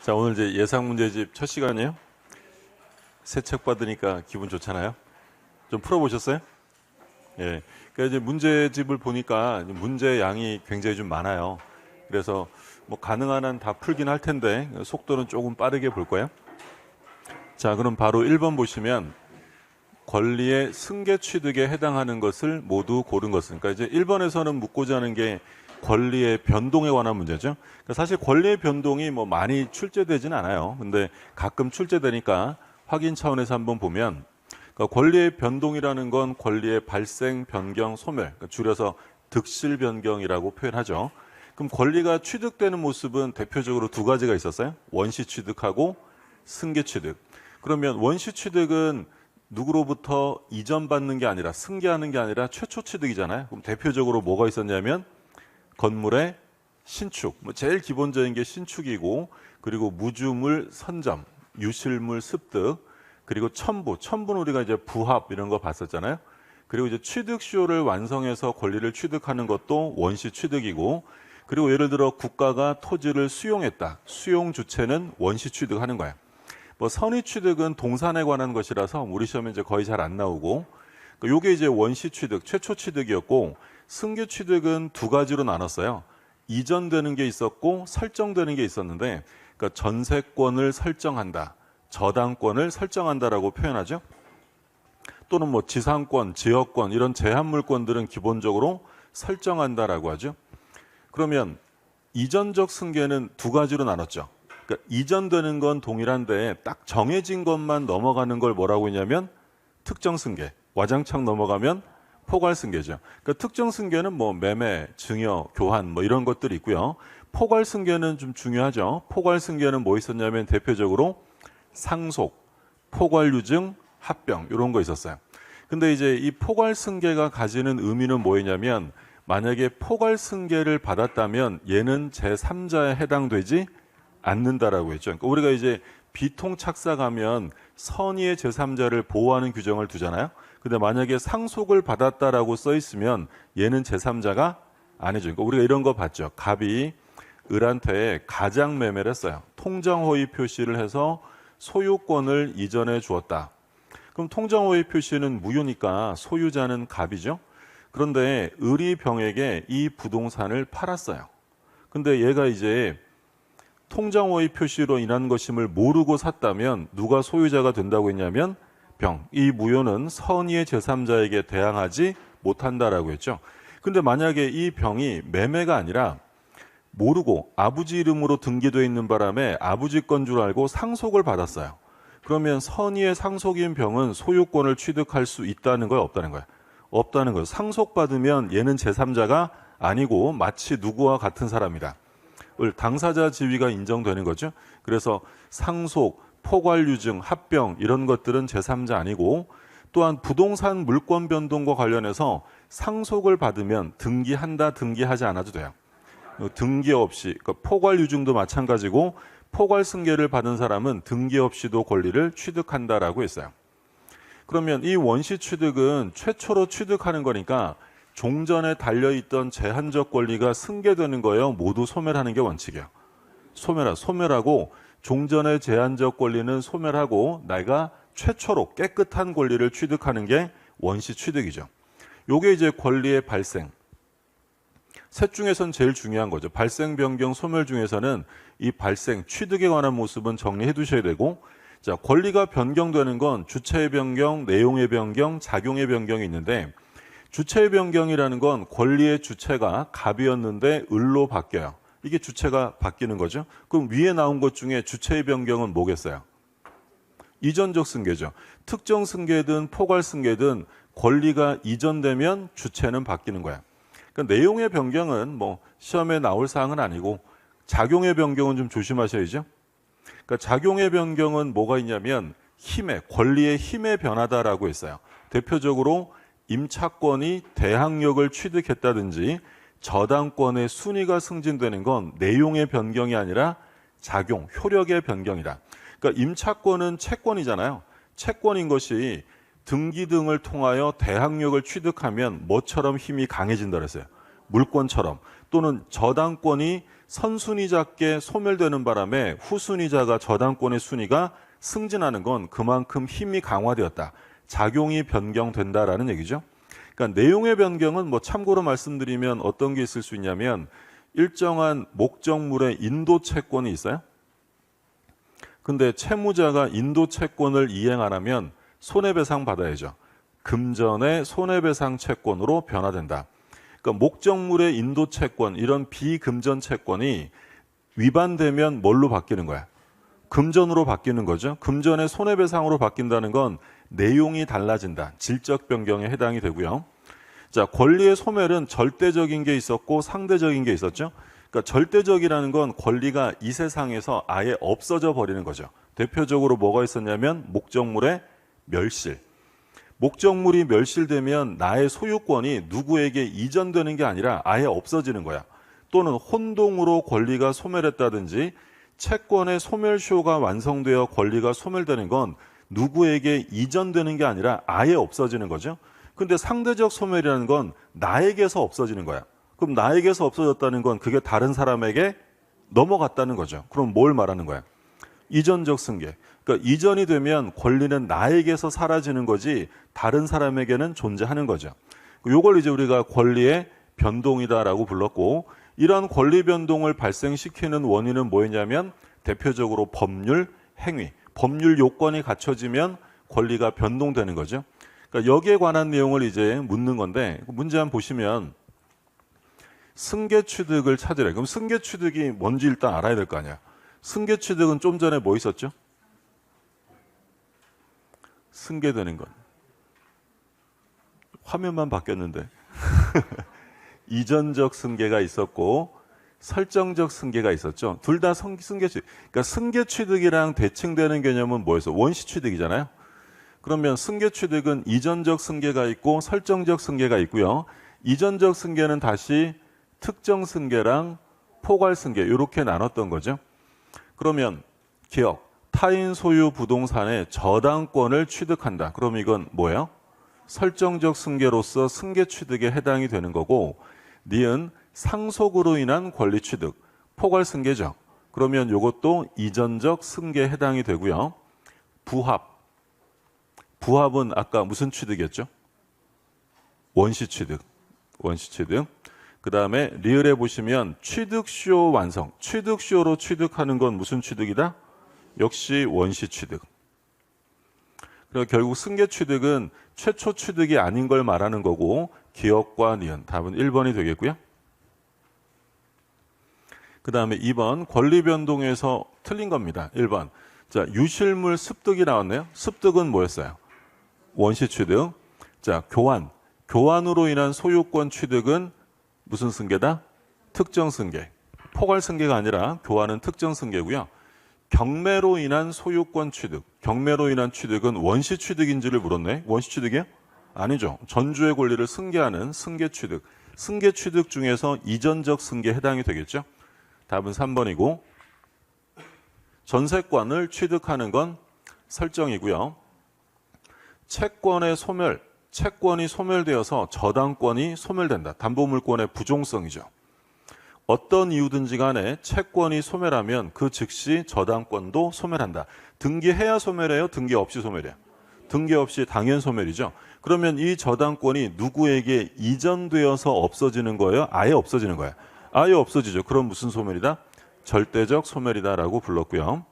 자, 오늘 이제 예상 문제집 첫 시간이에요. 새 책 받으니까 기분 좋잖아요. 좀 풀어보셨어요? 예. 그러니까 이제 문제집을 보니까 문제 양이 굉장히 좀 많아요. 그래서 뭐 가능한 한 다 풀긴 할 텐데 속도는 조금 빠르게 볼 거예요. 자, 그럼 바로 1번 보시면 권리의 승계 취득에 해당하는 것을 모두 고른 것은. 그러니까 이제 1번에서는 묻고자 하는 게 권리의 변동에 관한 문제죠. 그러니까 사실 권리의 변동이 뭐 많이 출제되지는 않아요. 근데 가끔 출제되니까 확인 차원에서 한번 보면, 그러니까 권리의 변동이라는 건 권리의 발생, 변경, 소멸, 그러니까 줄여서 득실 변경이라고 표현하죠. 그럼 권리가 취득되는 모습은 대표적으로 두 가지가 있었어요. 원시 취득하고 승계 취득. 그러면 원시 취득은 누구로부터 이전받는 게 아니라 승계하는 게 아니라 최초 취득이잖아요. 그럼 대표적으로 뭐가 있었냐면 건물의 신축, 뭐 제일 기본적인 게 신축이고, 그리고 무주물 선점, 유실물 습득, 그리고 첨부는 우리가 이제 부합 이런 거 봤었잖아요. 그리고 이제 취득시효를 완성해서 권리를 취득하는 것도 원시 취득이고, 그리고 예를 들어 국가가 토지를 수용했다. 수용 주체는 원시 취득하는 거예요. 뭐 선의 취득은 동산에 관한 것이라서 우리 시험에 이제 거의 잘 안 나오고, 요게 이제 원시 취득, 최초 취득이었고, 승계 취득은 두 가지로 나눴어요. 이전되는 게 있었고 설정되는 게 있었는데, 그러니까 전세권을 설정한다, 저당권을 설정한다라고 표현하죠. 또는 뭐 지상권, 지역권 이런 제한 물권들은 기본적으로 설정한다라고 하죠. 그러면 이전적 승계는 두 가지로 나눴죠. 그러니까 이전되는 건 동일한데 딱 정해진 것만 넘어가는 걸 뭐라고 했냐면 특정 승계, 와장창 넘어가면 포괄 승계죠. 그러니까 특정 승계는 뭐 매매, 증여, 교환 뭐 이런 것들이 있고요. 포괄 승계는 좀 중요하죠. 포괄 승계는 뭐 있었냐면 대표적으로 상속, 포괄 유증, 합병 이런 거 있었어요. 근데 이제 이 포괄 승계가 가지는 의미는 뭐였냐면, 만약에 포괄 승계를 받았다면 얘는 제3자에 해당되지 않는다라고 했죠. 그러니까 우리가 이제 비통 착삭하면 선의의 제3자를 보호하는 규정을 두잖아요. 근데 만약에 상속을 받았다라고 써 있으면 얘는 제3자가 아니죠. 그러니까 우리가 이런 거 봤죠. 갑이 을한테 가장 매매를 했어요. 통정호의 표시를 해서 소유권을 이전해 주었다. 그럼 통정호의 표시는 무효니까 소유자는 갑이죠. 그런데 을이 병에게 이 부동산을 팔았어요. 근데 얘가 이제 통정호의 표시로 인한 것임을 모르고 샀다면 누가 소유자가 된다고 했냐면 병. 이 무효는 선의의 제3자에게 대항하지 못한다라고 했죠. 근데 만약에 이 병이 매매가 아니라 모르고 아버지 이름으로 등기되어 있는 바람에 아버지 건 줄 알고 상속을 받았어요. 그러면 선의의 상속인 병은 소유권을 취득할 수 있다는 거예요, 없다는 거예요? 없다는 거예요. 상속받으면 얘는 제3자가 아니고 마치 누구와 같은 사람이다. 당사자 지위가 인정되는 거죠. 그래서 상속, 포괄 유증, 합병 이런 것들은 제3자 아니고, 또한 부동산 물권 변동과 관련해서 상속을 받으면 등기한다, 등기하지 않아도 돼요. 등기 없이, 그러니까 포괄 유증도 마찬가지고 포괄 승계를 받은 사람은 등기 없이도 권리를 취득한다라고 했어요. 그러면 이 원시 취득은 최초로 취득하는 거니까 종전에 달려있던 제한적 권리가 승계되는 거예요. 모두 소멸하는 게 원칙이에요. 소멸하고 종전의 제한적 권리는 소멸하고 내가 최초로 깨끗한 권리를 취득하는 게 원시 취득이죠. 요게 이제 권리의 발생. 셋 중에서는 제일 중요한 거죠. 발생, 변경, 소멸 중에서는 이 발생, 취득에 관한 모습은 정리해 두셔야 되고, 자, 권리가 변경되는 건 주체의 변경, 내용의 변경, 작용의 변경이 있는데, 주체의 변경이라는 건 권리의 주체가 갑이었는데 을로 바뀌어요. 이게 주체가 바뀌는 거죠. 그럼 위에 나온 것 중에 주체의 변경은 뭐겠어요? 이전적 승계죠. 특정 승계든 포괄 승계든 권리가 이전되면 주체는 바뀌는 거야. 그러니까 내용의 변경은 뭐 시험에 나올 사항은 아니고, 작용의 변경은 좀 조심하셔야죠. 그러니까 작용의 변경은 뭐가 있냐면 권리의 힘의 변화다라고 했어요. 대표적으로 임차권이 대항력을 취득했다든지 저당권의 순위가 승진되는 건 내용의 변경이 아니라 작용, 효력의 변경이다. 그러니까 임차권은 채권이잖아요. 채권인 것이 등기 등을 통하여 대항력을 취득하면 뭐처럼 힘이 강해진다 그랬어요? 물권처럼 또는 저당권이 선순위자께 소멸되는 바람에 후순위자가 저당권의 순위가 승진하는 건 그만큼 힘이 강화되었다. 작용이 변경된다라는 얘기죠. 그러니까 내용의 변경은 뭐 참고로 말씀드리면 어떤 게 있을 수 있냐면 일정한 목적물의 인도 채권이 있어요. 근데 채무자가 인도 채권을 이행 안 하면 손해배상 받아야죠. 금전의 손해배상 채권으로 변화된다. 그러니까 목적물의 인도 채권, 이런 비금전 채권이 위반되면 뭘로 바뀌는 거야? 금전으로 바뀌는 거죠. 금전의 손해배상으로 바뀐다는 건 내용이 달라진다. 질적 변경에 해당이 되고요. 자, 권리의 소멸은 절대적인 게 있었고 상대적인 게 있었죠. 그러니까 절대적이라는 건 권리가 이 세상에서 아예 없어져 버리는 거죠. 대표적으로 뭐가 있었냐면 목적물의 멸실. 목적물이 멸실되면 나의 소유권이 누구에게 이전되는 게 아니라 아예 없어지는 거야. 또는 혼동으로 권리가 소멸했다든지 채권의 소멸시효가 완성되어 권리가 소멸되는 건 누구에게 이전되는 게 아니라 아예 없어지는 거죠. 근데 상대적 소멸이라는 건 나에게서 없어지는 거야. 그럼 나에게서 없어졌다는 건 그게 다른 사람에게 넘어갔다는 거죠. 그럼 뭘 말하는 거야? 이전적 승계. 그러니까 이전이 되면 권리는 나에게서 사라지는 거지 다른 사람에게는 존재하는 거죠. 이걸 이제 우리가 권리의 변동이다라고 불렀고, 이런 권리 변동을 발생시키는 원인은 뭐였냐면 대표적으로 법률 행위, 법률 요건이 갖춰지면 권리가 변동되는 거죠. 그러니까 여기에 관한 내용을 이제 묻는 건데, 문제 한번 보시면 승계 취득을 찾으래. 그럼 승계 취득이 뭔지 일단 알아야 될 거 아니야. 승계 취득은 좀 전에 뭐 있었죠? 승계되는 건. 화면만 바뀌었는데. 이전적 승계가 있었고 설정적 승계가 있었죠. 둘 다 승계 취득. 그러니까 승계 취득이랑 대칭되는 개념은 뭐였어? 원시 취득이잖아요. 그러면 승계 취득은 이전적 승계가 있고 설정적 승계가 있고요. 이전적 승계는 다시 특정 승계랑 포괄 승계 이렇게 나눴던 거죠. 그러면 기억, 타인 소유 부동산의 저당권을 취득한다. 그럼 이건 뭐예요? 설정적 승계로서 승계 취득에 해당이 되는 거고, 니은 상속으로 인한 권리 취득, 포괄 승계죠. 그러면 이것도 이전적 승계에 해당이 되고요. 부합, 부합은 아까 무슨 취득이었죠? 원시 취득, 원시 취득. 그 다음에 리을에 보시면 취득시효 완성, 취득시효로 취득하는 건 무슨 취득이다? 역시 원시 취득. 그러니까 결국 승계 취득은 최초 취득이 아닌 걸 말하는 거고, 기억과 니은, 답은 1번이 되겠고요. 그 다음에 2번 권리 변동에서 틀린 겁니다. 1번. 자, 유실물 습득이 나왔네요. 습득은 뭐였어요? 원시 취득. 자, 교환. 교환으로 인한 소유권 취득은 무슨 승계다? 특정 승계. 포괄 승계가 아니라 교환은 특정 승계고요. 경매로 인한 소유권 취득. 경매로 인한 취득은 원시 취득인지를 물었네. 원시 취득이요? 아니죠. 전주의 권리를 승계하는 승계 취득. 승계 취득 중에서 이전적 승계에 해당이 되겠죠. 답은 3번이고, 전세권을 취득하는 건 설정이고요. 채권의 소멸, 채권이 소멸되어서 저당권이 소멸된다. 담보물권의 부종성이죠. 어떤 이유든지 간에 채권이 소멸하면 그 즉시 저당권도 소멸한다. 등기해야 소멸해요? 등기 없이 소멸해요? 등기 없이 당연 소멸이죠. 그러면 이 저당권이 누구에게 이전되어서 없어지는 거예요? 아예 없어지는 거예요? 아예 없어지죠. 그럼 무슨 소멸이다? 절대적 소멸이다라고 불렀고요.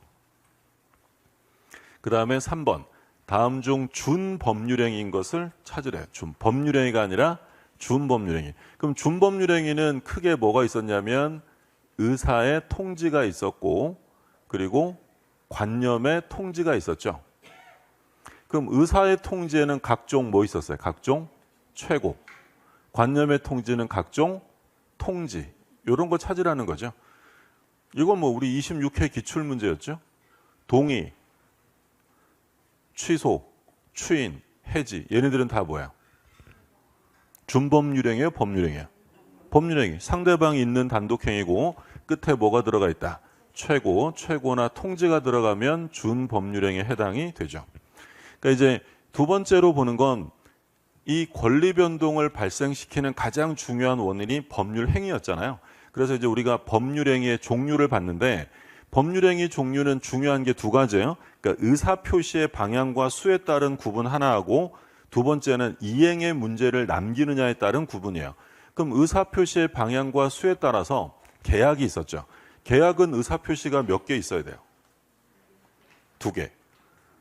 그 다음에 3번. 다음 중 준법률행위인 것을 찾으래요. 법률행위가 아니라 준법률행위. 그럼 준법률행위는 크게 뭐가 있었냐면 의사의 통지가 있었고, 그리고 관념의 통지가 있었죠. 그럼 의사의 통지에는 각종 뭐 있었어요? 각종 최고. 관념의 통지는 각종 통지. 이런 거 찾으라는 거죠. 이건 뭐 우리 26회 기출문제였죠. 동의, 취소, 추인, 해지. 얘네들은 다 뭐야? 준법률행위예요? 법률행위예요? 법률행위. 상대방이 있는 단독행위고 끝에 뭐가 들어가 있다? 최고, 최고나 통지가 들어가면 준법률행위에 해당이 되죠. 그러니까 이제 두 번째로 보는 건 이 권리 변동을 발생시키는 가장 중요한 원인이 법률 행위였잖아요. 그래서 이제 우리가 법률 행위의 종류를 봤는데 법률 행위 종류는 중요한 게 두 가지예요. 그러니까 의사 표시의 방향과 수에 따른 구분 하나하고 두 번째는 이행의 문제를 남기느냐에 따른 구분이에요. 그럼 의사 표시의 방향과 수에 따라서 계약이 있었죠. 계약은 의사 표시가 몇 개 있어야 돼요? 2개.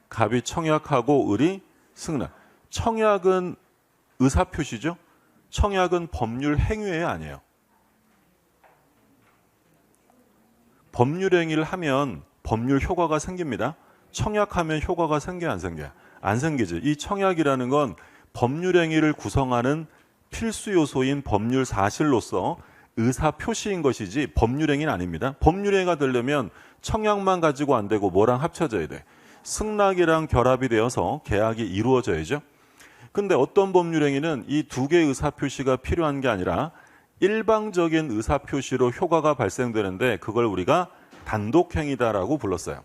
갑이 청약하고 을이 승낙. 청약은 의사 표시죠. 청약은 법률 행위예요, 아니에요? 법률 행위를 하면 법률 효과가 생깁니다. 청약하면 효과가 생겨요, 안 생겨요? 안 생기죠. 이 청약이라는 건 법률 행위를 구성하는 필수 요소인 법률 사실로서 의사 표시인 것이지 법률 행위는 아닙니다. 법률 행위가 되려면 청약만 가지고 안 되고 뭐랑 합쳐져야 돼? 승낙이랑 결합이 되어서 계약이 이루어져야죠. 근데 어떤 법률 행위는 이 2개의 의사 표시가 필요한 게 아니라 일방적인 의사 표시로 효과가 발생되는데 그걸 우리가 단독행위다라고 불렀어요.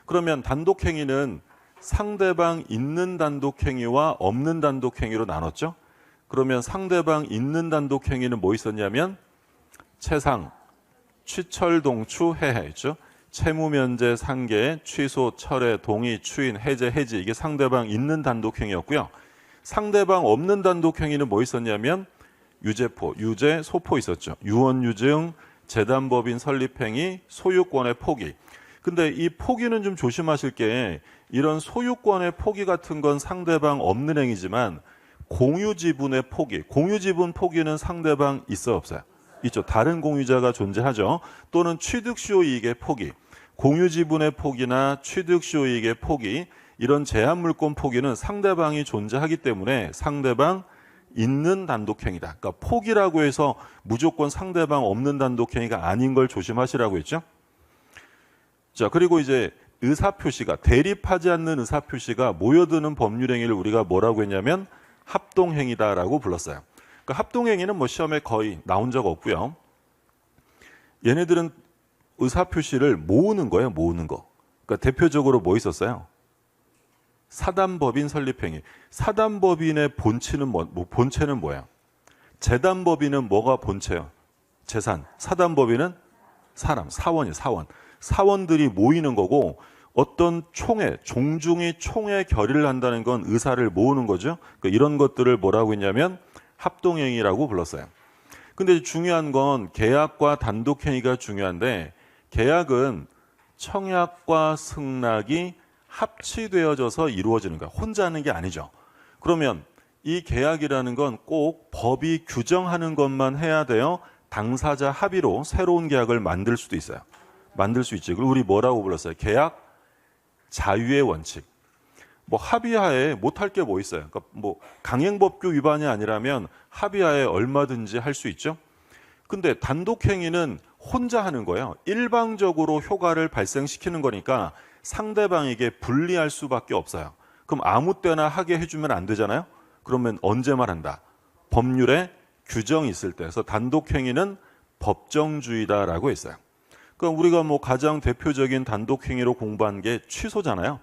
그러면 단독행위는 상대방 있는 단독행위와 없는 단독행위로 나눴죠. 그러면 상대방 있는 단독행위는 뭐 있었냐면 채상, 취철, 동추, 해해 있죠. 채무 면제, 상계, 취소, 철회, 동의, 추인, 해제, 해지 이게 상대방 있는 단독행위였고요. 상대방 없는 단독행위는 뭐 있었냐면 유죄포, 유죄, 소포 있었죠. 유언유증, 재단법인 설립행위, 소유권의 포기. 근데 이 포기는 좀 조심하실 게 이런 소유권의 포기 같은 건 상대방 없는 행위지만 공유지분의 포기, 공유지분 포기는 상대방 있어요, 없어요? 있죠. 다른 공유자가 존재하죠. 또는 취득수요이익의 포기, 공유지분의 포기나 취득수요이익의 포기 이런 제한물권 포기는 상대방이 존재하기 때문에 상대방 있는 단독행위다. 그러니까 포기라고 해서 무조건 상대방 없는 단독행위가 아닌 걸 조심하시라고 했죠. 자, 그리고 이제 의사표시가 대립하지 않는 의사표시가 모여드는 법률행위를 우리가 뭐라고 했냐면 합동행위다라고 불렀어요. 그러니까 합동행위는 뭐 시험에 거의 나온 적 없고요. 얘네들은 의사표시를 모으는 거예요, 모으는 거. 그러니까 대표적으로 뭐 있었어요? 사단법인 설립행위. 사단법인의 본체는 본체는 뭐예요? 재단법인은 뭐가 본체예요? 재산. 사단법인은 사람, 사원이에요, 사원. 사원들이 모이는 거고 어떤 총회, 종중이 총회 결의를 한다는 건 의사를 모으는 거죠. 그러니까 이런 것들을 뭐라고 했냐면 합동행위라고 불렀어요. 근데 중요한 건 계약과 단독행위가 중요한데 계약은 청약과 승낙이 합치되어져서 이루어지는 거야. 혼자 하는 게 아니죠. 그러면 이 계약이라는 건 꼭 법이 규정하는 것만 해야 돼요. 당사자 합의로 새로운 계약을 만들 수도 있어요. 만들 수 있지. 그리고 우리 뭐라고 불렀어요? 계약 자유의 원칙. 뭐 합의하에 못할 게 뭐 있어요? 그러니까 뭐 강행법규 위반이 아니라면 합의하에 얼마든지 할 수 있죠. 근데 단독행위는 혼자 하는 거예요. 일방적으로 효과를 발생시키는 거니까 상대방에게 불리할 수밖에 없어요. 그럼 아무 때나 하게 해주면 안 되잖아요. 그러면 언제만 한다? 법률에 규정이 있을 때. 그래서 단독행위는 법정주의다라고 했어요. 그러니까 우리가 뭐 가장 대표적인 단독행위로 공부한 게 취소잖아요.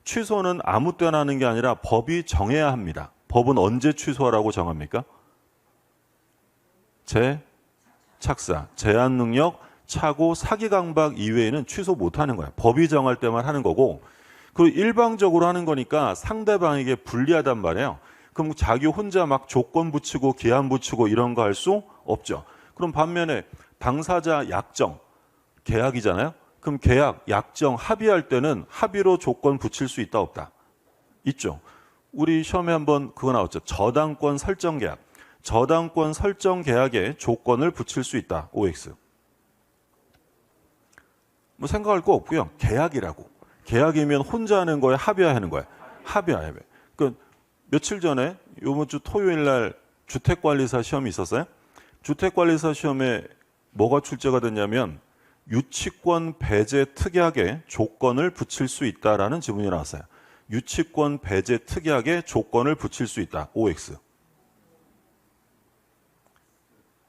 취소는 아무 때나 하는 게 아니라 법이 정해야 합니다. 법은 언제 취소하라고 정합니까? 착사, 제한 능력, 착오, 사기 강박 이외에는 취소 못하는 거예요. 법이 정할 때만 하는 거고 그리고 일방적으로 하는 거니까 상대방에게 불리하단 말이에요. 그럼 자기 혼자 막 조건 붙이고 기한 붙이고 이런 거 할 수 없죠. 그럼 반면에 당사자 약정, 계약이잖아요. 그럼 계약, 약정, 합의할 때는 합의로 조건 붙일 수 있다 없다? 있죠. 우리 시험에 한번 그거 나왔죠. 저당권 설정 계약. 저당권 설정 계약에 조건을 붙일 수 있다. OX. 뭐 생각할 거 없고요. 계약이라고. 계약이면 혼자 하는 거에 합의하는 거예요. 합의. 그 며칠 전에 이번 주 토요일 날 주택관리사 시험이 있었어요. 주택관리사 시험에 뭐가 출제가 됐냐면 유치권 배제 특약에 조건을 붙일 수 있다라는 지문이 나왔어요. 유치권 배제 특약에 조건을 붙일 수 있다. OX.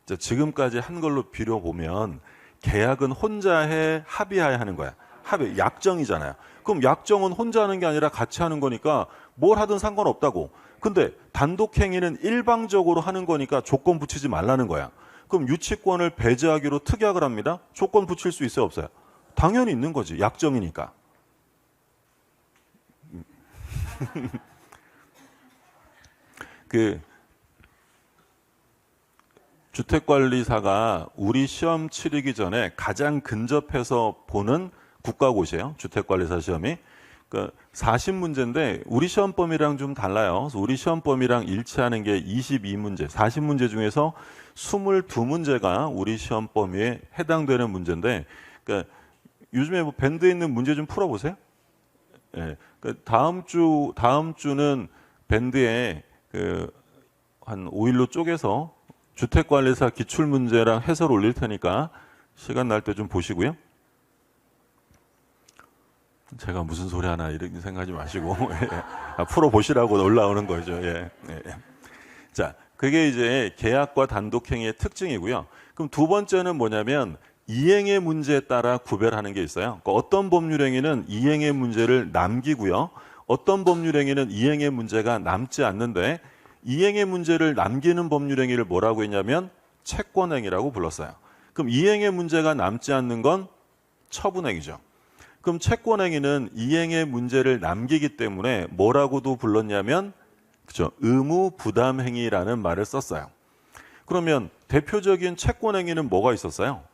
자, 지금까지 한 걸로 빌어보면 계약은 혼자 해, 합의하에 하는 거야. 합의, 약정이잖아요. 그럼 약정은 혼자 하는 게 아니라 같이 하는 거니까 뭘 하든 상관없다고. 근데 단독행위는 일방적으로 하는 거니까 조건 붙이지 말라는 거야. 그럼 유치권을 배제하기로 특약을 합니다. 조건 붙일 수 있어요, 없어요? 당연히 있는 거지. 약정이니까. 그 주택관리사가 우리 시험 치르기 전에 가장 근접해서 보는 국가고시예요. 주택관리사 시험이. 그러니까 40문제인데 우리 시험 범위랑 좀 달라요. 그래서 우리 시험 범위랑 일치하는 게 22문제, 40문제 중에서 22문제가 우리 시험 범위에 해당되는 문제인데, 그러니까 요즘에 뭐 밴드에 있는 문제 좀 풀어보세요. 예, 그러니까 다음 주는 밴드에 한 5일로 쪼개서 주택관리사 기출문제랑 해설 올릴 테니까 시간 날 때 좀 보시고요. 제가 무슨 소리 하나 이렇게 생각하지 마시고 풀어보시라고 올라오는 거죠. 예. 예. 자, 그게 이제 계약과 단독행위의 특징이고요. 그럼 두 번째는 뭐냐면 이행의 문제에 따라 구별하는 게 있어요. 그러니까 어떤 법률행위는 이행의 문제를 남기고요. 어떤 법률행위는 이행의 문제가 남지 않는데, 이행의 문제를 남기는 법률행위를 뭐라고 했냐면 채권행위라고 불렀어요. 그럼 이행의 문제가 남지 않는 건 처분행위죠. 그럼 채권행위는 이행의 문제를 남기기 때문에 뭐라고도 불렀냐면, 그죠? 의무부담행위라는 말을 썼어요. 그러면 대표적인 채권행위는 뭐가 있었어요?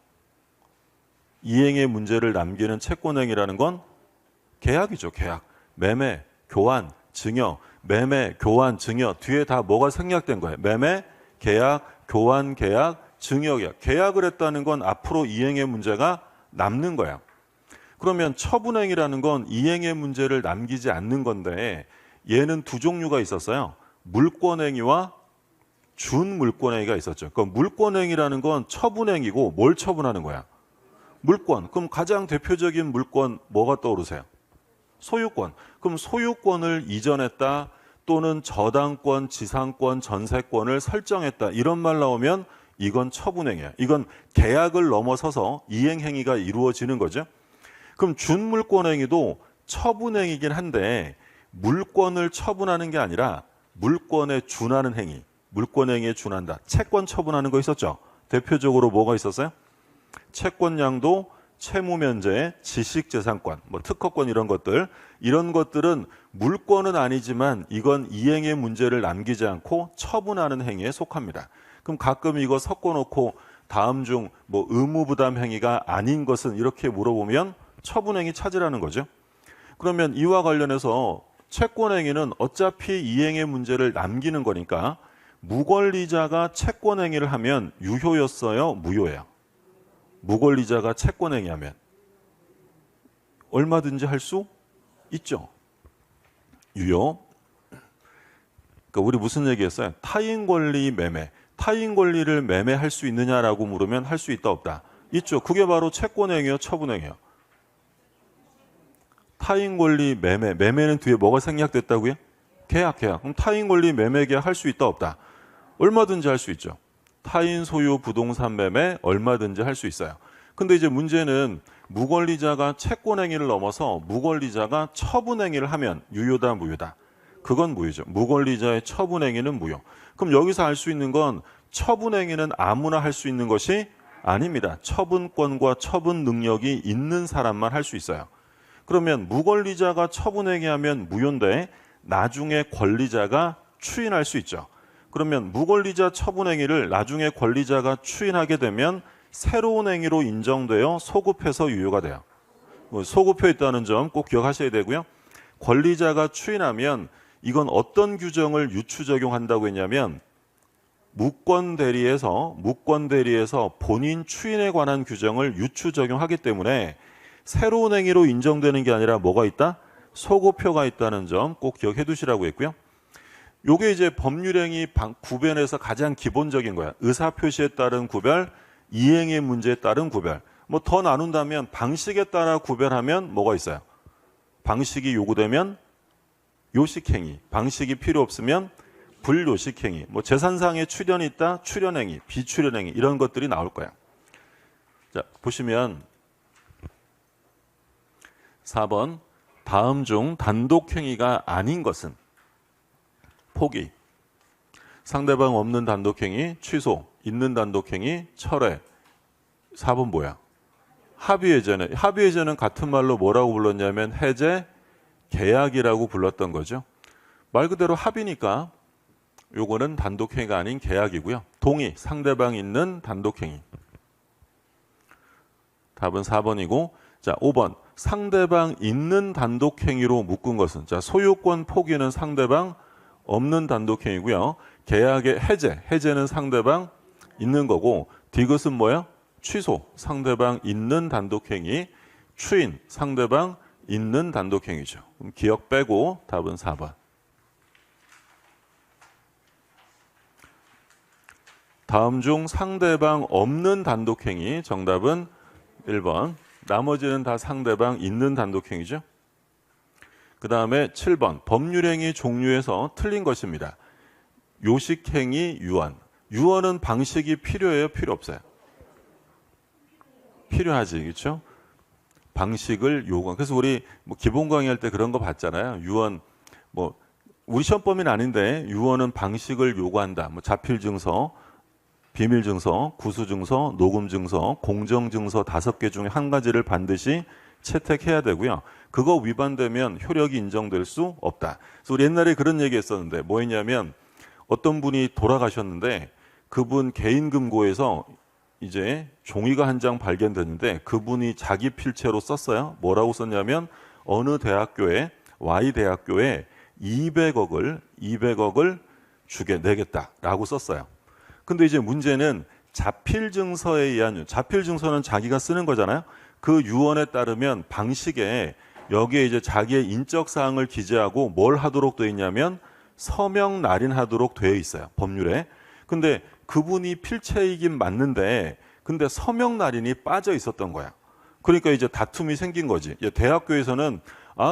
이행의 문제를 남기는 채권행위라는 건 계약이죠. 계약. 매매, 교환, 증여. 매매, 교환, 증여. 뒤에 다 뭐가 생략된 거예요? 매매, 계약, 교환, 계약, 증여 계약. 계약을 했다는 건 앞으로 이행의 문제가 남는 거예요. 그러면 처분행위라는 건 이행의 문제를 남기지 않는 건데, 얘는 두 종류가 있었어요. 물권행위와 준물권행위가 있었죠. 그러니까 물권행위라는 건 처분행위고 뭘 처분하는 거야? 물권. 그럼 가장 대표적인 물권 뭐가 떠오르세요? 소유권. 그럼 소유권을 이전했다, 또는 저당권, 지상권, 전세권을 설정했다, 이런 말 나오면 이건 처분행위야. 이건 계약을 넘어서서 이행행위가 이루어지는 거죠. 그럼 준물권행위도 처분행위이긴 한데 물권을 처분하는 게 아니라 물권에 준하는 행위, 물권행위에 준한다. 채권 처분하는 거 있었죠. 대표적으로 뭐가 있었어요? 채권량도, 채무면제, 지식재산권, 뭐 특허권, 이런 것들은 물권은 아니지만 이건 이행의 문제를 남기지 않고 처분하는 행위에 속합니다. 그럼 가끔 이거 섞어놓고 다음 중 뭐 의무부담 행위가 아닌 것은, 이렇게 물어보면 처분행위 찾으라는 거죠. 그러면 이와 관련해서 채권행위는 어차피 이행의 문제를 남기는 거니까 무권리자가 채권행위를 하면 유효였어요, 무효예요? 무권리자가 채권행위하면 얼마든지 할 수 있죠. 유효. 그러니까 우리 무슨 얘기했어요? 타인 권리 매매. 타인 권리를 매매할 수 있느냐라고 물으면 할 수 있다, 없다? 있죠. 그게 바로 채권행위요, 처분행위요? 타인 권리 매매. 매매는 뒤에 뭐가 생략됐다고요? 계약. 그럼 타인 권리 매매 계약 할 수 있다, 없다? 얼마든지 할 수 있죠. 타인 소유 부동산 매매 얼마든지 할 수 있어요. 근데 이제 문제는 무권리자가 채권행위를 넘어서 무권리자가 처분행위를 하면 유효다, 무효다? 그건 무효죠. 무권리자의 처분행위는 무효. 그럼 여기서 알 수 있는 건 처분행위는 아무나 할 수 있는 것이 아닙니다. 처분권과 처분 능력이 있는 사람만 할 수 있어요. 그러면 무권리자가 처분행위하면 무효인데 나중에 권리자가 추인할 수 있죠. 그러면 무권리자 처분행위를 나중에 권리자가 추인하게 되면 새로운 행위로 인정되어 소급해서 유효가 돼요. 소급해 있다는 점 꼭 기억하셔야 되고요. 권리자가 추인하면 이건 어떤 규정을 유추 적용한다고 했냐면 무권 대리에서 본인 추인에 관한 규정을 유추 적용하기 때문에 새로운 행위로 인정되는 게 아니라 뭐가 있다? 소급표가 있다는 점 꼭 기억해 두시라고 했고요. 요게 이제 법률행위 구별에서 가장 기본적인 거야. 의사표시에 따른 구별, 이행의 문제에 따른 구별. 뭐 더 나눈다면 방식에 따라 구별하면 뭐가 있어요? 방식이 요구되면 요식행위, 방식이 필요 없으면 불요식행위, 뭐 재산상의 출연이 있다, 출연행위, 비출연행위, 이런 것들이 나올 거야. 자, 보시면 4번 다음 중 단독행위가 아닌 것은, 포기, 상대방 없는 단독행위, 취소, 있는 단독행위, 철회. 4번 뭐야? 합의해제네. 합의해제는 같은 말로 뭐라고 불렀냐면 해제, 계약이라고 불렀던 거죠. 말 그대로 합의니까 요거는 단독행위가 아닌 계약이고요. 동의, 상대방 있는 단독행위. 답은 4번이고, 자, 5번. 상대방 있는 단독행위로 묶은 것은, 자, 소유권 포기는 상대방 없는 단독행위고요. 계약의 해제, 해제는 상대방 있는 거고, 디귿은 뭐야? 취소, 상대방 있는 단독행위. 추인, 상대방 있는 단독행위죠. 그럼 기억 빼고 답은 4번. 다음 중 상대방 없는 단독행위, 정답은 1번. 나머지는 다 상대방 있는 단독행위죠. 그 다음에 7번. 법률행위 종류에서 틀린 것입니다. 요식행위, 유언. 유언은 방식이 필요해요? 필요 없어요? 필요하지, 그렇죠? 방식을 요구한. 그래서 우리 뭐 기본 강의할 때 그런 거 봤잖아요. 유언, 뭐 우리 시험 범위는 아닌데 유언은 방식을 요구한다. 뭐 자필증서, 비밀증서, 구수증서, 녹음증서, 공정증서 5개 중에 한 가지를 반드시 채택해야 되고요. 그거 위반되면 효력이 인정될 수 없다. 그래서 우리 옛날에 그런 얘기 했었는데 뭐 했냐면 어떤 분이 돌아가셨는데 그분 개인 금고에서 이제 종이가 한 장 발견됐는데 그분이 자기 필체로 썼어요. 뭐라고 썼냐면 어느 대학교에 Y 대학교에 200억을 내겠다라고 썼어요. 근데 이제 문제는 자필증서에 의한, 자필증서는 자기가 쓰는 거잖아요. 그 유언에 따르면 방식에 여기에 이제 자기의 인적 사항을 기재하고 뭘 하도록 되어 있냐면 서명 날인하도록 되어 있어요. 법률에. 근데 그분이 필체이긴 맞는데 근데 서명 날인이 빠져 있었던 거야. 그러니까 이제 다툼이 생긴 거지. 대학교에서는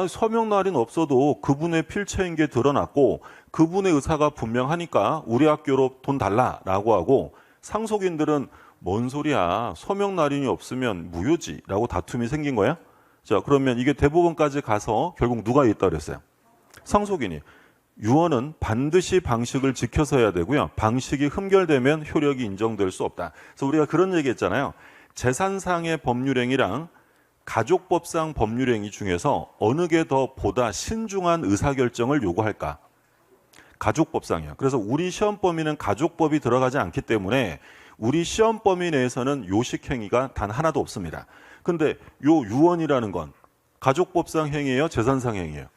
서명 날인 없어도 그분의 필체인 게 드러났고 그분의 의사가 분명하니까 우리 학교로 돈 달라라고 하고 상속인들은 뭔 소리야. 서명 날인이 없으면 무효지라고 다툼이 생긴 거야. 자, 그러면 이게 대법원까지 가서 결국 누가 있다 그랬어요? 상속인이. 유언은 반드시 방식을 지켜서 해야 되고요. 방식이 흠결되면 효력이 인정될 수 없다. 그래서 우리가 그런 얘기 했잖아요. 재산상의 법률행위랑 가족법상 법률행위 중에서 어느 게 더 보다 신중한 의사결정을 요구할까? 가족법상이요. 그래서 우리 시험 범위는 가족법이 들어가지 않기 때문에 우리 시험 범위 내에서는 요식행위가 단 하나도 없습니다. 근데 요 유언이라는 건 가족법상 행위예요? 재산상 행위예요?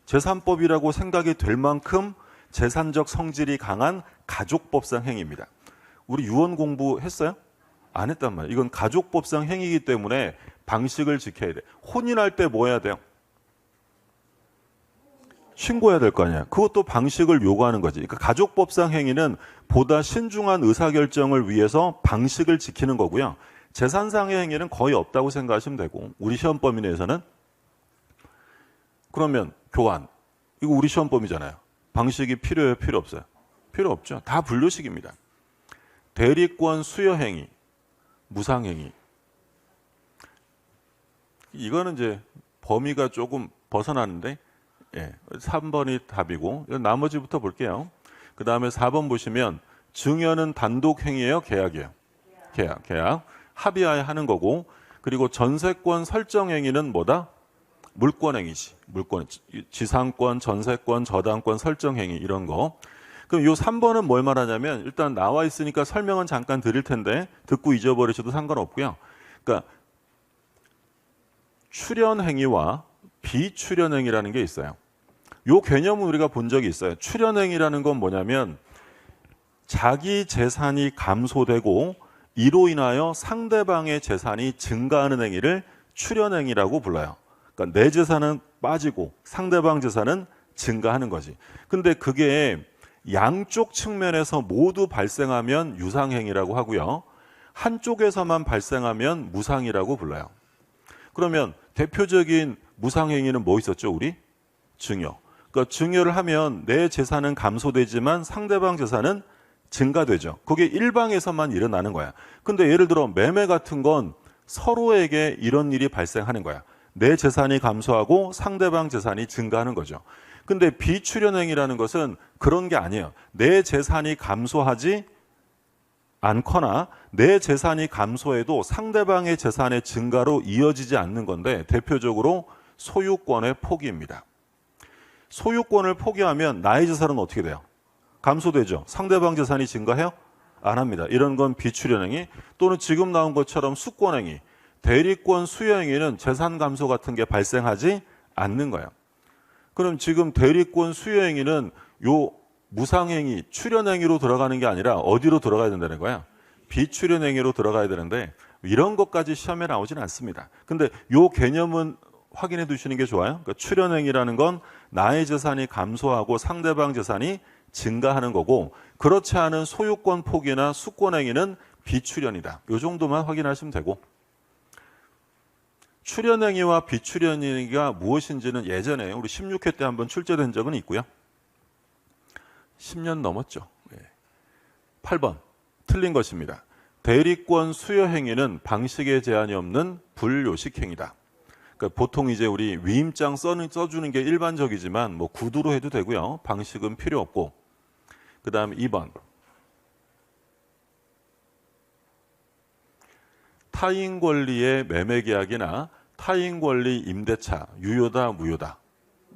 재산법이라고 생각이 될 만큼 재산적 성질이 강한 가족법상 행위입니다. 우리 유언 공부했어요? 안 했단 말이에요. 이건 가족법상 행위이기 때문에 방식을 지켜야 돼. 혼인할 때 뭐 해야 돼요? 신고해야 될 거 아니야. 그것도 방식을 요구하는 거지. 그러니까 가족법상 행위는 보다 신중한 의사결정을 위해서 방식을 지키는 거고요. 재산상의 행위는 거의 없다고 생각하시면 되고 우리 시험 범위 내에서는 그러면 교환. 이거 우리 시험 범위잖아요. 방식이 필요해요? 필요 없어요? 필요 없죠. 다 분류식입니다. 대리권 수여행위, 무상행위. 이거는 이제 범위가 조금 벗어나는데 3번이 답이고 나머지부터 볼게요. 그 다음에 4번 보시면 증여는 단독행위예요? 계약이에요? 계약. 합의하에 하는 거고 그리고 전세권 설정행위는 뭐다? 물권행위지. 물권, 지상권, 전세권, 저당권 설정행위 이런 거. 그럼 요 3번은 뭘 말하냐면 일단 나와 있으니까 설명은 잠깐 드릴 텐데 듣고 잊어버리셔도 상관없고요. 그러니까 출연행위와 비출연행위라는 게 있어요. 요 개념은 우리가 본 적이 있어요. 출연행위라는 건 뭐냐면 자기 재산이 감소되고 이로 인하여 상대방의 재산이 증가하는 행위를 출연행위라고 불러요. 그러니까 내 재산은 빠지고 상대방 재산은 증가하는 거지. 근데 그게 양쪽 측면에서 모두 발생하면 유상행위라고 하고요. 한쪽에서만 발생하면 무상이라고 불러요. 그러면 대표적인 무상행위는 뭐 있었죠, 우리? 증여. 그러니까 증여를 하면 내 재산은 감소되지만 상대방 재산은 증가되죠. 그게 일방에서만 일어나는 거야. 근데 예를 들어 매매 같은 건 서로에게 이런 일이 발생하는 거야. 내 재산이 감소하고 상대방 재산이 증가하는 거죠. 근데 비출현행위라는 것은 그런 게 아니에요. 내 재산이 감소하지 않거나 내 재산이 감소해도 상대방의 재산의 증가로 이어지지 않는 건데 대표적으로 소유권의 포기입니다. 소유권을 포기하면 나의 재산은 어떻게 돼요? 감소되죠. 상대방 재산이 증가해요? 안 합니다. 이런 건 비출현행위 또는 지금 나온 것처럼 수권행위, 대리권 수여행위는 재산 감소 같은 게 발생하지 않는 거예요. 그럼 지금 대리권 수여행위는 요 무상행위, 출현행위로 들어가는 게 아니라 어디로 들어가야 된다는 거야? 비출현행위로 들어가야 되는데 이런 것까지 시험에 나오진 않습니다. 근데 요 개념은 확인해 두시는 게 좋아요. 그러니까 출현행위라는 건 나의 재산이 감소하고 상대방 재산이 증가하는 거고 그렇지 않은 소유권 포기나 수권행위는 비출현이다. 이 정도만 확인하시면 되고 출현행위와 비출현행위가 무엇인지는 예전에 우리 16회 때 한번 출제된 적은 있고요. 10년 넘었죠. 8번 틀린 것입니다. 대리권 수여행위는 방식에 제한이 없는 불요식행위다. 그러니까 보통 이제 우리 위임장 써주는 게 일반적이지만 뭐 구두로 해도 되고요. 방식은 필요 없고. 그 다음 2번. 타인 권리의 매매 계약이나 타인 권리 임대차 유효다 무효다.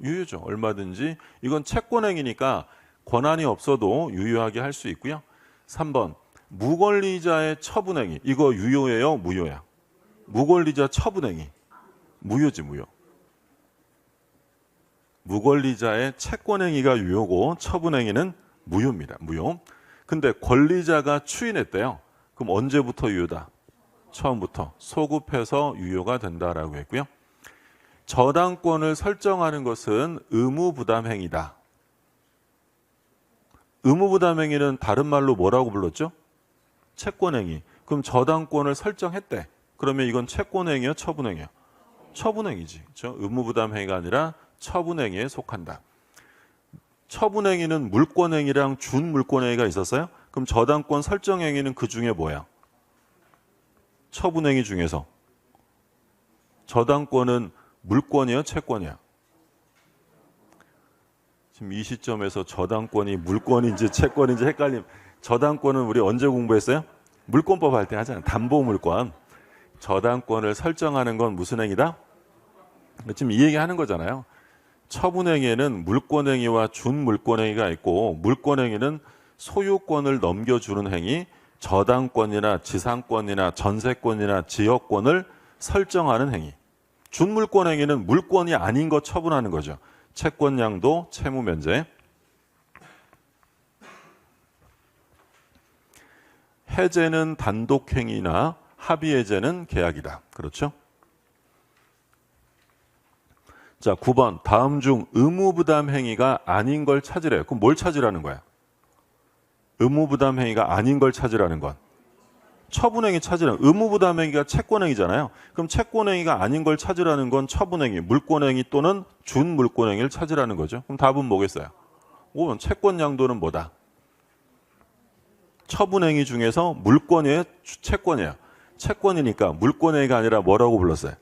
유효죠. 얼마든지. 이건 채권행위니까 권한이 없어도 유효하게 할 수 있고요. 3번. 무권리자의 처분행위. 이거 유효예요? 무효야? 무권리자 처분행위. 무효지 무효. 무권리자의 채권행위가 유효고 처분행위는 무효입니다. 무효. 근데 권리자가 추인했대요. 그럼 언제부터 유효다? 처음부터 소급해서 유효가 된다라고 했고요. 저당권을 설정하는 것은 의무부담행위다. 의무부담행위는 다른 말로 뭐라고 불렀죠? 채권행위. 그럼 저당권을 설정했대. 그러면 이건 채권행위요? 처분행위요? 처분행위지. 그렇죠? 의무부담행위가 아니라 처분행위에 속한다. 처분행위는 물권행위랑 준물권행위가 있었어요? 그럼 저당권 설정행위는 그 중에 뭐야? 처분행위 중에서. 저당권은 물권이야? 채권이야? 지금 이 시점에서 저당권이 물권인지 채권인지 헷갈림. 저당권은 우리 언제 공부했어요? 물권법 할 때 하잖아요. 담보물권. 저당권을 설정하는 건 무슨 행위다? 지금 이 얘기하는 거잖아요. 처분행위에는 물권행위와 준물권행위가 있고 물권행위는 소유권을 넘겨주는 행위, 저당권이나 지상권이나 전세권이나 지역권을 설정하는 행위. 준물권행위는 물권이 아닌 것 처분하는 거죠. 채권 양도, 채무 면제. 해제는 단독행위나 합의해제는 계약이다. 그렇죠? 자, 9번. 다음 중 의무부담 행위가 아닌 걸 찾으래요. 그럼 뭘 찾으라는 거야? 의무부담 행위가 아닌 걸 찾으라는 건 처분행위 찾으라는 의무부담 행위가 채권행위잖아요. 그럼 채권행위가 아닌 걸 찾으라는 건 처분행위, 물권행위 또는 준물권행위를 찾으라는 거죠. 그럼 답은 뭐겠어요? 5번. 채권 양도는 뭐다? 처분행위 중에서 물권이에요? 채권이에요? 채권이니까 물권행위가 아니라 뭐라고 불렀어요?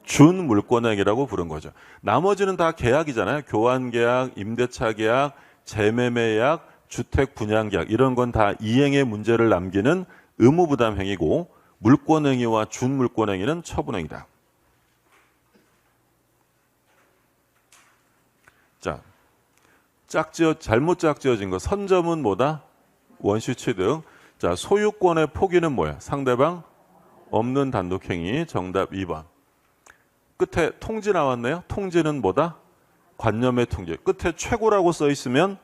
준물권행위라고 부른 거죠. 나머지는 다 계약이잖아요. 교환계약, 임대차 계약, 재매매약, 주택 분양계약 이런 건 다 이행의 문제를 남기는 의무부담 행위고 물권행위와 준물권행위는 처분행위다. 자, 잘못 짝지어진 거. 선점은 뭐다? 원시 취득. 자, 소유권의 포기는 뭐야? 상대방 없는 단독행위. 정답 2번. 끝에 통지 나왔네요. 통지는 뭐다? 관념의 통지. 끝에 최고라고 써 있으면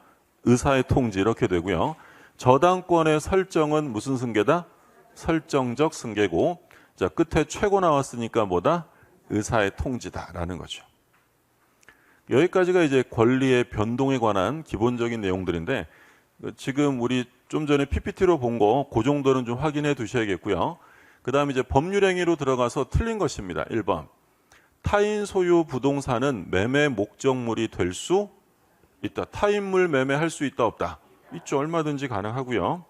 의사의 통지 이렇게 되고요. 저당권의 설정은 무슨 승계다? 설정적 승계고. 자, 끝에 최고 나왔으니까 뭐다? 의사의 통지다라는 거죠. 여기까지가 이제 권리의 변동에 관한 기본적인 내용들인데 지금 우리 좀 전에 PPT로 본 거 그 정도는 좀 확인해 두셔야겠고요. 그 다음에 이제 법률행위로 들어가서 틀린 것입니다. 1번. 타인 소유 부동산은 매매 목적물이 될 수 있다. 타인물 매매할 수 있다 없다? 있죠. 얼마든지 가능하고요.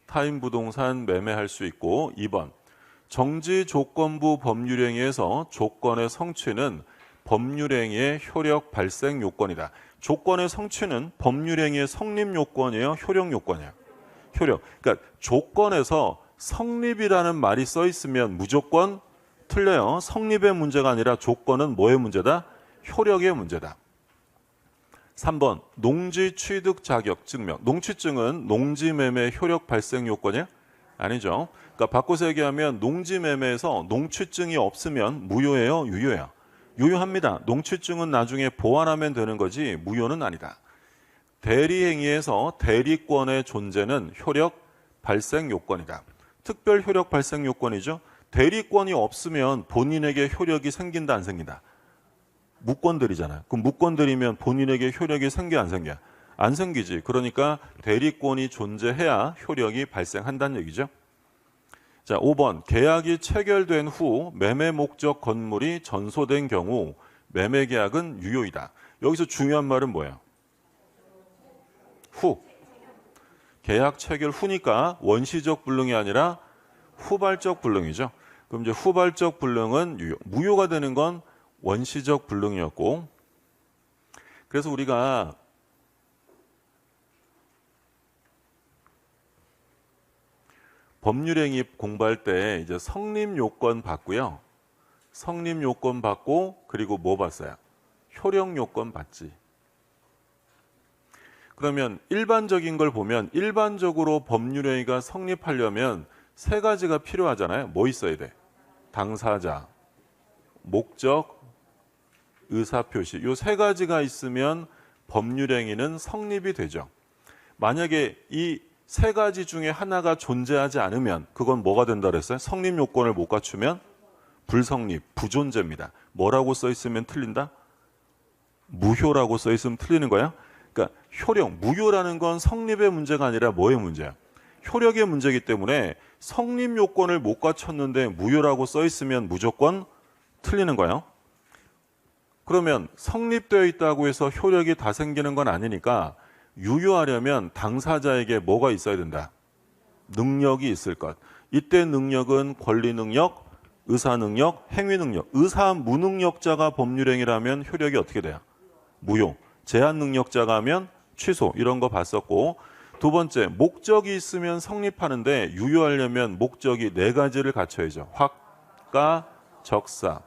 타인 부동산 매매할 수 있고. 2번. 정지조건부 법률행위에서 조건의 성취는 법률행위의 효력 발생 요건이다. 조건의 성취는 법률행위의 성립 요건이에요, 효력 요건이에요? 효력. 그러니까 조건에서 성립이라는 말이 써 있으면 무조건 틀려요. 성립의 문제가 아니라 조건은 뭐의 문제다? 효력의 문제다. 3번 농지 취득 자격 증명. 농취증은 농지매매 효력 발생 요건이에요? 아니죠. 그러니까 바꿔서 얘기하면 농지매매에서 농취증이 없으면 무효예요, 유효예요? 유효합니다. 농취증은 나중에 보완하면 되는 거지 무효는 아니다. 대리행위에서 대리권의 존재는 효력 발생 요건이다. 특별 효력 발생 요건이죠. 대리권이 없으면 본인에게 효력이 생긴다 안 생긴다? 무권들이잖아요. 그럼 무권들이면 본인에게 효력이 생겨 안 생겨? 안 생기지. 그러니까 대리권이 존재해야 효력이 발생한다는 얘기죠. 자, 5번 계약이 체결된 후 매매 목적 건물이 전소된 경우 매매 계약은 유효이다. 여기서 중요한 말은 뭐예요? 후. 계약 체결 후니까 원시적 불능이 아니라 후발적 불능이죠. 그럼 이제 후발적 불능은 유효. 무효가 되는 건 원시적 불능이었고, 그래서 우리가 법률행위 공부할 때 이제 성립 요건 봤고요. 성립 요건 봤고, 그리고 뭐 봤어요? 효력 요건 봤지. 그러면 일반적인 걸 보면 일반적으로 법률행위가 성립하려면 세 가지가 필요하잖아요. 뭐 있어야 돼? 당사자, 목적, 의사표시. 이 세 가지가 있으면 법률행위는 성립이 되죠. 만약에 이 세 가지 중에 하나가 존재하지 않으면 그건 뭐가 된다 그랬어요? 성립 요건을 못 갖추면 불성립, 부존재입니다. 뭐라고 써 있으면 틀린다? 무효라고 써 있으면 틀리는 거야? 그러니까 효력, 무효라는 건 성립의 문제가 아니라 뭐의 문제야? 효력의 문제이기 때문에 성립 요건을 못 갖췄는데 무효라고 써 있으면 무조건 틀리는 거예요. 그러면 성립되어 있다고 해서 효력이 다 생기는 건 아니니까 유효하려면 당사자에게 뭐가 있어야 된다? 능력이 있을 것. 이때 능력은 권리 능력, 의사 능력, 행위 능력. 의사 무능력자가 법률행위라면 효력이 어떻게 돼요? 무효. 제한 능력자가 하면 취소. 이런 거 봤었고, 두 번째, 목적이 있으면 성립하는데 유효하려면 목적이 네 가지를 갖춰야죠. 확, 가, 적사.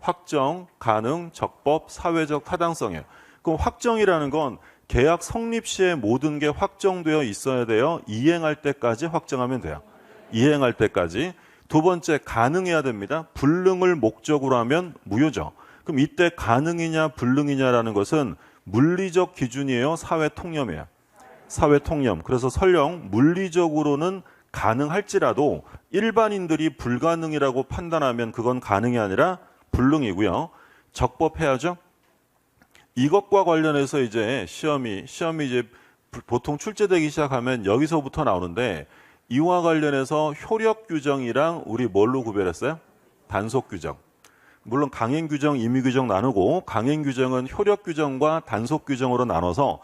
확정, 가능, 적법, 사회적 타당성이에요. 그럼 확정이라는 건 계약 성립 시에 모든 게 확정되어 있어야 돼요. 이행할 때까지 확정하면 돼요. 이행할 때까지. 두 번째, 가능해야 됩니다. 불능을 목적으로 하면 무효죠. 그럼 이때 가능이냐 불능이냐라는 것은 물리적 기준이에요. 사회 통념이에요. 사회 통념. 그래서 설령 물리적으로는 가능할지라도 일반인들이 불가능이라고 판단하면 그건 가능이 아니라 불능이고요. 적법해야죠. 이것과 관련해서 이제 시험이 이제 보통 출제되기 시작하면 여기서부터 나오는데, 이와 관련해서 효력 규정이랑 우리 뭘로 구별했어요? 단속 규정. 물론 강행 규정, 임의 규정 나누고, 강행 규정은 효력 규정과 단속 규정으로 나눠서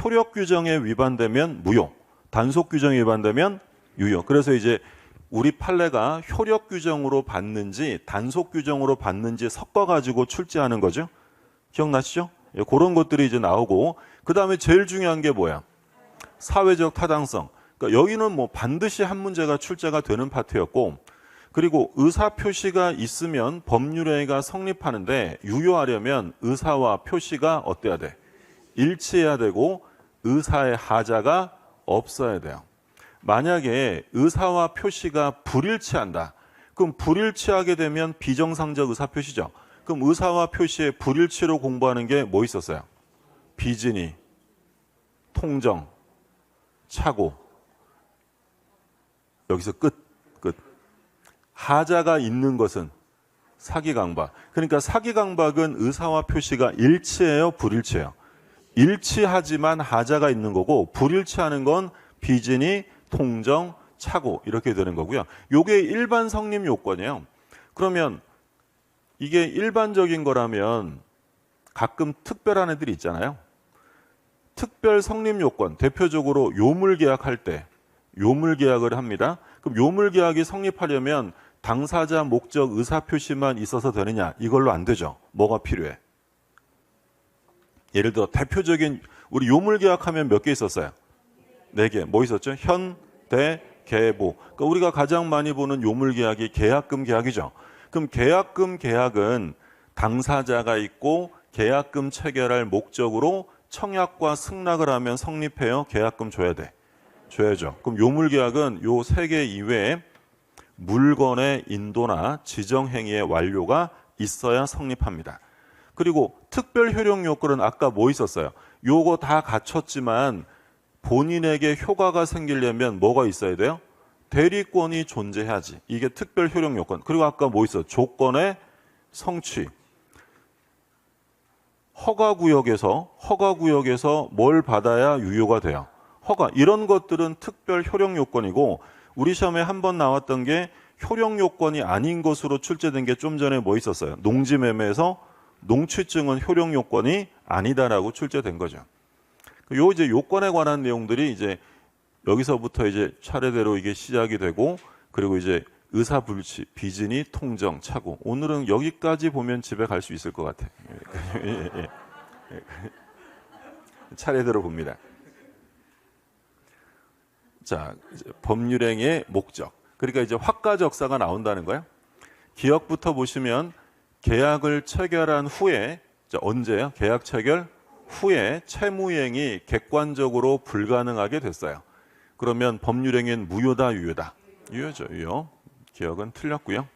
효력 규정에 위반되면 무효, 단속 규정에 위반되면 유효. 그래서 이제 우리 판례가 효력 규정으로 받는지 단속 규정으로 받는지 섞어가지고 출제하는 거죠. 기억나시죠? 그런 것들이 이제 나오고, 그 다음에 제일 중요한 게 뭐야? 사회적 타당성. 그러니까 여기는 뭐 반드시 한 문제가 출제가 되는 파트였고, 그리고 의사 표시가 있으면 법률행위가 성립하는데 유효하려면 의사와 표시가 어때야 돼? 일치해야 되고 의사의 하자가 없어야 돼요. 만약에 의사와 표시가 불일치한다. 그럼 불일치하게 되면 비정상적 의사 표시죠. 그럼 의사와 표시의 불일치로 공부하는 게 뭐 있었어요? 비진의, 통정, 착오. 여기서 끝. 하자가 있는 것은 사기강박. 그러니까 사기강박은 의사와 표시가 일치해요, 불일치해요? 일치하지만 하자가 있는 거고, 불일치하는 건 비진의, 통정, 착오 이렇게 되는 거고요. 이게 일반 성립 요건이에요. 그러면 이게 일반적인 거라면 가끔 특별한 애들이 있잖아요. 특별 성립 요건, 대표적으로 요물 계약할 때 요물 계약을 합니다. 그럼 요물 계약이 성립하려면 당사자, 목적, 의사 표시만 있어서 되느냐? 이걸로 안 되죠. 뭐가 필요해? 예를 들어 대표적인 우리 요물계약하면 몇 개 있었어요? 4개. 뭐 있었죠? 현, 대, 계보. 그러니까 우리가 가장 많이 보는 요물계약이 계약금 계약이죠. 그럼 계약금 계약은 당사자가 있고 계약금 체결할 목적으로 청약과 승낙을 하면 성립해요. 계약금 줘야 돼. 줘야죠. 그럼 요물계약은 요 3개 이외에 물건의 인도나 지정행위의 완료가 있어야 성립합니다. 그리고 특별 효력 요건은 아까 뭐 있었어요? 요거 다 갖췄지만 본인에게 효과가 생기려면 뭐가 있어야 돼요? 대리권이 존재해야지. 이게 특별 효력 요건. 그리고 아까 뭐 있어요? 조건의 성취. 허가구역에서 뭘 받아야 유효가 돼요? 허가. 이런 것들은 특별 효력 요건이고 우리 시험에 한번 나왔던 게 효력 요건이 아닌 것으로 출제된 게 좀 전에 뭐 있었어요? 농지매매에서 농취증은 효력 요건이 아니다라고 출제된 거죠. 요 이제 요건에 관한 내용들이 이제 여기서부터 이제 차례대로 이게 시작이 되고 그리고 이제 의사불치, 비진이, 통정, 착오. 오늘은 여기까지 보면 집에 갈 수 있을 것 같아요. 차례대로 봅니다. 자, 이제 법률행위의 목적. 그러니까 이제 확가적사가 나온다는 거예요. 기억부터 보시면 계약을 체결한 후에 언제요? 계약 체결 후에 채무이행이 객관적으로 불가능하게 됐어요. 그러면 법률행위는 무효다, 유효다? 유효죠, 유효. 기억은 틀렸고요.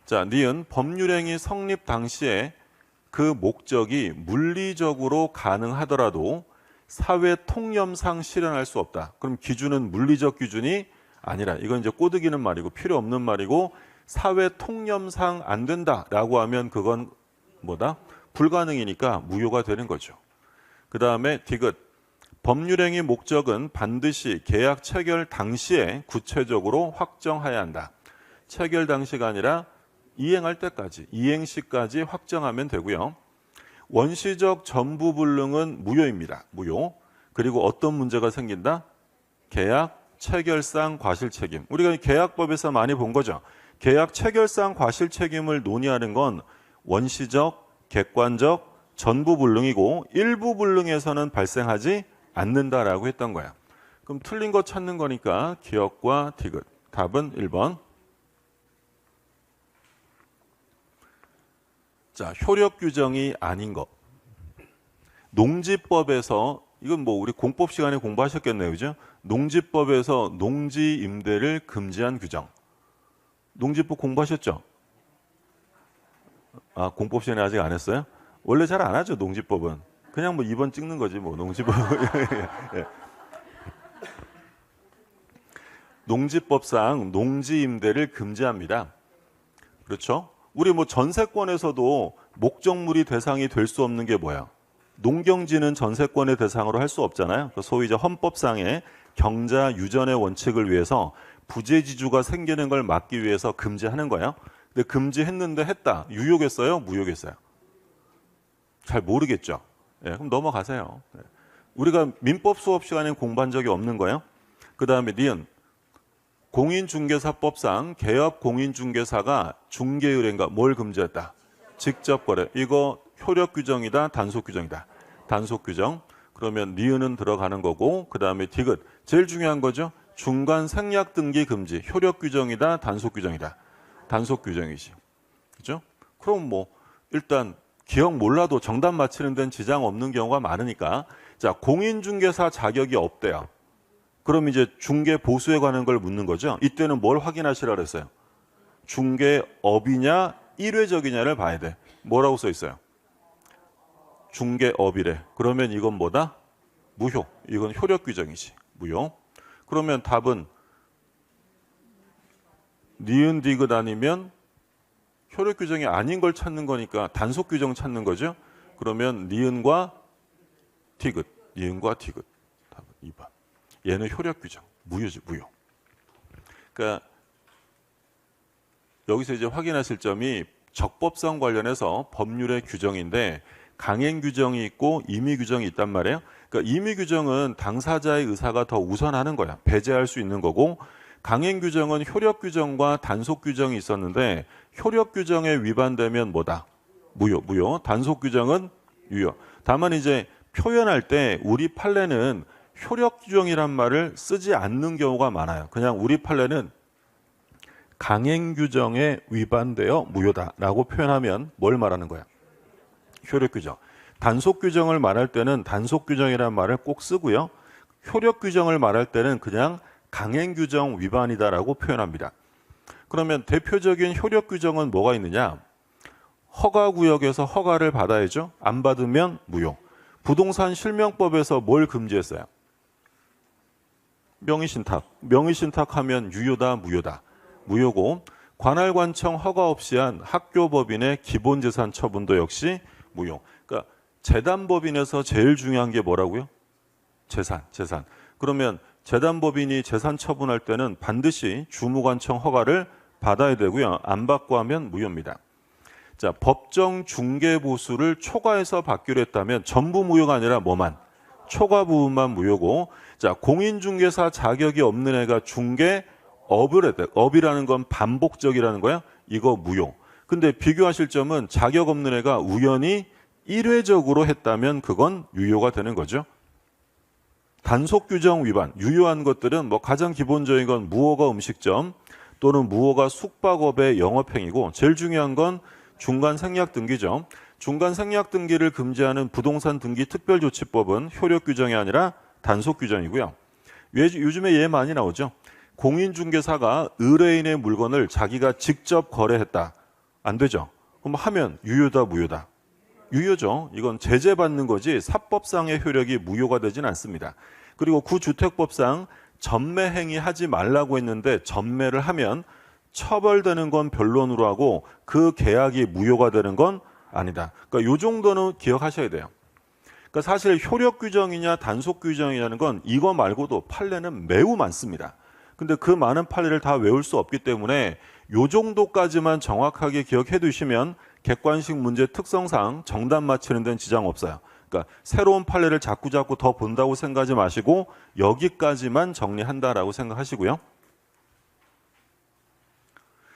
자, 니은 법률행위 성립 당시에 그 목적이 물리적으로 가능하더라도 사회 통념상 실현할 수 없다. 그럼 기준은 물리적 기준이 아니라 이건 이제 꼬드기는 말이고 필요 없는 말이고 사회 통념상 안 된다라고 하면 그건 뭐다? 불가능이니까 무효가 되는 거죠. 그 다음에 디귿. 법률행위 목적은 반드시 계약 체결 당시에 구체적으로 확정해야 한다. 체결 당시가 아니라 이행할 때까지, 이행시까지 확정하면 되고요. 원시적 전부불능은 무효입니다. 무효. 그리고 어떤 문제가 생긴다? 계약 체결상 과실책임. 우리가 계약법에서 많이 본 거죠. 계약 체결상 과실책임을 논의하는 건 원시적, 객관적, 전부불능이고 일부 불능에서는 발생하지 않는다라고 했던 거야. 그럼 틀린 거 찾는 거니까 기억과 디귿. 답은 1번. 자, 효력 규정이 아닌 것. 농지법에서 이건 뭐 우리 공법 시간에 공부하셨겠네요. 그죠? 농지법에서 농지 임대를 금지한 규정. 농지법 공부하셨죠? 아, 공법 시간에 아직 안 했어요? 원래 잘 안 하죠, 농지법은. 그냥 뭐 2번 찍는 거지, 뭐, 농지법. 예. 농지법상 농지 임대를 금지합니다. 그렇죠? 우리 뭐 전세권에서도 목적물이 대상이 될 수 없는 게 뭐야? 농경지는 전세권의 대상으로 할 수 없잖아요. 소위 이제 헌법상의 경자 유전의 원칙을 위해서 부재지주가 생기는 걸 막기 위해서 금지하는 거예요. 근데 금지했는데 했다. 유효겠어요? 무효겠어요? 잘 모르겠죠. 예, 그럼 넘어가세요. 예. 우리가 민법 수업 시간에 공부한 적이 없는 거예요. 그 다음에 니은. 공인중개사법상 개업 공인중개사가 중개의뢰인가 뭘 금지했다? 직접 거래. 이거 효력 규정이다, 단속 규정이다. 단속 규정. 그러면 니은은 들어가는 거고 그 다음에 디귿. 제일 중요한 거죠. 중간 생략 등기 금지. 효력 규정이다, 단속 규정이다. 단속 규정이지. 그죠? 그럼 뭐 일단 기억 몰라도 정답 맞히는 데는 지장 없는 경우가 많으니까 자, 공인중개사 자격이 없대요. 그럼 이제 중개 보수에 관한 걸 묻는 거죠. 이때는 뭘 확인하시라 그랬어요? 중개업이냐 일회적이냐를 봐야 돼. 뭐라고 써 있어요? 중개업이래. 그러면 이건 뭐다? 무효. 이건 효력 규정이지. 무효. 그러면 답은 니은 디귿 아니면 효력 규정이 아닌 걸 찾는 거니까 단속 규정 찾는 거죠. 그러면 니은과 디귿. 니은과 디귿. 답은 2번. 얘는 효력 규정. 무효지, 무효. 그러니까 여기서 이제 확인하실 점이 적법성 관련해서 법률의 규정인데 강행 규정이 있고 임의 규정이 있단 말이에요. 그러니까 임의 규정은 당사자의 의사가 더 우선하는 거야. 배제할 수 있는 거고 강행 규정은 효력 규정과 단속 규정이 있었는데 효력 규정에 위반되면 뭐다? 무효, 무효. 단속 규정은 유효. 다만 이제 표현할 때 우리 판례는 효력 규정이란 말을 쓰지 않는 경우가 많아요. 그냥 우리 판례는 강행 규정에 위반되어 무효다라고 표현하면 뭘 말하는 거야? 효력 규정. 단속 규정을 말할 때는 단속 규정이란 말을 꼭 쓰고요. 효력 규정을 말할 때는 그냥 강행 규정 위반이다라고 표현합니다. 그러면 대표적인 효력 규정은 뭐가 있느냐? 허가 구역에서 허가를 받아야죠. 안 받으면 무효. 부동산 실명법에서 뭘 금지했어요? 명의신탁. 명의신탁하면 유효다, 무효다. 무효고, 관할관청 허가 없이 한 학교법인의 기본재산 처분도 역시 무효. 그러니까 재단법인에서 제일 중요한 게 뭐라고요? 재산. 그러면 재단법인이 재산 처분할 때는 반드시 주무관청 허가를 받아야 되고요. 안 받고 하면 무효입니다. 자, 법정 중개보수를 초과해서 받기로 했다면 전부 무효가 아니라 뭐만? 초과 부분만 무효고, 자, 공인중개사 자격이 없는 애가 중개업을 했대. 업이라는 건 반복적이라는 거야. 이거 무효. 근데 비교하실 점은 자격 없는 애가 우연히 일회적으로 했다면 그건 유효가 되는 거죠. 단속 규정 위반, 유효한 것들은 뭐 가장 기본적인 건 무허가 음식점 또는 무허가 숙박업의 영업행위고, 제일 중요한 건 중간 생략 등기죠. 중간 생략 등기를 금지하는 부동산 등기 특별조치법은 효력 규정이 아니라 단속 규정이고요. 요즘에 얘 많이 나오죠. 공인중개사가 의뢰인의 물건을 자기가 직접 거래했다. 안 되죠. 그럼 하면 유효다, 무효다? 유효죠. 이건 제재받는 거지 사법상의 효력이 무효가 되진 않습니다. 그리고 구주택법상 전매 행위 하지 말라고 했는데 전매를 하면 처벌되는 건 변론으로 하고 그 계약이 무효가 되는 건 아니다. 그러니까 이 정도는 기억하셔야 돼요. 그러니까 사실 효력 규정이냐 단속 규정이냐는 건 이거 말고도 판례는 매우 많습니다. 근데 그 많은 판례를 다 외울 수 없기 때문에 이 정도까지만 정확하게 기억해 두시면 객관식 문제 특성상 정답 맞히는 데는 지장 없어요. 그러니까 새로운 판례를 자꾸 더 본다고 생각하지 마시고 여기까지만 정리한다라고 생각하시고요.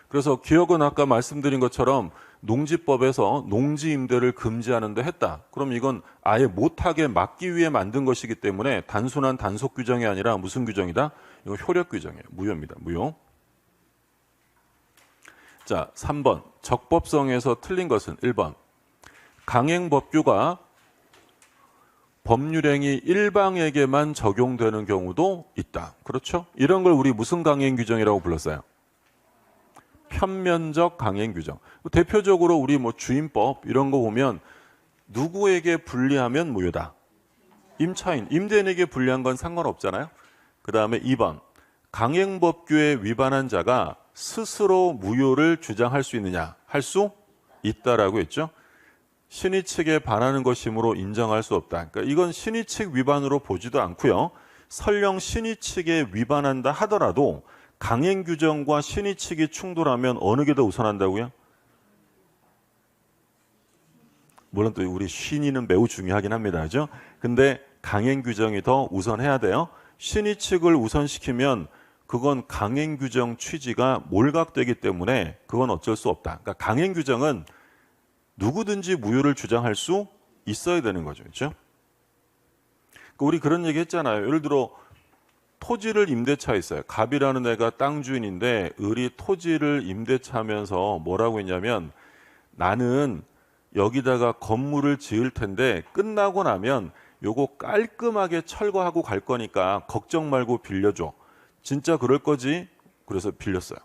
그래서 기억은 아까 말씀드린 것처럼 농지법에서 농지 임대를 금지하는 데 했다. 그럼 이건 아예 못하게 막기 위해 만든 것이기 때문에 단순한 단속 규정이 아니라 무슨 규정이다? 이거 효력 규정이에요. 무효입니다. 무효. 자, 3번. 적법성에서 틀린 것은 1번. 강행법규가 법률행위 일방에게만 적용되는 경우도 있다. 그렇죠? 이런 걸 우리 무슨 강행 규정이라고 불렀어요? 편면적 강행 규정. 대표적으로 우리 뭐 주임법 이런 거 보면 누구에게 불리하면 무효다. 임차인, 임대인에게 불리한 건 상관없잖아요. 그 다음에 2번. 강행법규에 위반한 자가 스스로 무효를 주장할 수 있느냐? 할 수 있다라고 했죠. 신의 측에 반하는 것이므로 인정할 수 없다. 그러니까 이건 신의 측 위반으로 보지도 않고요. 설령 신의 측에 위반한다 하더라도 강행 규정과 신의 측이 충돌하면 어느 게 더 우선한다고요? 물론 또 우리 신의는 매우 중요하긴 합니다. 그죠? 근데 강행 규정이 더 우선해야 돼요. 신의 측을 우선시키면 그건 강행 규정 취지가 몰각되기 때문에 그건 어쩔 수 없다. 그러니까 강행 규정은 누구든지 무효를 주장할 수 있어야 되는 거죠. 그렇죠? 그러니까 우리 그런 얘기 했잖아요. 예를 들어 토지를 임대차 했어요. 갑이라는 애가 땅 주인인데 을이 토지를 임대차하면서 뭐라고 했냐면 나는 여기다가 건물을 지을 텐데 끝나고 나면 요거 깔끔하게 철거하고 갈 거니까 걱정 말고 빌려줘. 진짜 그럴 거지? 그래서 빌렸어요.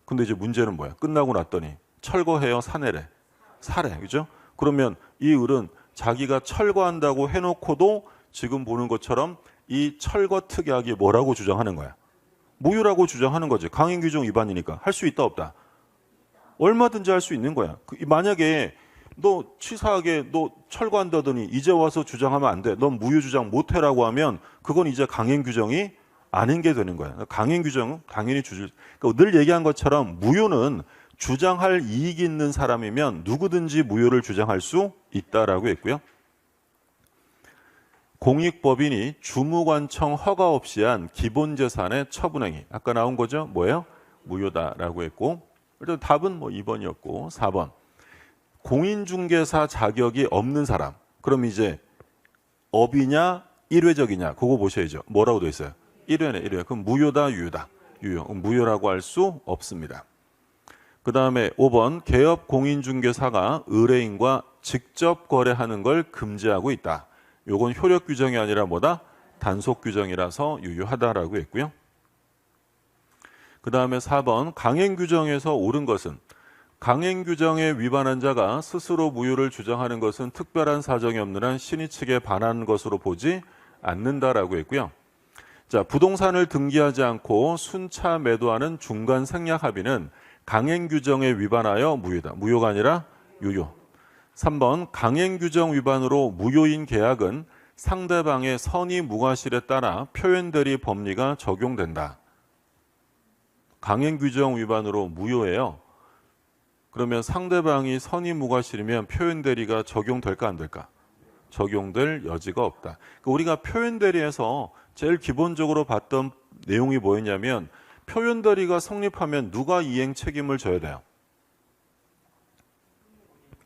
근데 이제 문제는 뭐야? 끝나고 났더니 철거해요? 사내래? 사래. 그죠? 그러면 이 을은 자기가 철거한다고 해놓고도 지금 보는 것처럼 이 철거 특약이 뭐라고 주장하는 거야? 무효라고 주장하는 거지. 강행규정 위반이니까. 할 수 있다 없다? 얼마든지 할 수 있는 거야. 만약에 너 치사하게 너 철거한다더니 이제 와서 주장하면 안 돼. 넌 무효 주장 못 해라고 하면 그건 이제 강행규정이 아닌 게 되는 거야. 강행규정은 당연히 그러니까 늘 얘기한 것처럼 무효는 주장할 이익이 있는 사람이면 누구든지 무효를 주장할 수 있다라고 했고요. 공익법인이 주무관청 허가 없이 한 기본재산의 처분행위. 아까 나온 거죠? 뭐예요? 무효다라고 했고, 일단 답은 뭐 2번이었고 4번. 공인중개사 자격이 없는 사람. 그럼 이제 업이냐 일회적이냐 그거 보셔야죠. 뭐라고 돼 있어요? 1회네 1회. 그럼 무효다 유효다? 유효. 무효라고 할 수 없습니다. 그 다음에 5번 개업 공인중개사가 의뢰인과 직접 거래하는 걸 금지하고 있다. 요건 효력 규정이 아니라 뭐다? 단속 규정이라서 유효하다라고 했고요. 그 다음에 4번 강행 규정에서 옳은 것은 강행 규정에 위반한 자가 스스로 무효를 주장하는 것은 특별한 사정이 없는 한 신의 측에 반하는 것으로 보지 않는다라고 했고요. 자, 부동산을 등기하지 않고 순차 매도하는 중간 생략 합의는 강행 규정에 위반하여 무효다. 무효가 아니라 유효. 3번 강행 규정 위반으로 무효인 계약은 상대방의 선의 무과실에 따라 표현대리 법리가 적용된다. 강행 규정 위반으로 무효예요. 그러면 상대방이 선의 무과실이면 표현대리가 적용될까 안 될까? 적용될 여지가 없다. 그러니까 우리가 표현대리에서 제일 기본적으로 봤던 내용이 뭐였냐면 표현대리가 성립하면 누가 이행 책임을 져야 돼요?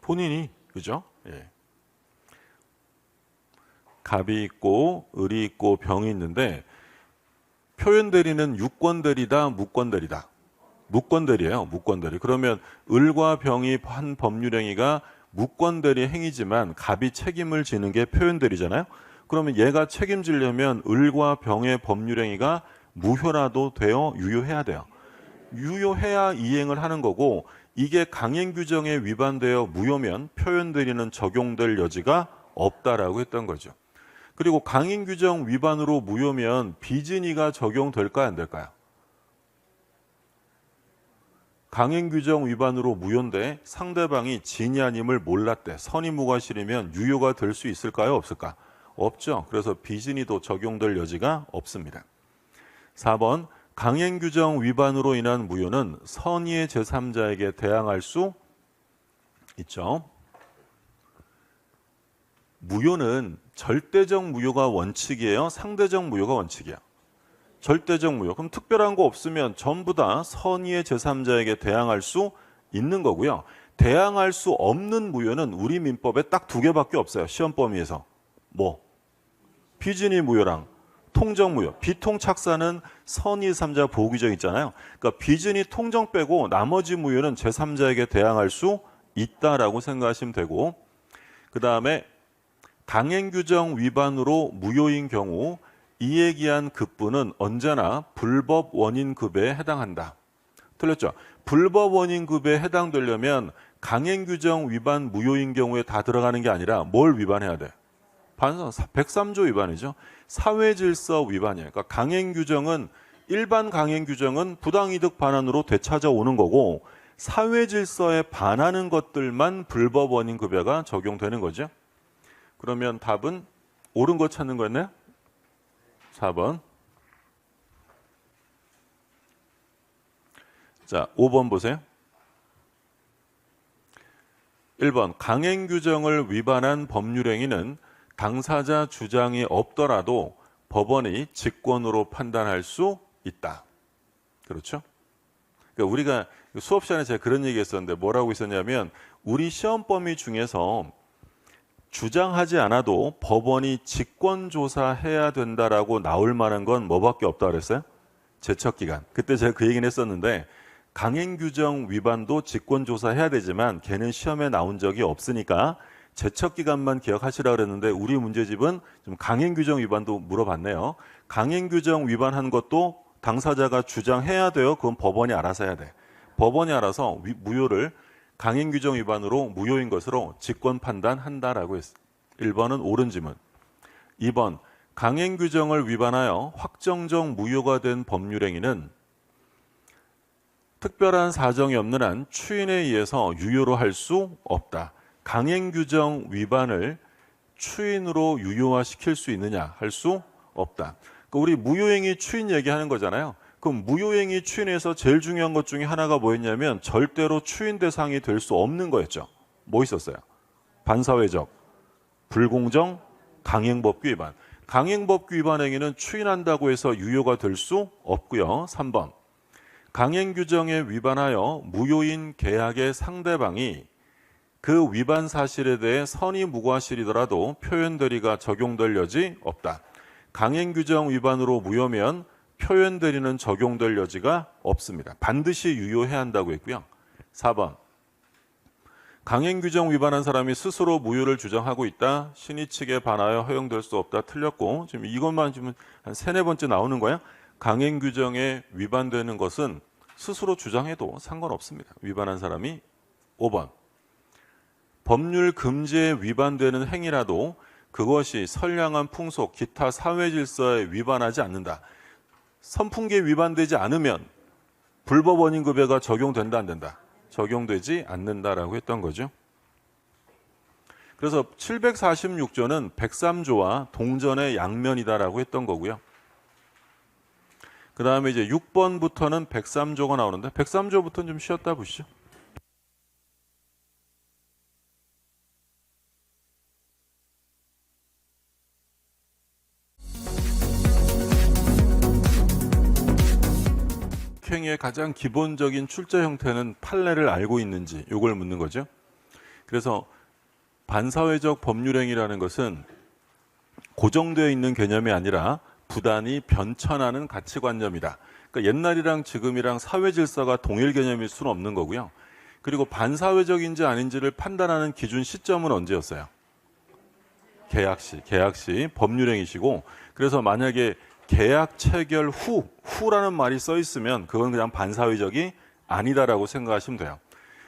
본인이. 그죠? 예. 갑이 있고 을이 있고 병이 있는데 표현대리는 유권대리다 무권대리다? 무권대리예요. 무권대리. 그러면 을과 병이 한 법률행위가 무권대리 행위지만 갑이 책임을 지는 게 표현대리잖아요. 그러면 얘가 책임지려면 을과 병의 법률행위가 무효라도 되어 유효해야 돼요. 유효해야 이행을 하는 거고 이게 강행 규정에 위반되어 무효면 표현대리는 적용될 여지가 없다라고 했던 거죠. 그리고 강행 규정 위반으로 무효면 비진이가 적용될까요? 안 될까요? 강행 규정 위반으로 무효인데 상대방이 진이 아님을 몰랐대. 선의 무과실이면 유효가 될 수 있을까요? 없을까? 없죠. 그래서 비진이도 적용될 여지가 없습니다. 4번 강행 규정 위반으로 인한 무효는 선의의 제3자에게 대항할 수 있죠. 무효는 절대적 무효가 원칙이에요? 상대적 무효가 원칙이에요? 절대적 무효. 그럼 특별한 거 없으면 전부 다 선의의 제3자에게 대항할 수 있는 거고요. 대항할 수 없는 무효는 우리 민법에 딱 두 개밖에 없어요. 시험 범위에서. 뭐? 비진이 무효랑 통정 무효. 비통착사는 선의 제3자 보호규정 있잖아요. 그러니까 비진이 통정 빼고 나머지 무효는 제3자에게 대항할 수 있다라고 생각하시면 되고, 그 다음에 강행 규정 위반으로 무효인 경우 이에 기한 급부는 언제나 불법 원인급에 해당한다. 틀렸죠? 불법 원인급에 해당되려면 강행 규정 위반 무효인 경우에 다 들어가는 게 아니라 뭘 위반해야 돼? 반성 103조 위반이죠. 사회질서 위반이에요. 그러니까 강행 규정은 일반 강행 규정은 부당이득 반환으로 되찾아오는 거고 사회질서에 반하는 것들만 불법 원인급여가 적용되는 거죠. 그러면 답은 옳은 거 찾는 거였나요? 4번. 자, 5번 보세요. 1번 강행 규정을 위반한 법률행위는 당사자 주장이 없더라도 법원이 직권으로 판단할 수 있다. 그렇죠? 그러니까 우리가 수업 시간에 제가 그런 얘기 했었는데 뭐라고 있었냐면 우리 시험 범위 중에서 주장하지 않아도 법원이 직권조사해야 된다라고 나올 만한 건 뭐밖에 없다고 그랬어요? 제척기간. 그때 제가 그 얘기는 했었는데 강행규정 위반도 직권조사해야 되지만 걔는 시험에 나온 적이 없으니까 제척기간만 기억하시라고 그랬는데 우리 문제집은 좀 강행규정 위반도 물어봤네요. 강행규정 위반한 것도 당사자가 주장해야 돼요? 그건 법원이 알아서 해야 돼. 법원이 알아서 무효를 강행규정 위반으로 무효인 것으로 직권 판단한다라고 했어요. 1번은 옳은 지문. 2번 강행규정을 위반하여 확정적 무효가 된 법률행위는 특별한 사정이 없는 한 추인에 의해서 유효로 할 수 없다. 강행규정 위반을 추인으로 유효화시킬 수 있느냐? 할 수 없다. 그러니까 우리 무효행위 추인 얘기하는 거잖아요. 그럼 무효행위 추인에서 제일 중요한 것 중에 하나가 뭐였냐면 절대로 추인 대상이 될 수 없는 거였죠. 뭐 있었어요? 반사회적, 불공정, 강행법규 위반. 강행법규 위반 행위는 추인한다고 해서 유효가 될 수 없고요. 3번 강행규정에 위반하여 무효인 계약의 상대방이 그 위반 사실에 대해 선의 무과실이더라도 표현대리가 적용될 여지 없다. 강행규정 위반으로 무효면 표현대리는 적용될 여지가 없습니다. 반드시 유효해야 한다고 했고요. 4번. 강행규정 위반한 사람이 스스로 무효를 주장하고 있다. 신의 측에 반하여 허용될 수 없다. 틀렸고 지금 이것만 지금 한 3, 4번째 나오는 거예요. 강행규정에 위반되는 것은 스스로 주장해도 상관없습니다. 위반한 사람이. 5번. 법률 금지에 위반되는 행위라도 그것이 선량한 풍속, 기타 사회 질서에 위반하지 않는다. 선풍기에 위반되지 않으면 불법 원인 급여가 적용된다, 안 된다? 적용되지 않는다라고 했던 거죠. 그래서 746조는 103조와 동전의 양면이다라고 했던 거고요. 그 다음에 이제 6번부터는 103조가 나오는데 103조부터는 좀 쉬었다 보시죠. 행위의 가장 기본적인 출제 형태는 판례를 알고 있는지 이걸 묻는 거죠. 그래서 반사회적 법률행위라는 것은 고정되어 있는 개념이 아니라 부단히 변천하는 가치관념이다. 그러니까 옛날이랑 지금이랑 사회 질서가 동일 개념일 수는 없는 거고요. 그리고 반사회적인지 아닌지를 판단하는 기준 시점은 언제였어요? 계약시 법률행위시고, 그래서 만약에 계약 체결 후라는 말이 써 있으면 그건 그냥 반사회적이 아니다라고 생각하시면 돼요.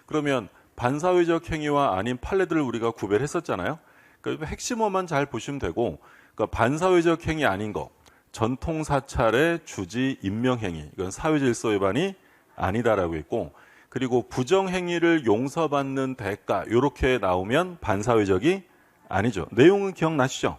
그러면 반사회적 행위와 아닌 판례들을 우리가 구별했었잖아요. 그러니까 핵심어만 잘 보시면 되고, 그러니까 반사회적 행위 아닌 거, 전통 사찰의 주지 임명행위, 이건 사회질서 위반이 아니다라고 했고, 그리고 부정행위를 용서받는 대가 이렇게 나오면 반사회적이 아니죠. 내용은 기억나시죠?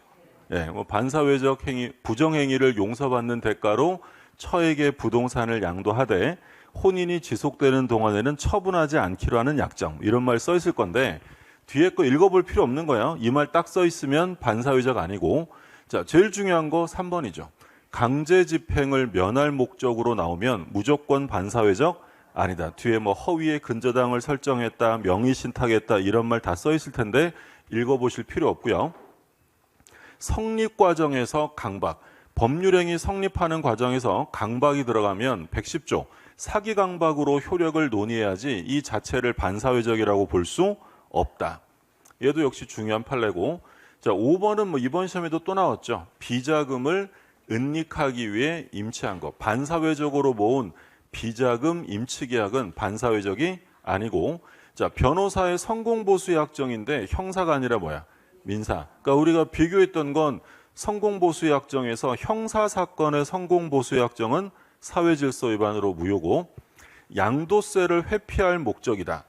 예, 뭐 반사회적 행위, 부정행위를 용서받는 대가로 처에게 부동산을 양도하되 혼인이 지속되는 동안에는 처분하지 않기로 하는 약정, 이런 말 써 있을 건데 뒤에 거 읽어볼 필요 없는 거예요. 이 말 딱 써 있으면 반사회적 아니고, 자, 제일 중요한 거 3번이죠. 강제 집행을 면할 목적으로 나오면 무조건 반사회적 아니다. 뒤에 뭐 허위의 근저당을 설정했다, 명의신탁했다 이런 말 다 써 있을 텐데 읽어보실 필요 없고요. 성립 과정에서 강박, 법률행위 성립하는 과정에서 강박이 들어가면 110조 사기 강박으로 효력을 논의해야지 이 자체를 반사회적이라고 볼 수 없다. 얘도 역시 중요한 판례고, 자 5번은 뭐 이번 시험에도 또 나왔죠. 비자금을 은닉하기 위해 임치한 것, 반사회적으로 모은 비자금 임치 계약은 반사회적이 아니고, 자 변호사의 성공보수 약정인데 형사가 아니라 뭐야? 민사. 그러니까 우리가 비교했던 건 성공보수 약정에서 형사사건의 성공보수 약정은 사회질서 위반으로 무효고, 양도세를 회피할 목적이다.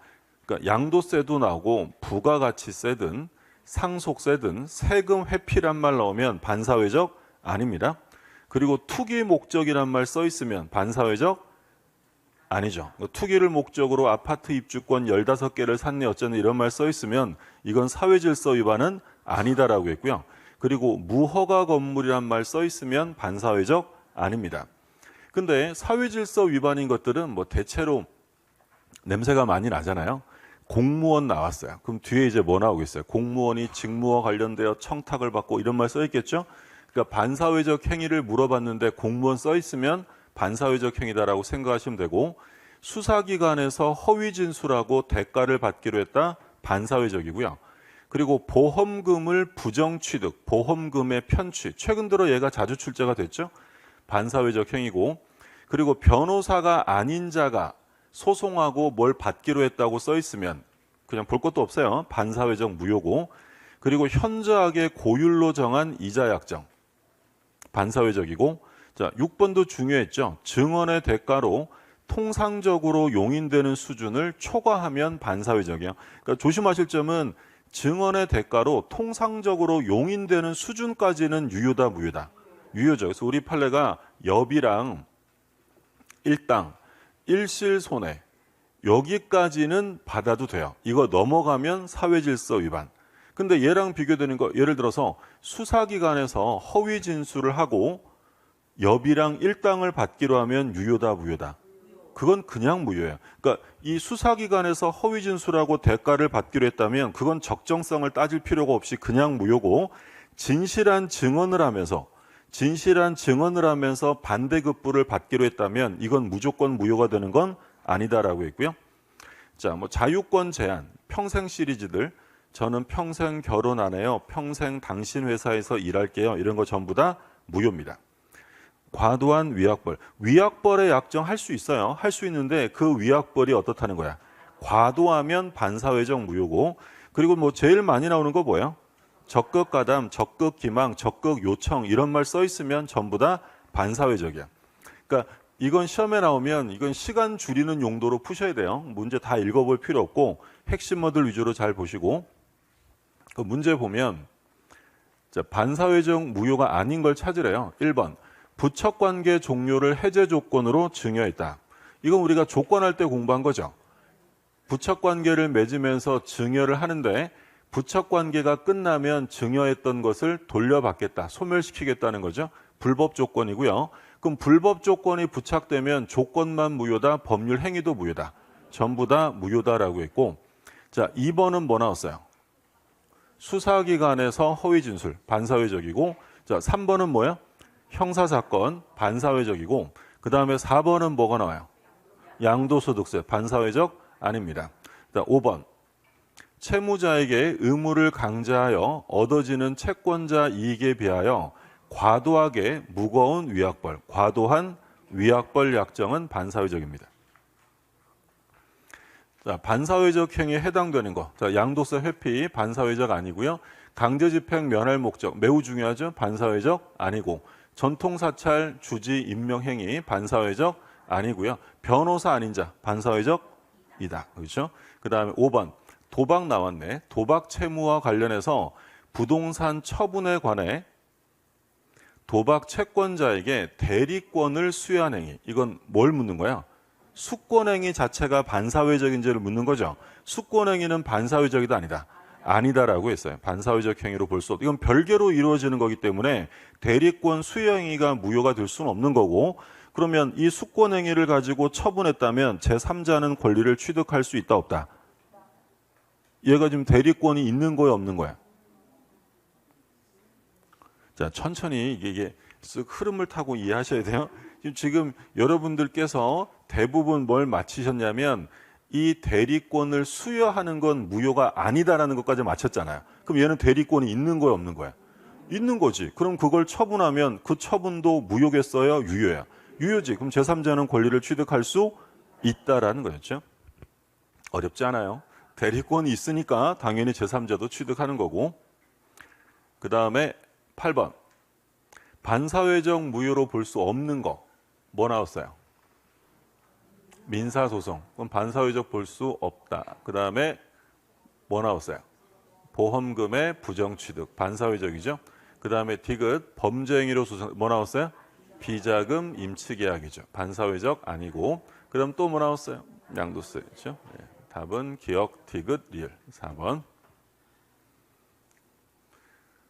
그러니까 양도세도 나오고 부가가치세든 상속세든 세금 회피란 말 나오면 반사회적 아닙니다. 그리고 투기 목적이란 말 써 있으면 반사회적 아니죠. 투기를 목적으로 아파트 입주권 15개를 샀네 어쩌네 이런 말 써 있으면 이건 사회질서 위반은 아니다라고 했고요. 그리고 무허가 건물이란 말 써 있으면 반사회적 아닙니다. 근데 사회질서 위반인 것들은 뭐 대체로 냄새가 많이 나잖아요. 공무원 나왔어요. 그럼 뒤에 이제 뭐 나오겠어요? 공무원이 직무와 관련되어 청탁을 받고 이런 말 써 있겠죠? 그러니까 반사회적 행위를 물어봤는데 공무원 써 있으면 반사회적 행위다라고 생각하시면 되고, 수사기관에서 허위 진술하고 대가를 받기로 했다, 반사회적이고요. 그리고 보험금을 부정취득, 보험금의 편취, 최근 들어 얘가 자주 출제가 됐죠. 반사회적 행위고, 그리고 변호사가 아닌 자가 소송하고 뭘 받기로 했다고 써 있으면 그냥 볼 것도 없어요. 반사회적 무효고, 그리고 현저하게 고율로 정한 이자 약정, 반사회적이고, 자 6번도 중요했죠. 증언의 대가로 통상적으로 용인되는 수준을 초과하면 반사회적이에요. 그러니까 조심하실 점은 증언의 대가로 통상적으로 용인되는 수준까지는 유효다, 무효다? 유효죠. 그래서 우리 판례가 여비랑 일당, 일실손해 여기까지는 받아도 돼요. 이거 넘어가면 사회질서 위반. 근데 얘랑 비교되는 거, 예를 들어서 수사기관에서 허위 진술을 하고 여비랑 일당을 받기로 하면 유효다, 무효다? 그건 그냥 무효예요. 그러니까 이 수사기관에서 허위 진술하고 대가를 받기로 했다면 그건 적정성을 따질 필요가 없이 그냥 무효고, 진실한 증언을 하면서 반대급부를 받기로 했다면 이건 무조건 무효가 되는 건 아니다라고 했고요. 자, 뭐 자유권 제한, 평생 시리즈들, 저는 평생 결혼 안 해요, 평생 당신 회사에서 일할게요, 이런 거 전부 다 무효입니다. 과도한 위약벌, 위약벌의 약정 할 수 있어요. 할 수 있는데 그 위약벌이 어떻다는 거야? 과도하면 반사회적 무효고, 그리고 뭐 제일 많이 나오는 거 뭐예요? 적극 가담, 적극 기망, 적극 요청, 이런 말 써 있으면 전부 다 반사회적이야. 그러니까 이건 시험에 나오면 이건 시간 줄이는 용도로 푸셔야 돼요. 문제 다 읽어볼 필요 없고 핵심어들 위주로 잘 보시고, 그 문제 보면 자, 반사회적 무효가 아닌 걸 찾으래요. 1번, 부척관계 종료를 해제 조건으로 증여했다. 이건 우리가 조건할 때 공부한 거죠. 부척관계를 맺으면서 증여를 하는데 부척관계가 끝나면 증여했던 것을 돌려받겠다, 소멸시키겠다는 거죠. 불법 조건이고요. 그럼 불법 조건이 부착되면 조건만 무효다, 법률 행위도 무효다. 전부 다 무효다라고 했고, 자, 2번은 뭐 나왔어요? 수사기관에서 허위 진술, 반사회적이고, 자, 3번은 뭐예요? 형사사건, 반사회적이고, 그 다음에 4번은 뭐가 나와요? 양도소득세, 반사회적 아닙니다. 자, 5번, 채무자에게 의무를 강제하여 얻어지는 채권자 이익에 비하여 과도하게 무거운 위약벌, 과도한 위약벌 약정은 반사회적입니다. 자, 반사회적 행위에 해당되는 거. 자, 양도세 회피 반사회적 아니고요. 강제집행 면할 목적 매우 중요하죠. 반사회적 아니고, 전통사찰 주지 임명 행위 반사회적 아니고요. 변호사 아닌 자 반사회적이다. 그렇죠? 그다음에 5번 도박 나왔네. 도박 채무와 관련해서 부동산 처분에 관해 도박 채권자에게 대리권을 수여한 행위. 이건 뭘 묻는 거야? 수권행위 자체가 반사회적인지를 묻는 거죠. 수권행위는 반사회적이다 아니다? 아니다라고 했어요. 반사회적 행위로 볼 수 없다. 이건 별개로 이루어지는 거기 때문에 대리권 수여 행위가 무효가 될 수는 없는 거고, 그러면 이 수권행위를 가지고 처분했다면 제3자는 권리를 취득할 수 있다 없다? 얘가 지금 대리권이 있는 거야 없는 거야? 자, 천천히 이게 쓱 흐름을 타고 이해하셔야 돼요. 지금 여러분들께서 대부분 뭘 맞히셨냐면 이 대리권을 수여하는 건 무효가 아니다라는 것까지 맞췄잖아요. 그럼 얘는 대리권이 있는 거야 없는 거야? 있는 거지. 그럼 그걸 처분하면 그 처분도 무효겠어요? 유효야? 유효지. 그럼 제3자는 권리를 취득할 수 있다라는 거였죠. 어렵지 않아요. 대리권이 있으니까 당연히 제3자도 취득하는 거고. 그 다음에 8번. 반사회적 무효로 볼 수 없는 거. 뭐 나왔어요? 민사소송. 그럼 반사회적 볼 수 없다. 그 다음에 뭐 나왔어요? 보험금의 부정취득. 반사회적이죠. 그 다음에 디귿. 범죄행위로 소송. 뭐 나왔어요? 비자금 임치계약이죠. 반사회적 아니고. 그럼 또 뭐 나왔어요? 양도세죠. 네. 답은 기억, 디귿, 리을. 4번.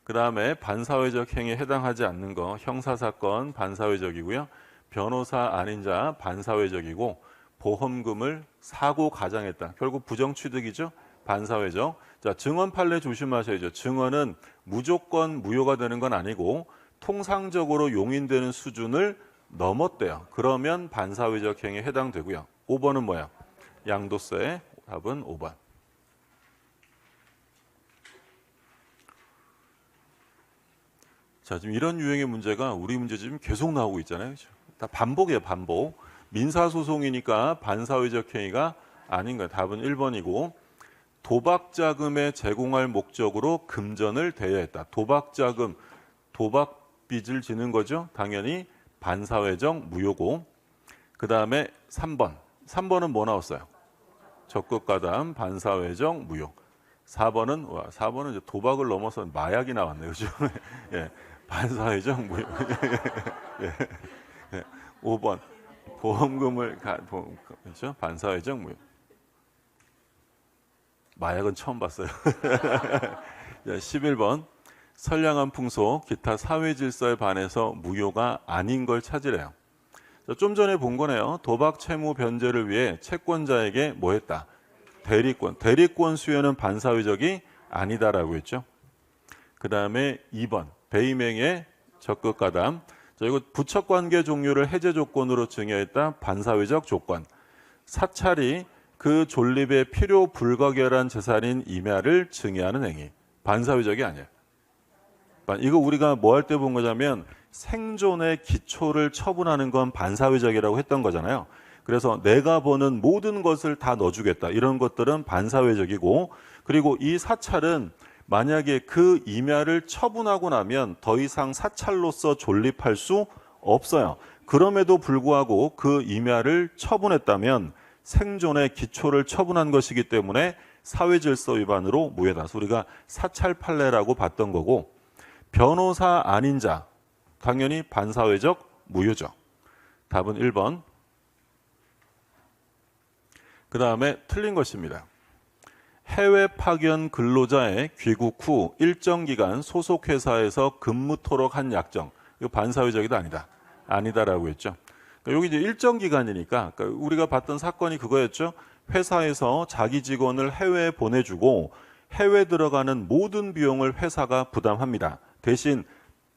그 다음에 반사회적 행위에 해당하지 않는 거. 형사사건 반사회적이고요. 변호사 아닌 자 반사회적이고, 보험금을 사고 가장했다. 결국 부정취득이죠. 반사회적. 자, 증언 판례 조심하셔야죠. 증언은 무조건 무효가 되는 건 아니고 통상적으로 용인되는 수준을 넘었대요. 그러면 반사회적 행위에 해당되고요. 5번은 뭐야? 양도세. 답은 5번. 자, 지금 이런 유형의 문제가 우리 문제 지금 계속 나오고 있잖아요. 다 반복이에요, 반복. 민사소송이니까 반사회적 행위가 아닌 거예요. 답은 1번이고, 도박자금에 제공할 목적으로 금전을 대여했다. 도박자금, 도박빚을 지는 거죠. 당연히 반사회적 무효고. 그 다음에 3번. 3번은 뭐 나왔어요? 적극가담, 반사회적 무효. 4번은 이제 도박을 넘어서 마약이 나왔네요. 그죠? 예, 반사회적 무효. 예, 예. 5번. 보험금을 그렇죠? 반사회적 무효. 마약은 처음 봤어요. 11번. 선량한 풍속, 기타 사회 질서에 반해서 무효가 아닌 걸 찾으래요. 자, 좀 전에 본 거네요. 도박 채무 변제를 위해 채권자에게 뭐 했다? 대리권 수여는 반사회적이 아니다라고 했죠. 그 다음에 2번 배임행위의 적극가담. 자, 이거 부척관계 종료를 해제 조건으로 증여했다. 반사회적 조건. 사찰이 그 존립에 필요 불가결한 재산인 임야를 증여하는 행위. 반사회적이 아니에요. 이거 우리가 뭐 할 때 본 거냐면 생존의 기초를 처분하는 건 반사회적이라고 했던 거잖아요. 그래서 내가 버는 모든 것을 다 넣어주겠다. 이런 것들은 반사회적이고, 그리고 이 사찰은 만약에 그 임야를 처분하고 나면 더 이상 사찰로서 존립할 수 없어요. 그럼에도 불구하고 그 임야를 처분했다면 생존의 기초를 처분한 것이기 때문에 사회질서 위반으로 무효다. 그래서 우리가 사찰 판례라고 봤던 거고, 변호사 아닌 자 당연히 반사회적 무효죠. 답은 1번. 그 다음에 틀린 것입니다. 해외 파견 근로자의 귀국 후 일정 기간 소속 회사에서 근무토록 한 약정. 이거 반사회적이다 아니다. 아니다라고 했죠. 그러니까 여기 이제 일정 기간이니까, 그러니까 우리가 봤던 사건이 그거였죠. 회사에서 자기 직원을 해외에 보내주고 해외 들어가는 모든 비용을 회사가 부담합니다. 대신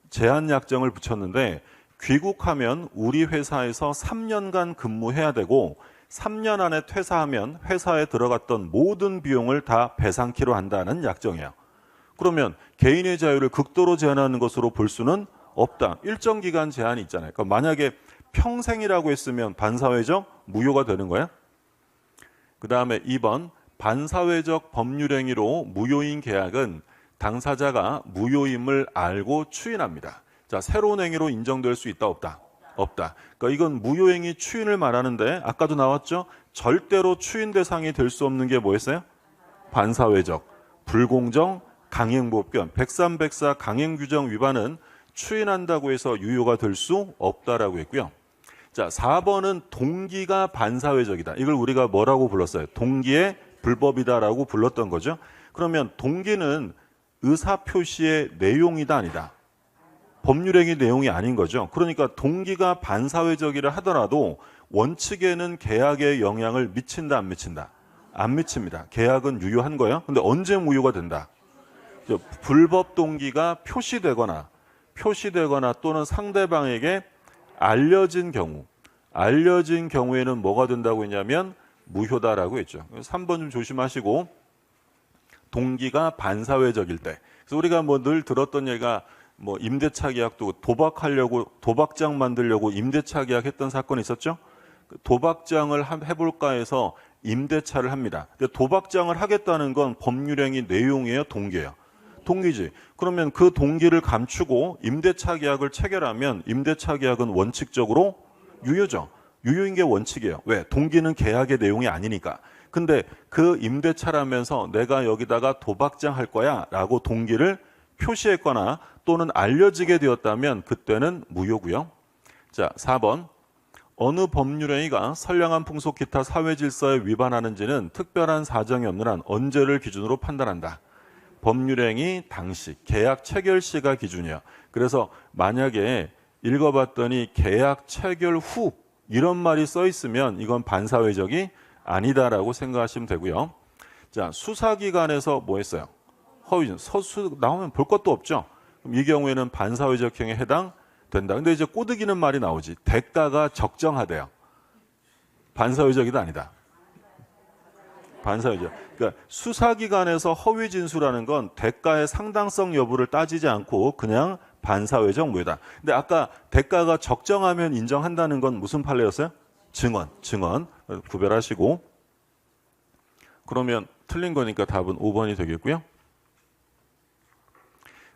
제한 약정을 붙였는데 귀국하면 우리 회사에서 3년간 근무해야 되고 3년 안에 퇴사하면 회사에 들어갔던 모든 비용을 다 배상키로 한다는 약정이에요. 그러면 개인의 자유를 극도로 제한하는 것으로 볼 수는 없다. 일정 기간 제한이 있잖아요. 그러니까 만약에 평생이라고 했으면 반사회적 무효가 되는 거야. 그 다음에 2번 반사회적 법률행위로 무효인 계약은 당사자가 무효임을 알고 추인합니다. 자, 새로운 행위로 인정될 수 있다 없다? 없다. 그러니까 이건 무효행위 추인을 말하는데 아까도 나왔죠? 절대로 추인 대상이 될 수 없는 게 뭐였어요? 반사회적, 불공정, 강행법규, 103, 강행규정 위반은 추인한다고 해서 유효가 될 수 없다라고 했고요. 자, 4번은 동기가 반사회적이다. 이걸 우리가 뭐라고 불렀어요? 동기의 불법이다라고 불렀던 거죠. 그러면 동기는 의사표시의 내용이다 아니다? 법률행위 내용이 아닌 거죠. 그러니까 동기가 반사회적이라 하더라도 원칙에는 계약에 영향을 미친다 안 미친다? 안 미칩니다. 계약은 유효한 거예요. 근데 언제 무효가 된다? 불법 동기가 표시되거나 또는 상대방에게 알려진 경우에는 뭐가 된다고 했냐면 무효다라고 했죠. 3번 좀 조심하시고, 동기가 반사회적일 때. 그래서 우리가 뭐 늘 들었던 얘기가 뭐 임대차 계약도 도박장 만들려고 임대차 계약했던 사건이 있었죠. 도박장을 해볼까 해서 임대차를 합니다. 도박장을 하겠다는 건 법률행위 내용이에요, 동기예요? 동기지. 그러면 그 동기를 감추고 임대차 계약을 체결하면 임대차 계약은 원칙적으로 유효죠. 유효인 게 원칙이에요. 왜? 동기는 계약의 내용이 아니니까. 근데 그 임대차라면서 내가 여기다가 도박장 할 거야 라고 동기를 표시했거나 또는 알려지게 되었다면 그때는 무효고요. 자, 4번. 어느 법률행위가 선량한 풍속 기타 사회질서에 위반하는지는 특별한 사정이 없는 한 언제를 기준으로 판단한다. 법률행위 당시, 계약 체결 시가 기준이야. 그래서 만약에 읽어봤더니 계약 체결 후 이런 말이 써 있으면 이건 반사회적이 아니다라고 생각하시면 되고요. 자, 수사기관에서 뭐 했어요? 허위, 서수 나오면 볼 것도 없죠. 그럼 이 경우에는 반사회적형에 해당된다. 근데 이제 꼬드기는 말이 나오지. 대가가 적정하대요. 반사회적이다 아니다? 반사회적. 그러니까 수사기관에서 허위 진술하는 건 대가의 상당성 여부를 따지지 않고 그냥 반사회적 무효다. 근데 아까 대가가 적정하면 인정한다는 건 무슨 판례였어요? 증언. 구별하시고. 그러면 틀린 거니까 답은 5번이 되겠고요.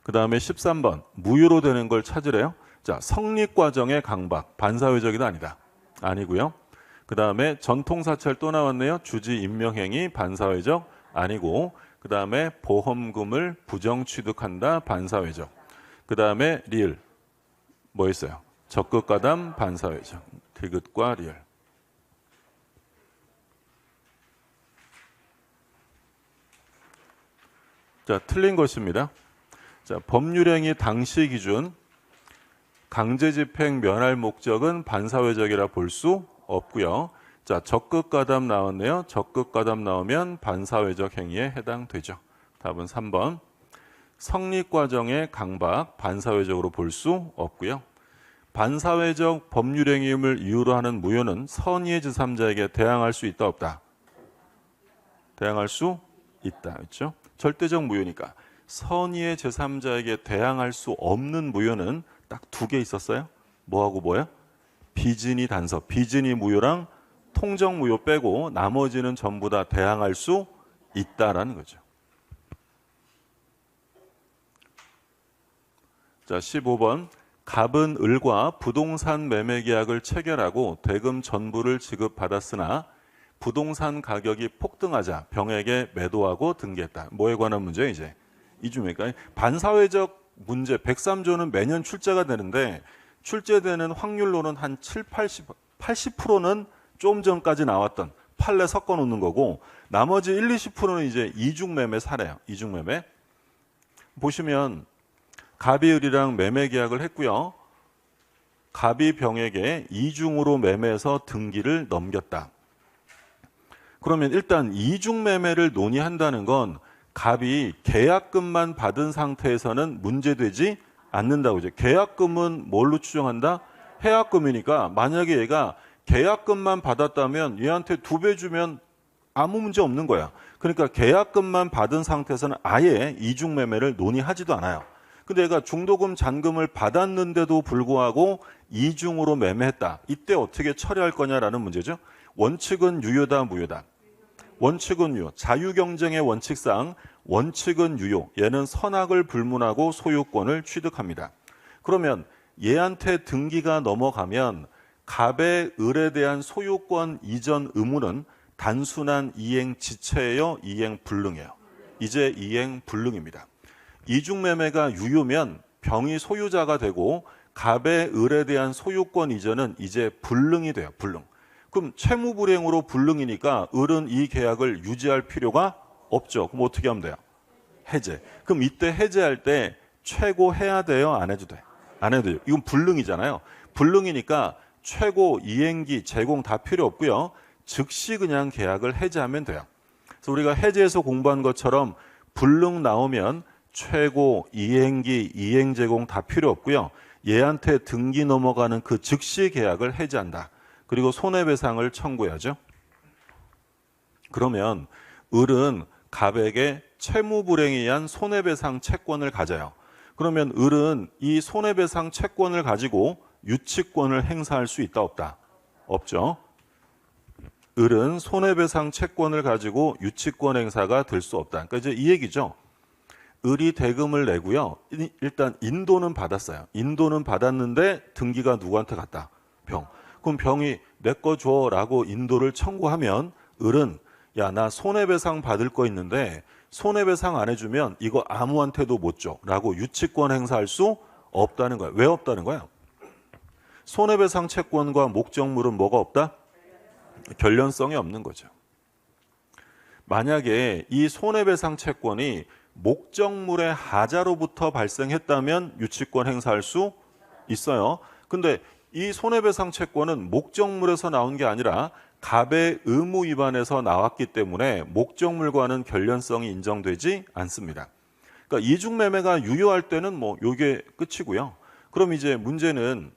그 다음에 13번. 무효로 되는 걸 찾으래요. 자, 성립 과정의 강박. 반사회적이다 아니다? 아니고요. 그 다음에 전통사찰 또 나왔네요. 주지 임명행위 반사회적 아니고, 그 다음에 보험금을 부정취득한다 반사회적. 그 다음에 리을 뭐 있어요? 적극가담 반사회적. 디귿과 리을. 자, 틀린 것입니다. 자, 법률행위 당시 기준 강제집행 면할 목적은 반사회적이라 볼 수 없고요. 자, 적극가담 나왔네요. 적극가담 나오면 반사회적 행위에 해당되죠. 답은 3번. 성립과정의 강박, 반사회적으로 볼 수 없고요. 반사회적 법률행위임을 이유로 하는 무효는 선의의 제3자에게 대항할 수 있다, 없다? 대항할 수 있다, 그렇죠? 절대적 무효니까. 선의의 제3자에게 대항할 수 없는 무효는 딱 두 개 있었어요. 뭐하고 뭐야? 비진의 단서, 비진의 무효랑 통적 무효 빼고 나머지는 전부 다 대항할 수 있다라는 거죠. 자, 15번. 갑은 을과 부동산 매매 계약을 체결하고 대금 전부를 지급받았으나 부동산 가격이 폭등하자 병에게 매도하고 등기했다. 뭐에 관한 문제예요, 이제? 이 중에니까 반사회적 문제 103조는 매년 출제가 되는데 출제되는 확률로는 한 80%는 좀 전까지 나왔던 판례 섞어 놓는 거고 나머지 20%는 이제 이중매매 사례예요. 이중매매. 보시면 갑이 을이랑 매매 계약을 했고요. 갑이 병에게 이중으로 매매해서 등기를 넘겼다. 그러면 일단 이중매매를 논의한다는 건 갑이 계약금만 받은 상태에서는 문제되지 않는다고 이제. 계약금은 뭘로 추정한다? 해약금이니까 만약에 얘가 계약금만 받았다면 얘한테 2배 주면 아무 문제 없는 거야. 그러니까 계약금만 받은 상태에서는 아예 이중매매를 논의하지도 않아요. 근데 얘가 중도금, 잔금을 받았는데도 불구하고 이중으로 매매했다. 이때 어떻게 처리할 거냐라는 문제죠. 원칙은 유효다, 무효다? 원칙은 유효. 자유경쟁의 원칙상 원칙은 유효. 얘는 선악을 불문하고 소유권을 취득합니다. 그러면 얘한테 등기가 넘어가면 갑의 을에 대한 소유권 이전 의무는 단순한 이행 지체예요, 이행 불능이에요? 이제 이행 불능입니다. 이중매매가 유효면 병이 소유자가 되고 갑의 을에 대한 소유권 이전은 이제 불능이 돼요. 불능. 그럼 채무불이행으로 불능이니까 을은 이 계약을 유지할 필요가 없죠. 그럼 어떻게 하면 돼요? 해제. 그럼 이때 해제할 때 최고 해야 돼요? 안 해도 돼? 안 해도 돼요. 이건 불능이잖아요. 불능이니까 최고, 이행기, 제공 다 필요 없고요. 즉시 그냥 계약을 해제하면 돼요. 그래서 우리가 해제에서 공부한 것처럼 불능 나오면 최고, 이행기, 이행 제공 다 필요 없고요. 얘한테 등기 넘어가는 그 즉시 계약을 해제한다. 그리고 손해배상을 청구해야죠. 그러면 을은 갑에게 채무불행에 의한 손해배상 채권을 가져요. 그러면 을은 이 손해배상 채권을 가지고 유치권을 행사할 수 있다, 없다? 없죠. 을은 손해배상 채권을 가지고 유치권 행사가 될 수 없다. 그러니까 이제 이 얘기죠. 을이 대금을 내고요. 일단 인도는 받았어요. 인도는 받았는데 등기가 누구한테 갔다? 병. 그럼 병이 내 거 줘라고 인도를 청구하면 을은 야, 나 손해배상 받을 거 있는데 손해배상 안 해주면 이거 아무한테도 못 줘라고 유치권 행사할 수 없다는 거야. 왜 없다는 거야? 손해배상 채권과 목적물은 뭐가 없다? 결련성이 없는 거죠. 만약에 이 손해배상 채권이 목적물의 하자로부터 발생했다면 유치권 행사할 수 있어요. 근데 이 손해배상 채권은 목적물에서 나온 게 아니라 갑의 의무 위반에서 나왔기 때문에 목적물과는 결련성이 인정되지 않습니다. 그러니까 이중매매가 유효할 때는 뭐 이게 끝이고요. 그럼 이제 문제는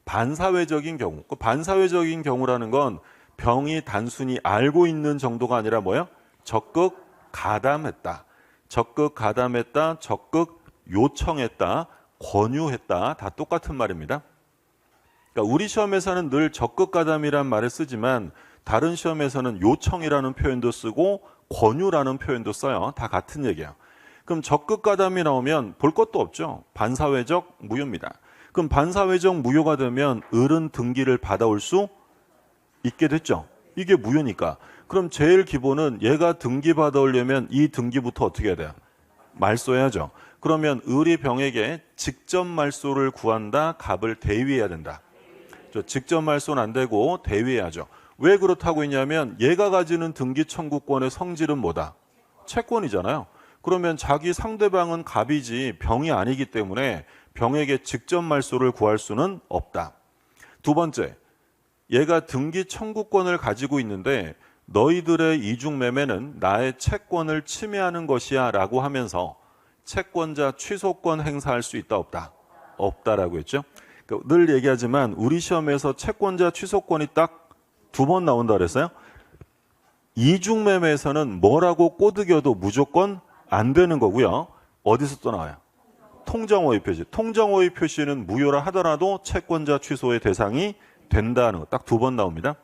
반사회적인 경우. 그 반사회적인 경우라는 건 병이 단순히 알고 있는 정도가 아니라 뭐예요? 적극 가담했다. 적극 가담했다, 적극 요청했다, 권유했다. 다 똑같은 말입니다. 그러니까 우리 시험에서는 늘 적극 가담이란 말을 쓰지만 다른 시험에서는 요청이라는 표현도 쓰고 권유라는 표현도 써요. 다 같은 얘기예요. 그럼 적극 가담이 나오면 볼 것도 없죠. 반사회적 무효입니다. 그럼 반사회적 무효가 되면 을은 등기를 받아올 수 있게 됐죠. 이게 무효니까. 그럼 제일 기본은 얘가 등기 받아오려면 이 등기부터 어떻게 해야 돼요? 말소해야죠. 그러면 을이 병에게 직접 말소를 구한다, 갑을 대위해야 된다. 직접 말소는 안 되고 대위해야죠. 왜 그렇다고 했냐면 얘가 가지는 등기 청구권의 성질은 뭐다? 채권이잖아요. 그러면 자기 상대방은 갑이지 병이 아니기 때문에 병에게 직접 말소를 구할 수는 없다. 두 번째, 얘가 등기 청구권을 가지고 있는데 너희들의 이중매매는 나의 채권을 침해하는 것이야 라고 하면서 채권자 취소권 행사할 수 있다 없다? 없다라고 했죠. 그러니까 늘 얘기하지만 우리 시험에서 채권자 취소권이 딱 두 번 나온다 그랬어요. 이중매매에서는 뭐라고 꼬드겨도 무조건 안 되는 거고요. 어디서 또 나와요? 통정오의 표시. 통정오의 표시는 무효라 하더라도 채권자 취소의 대상이 된다는 거 딱 두 번 나옵니다.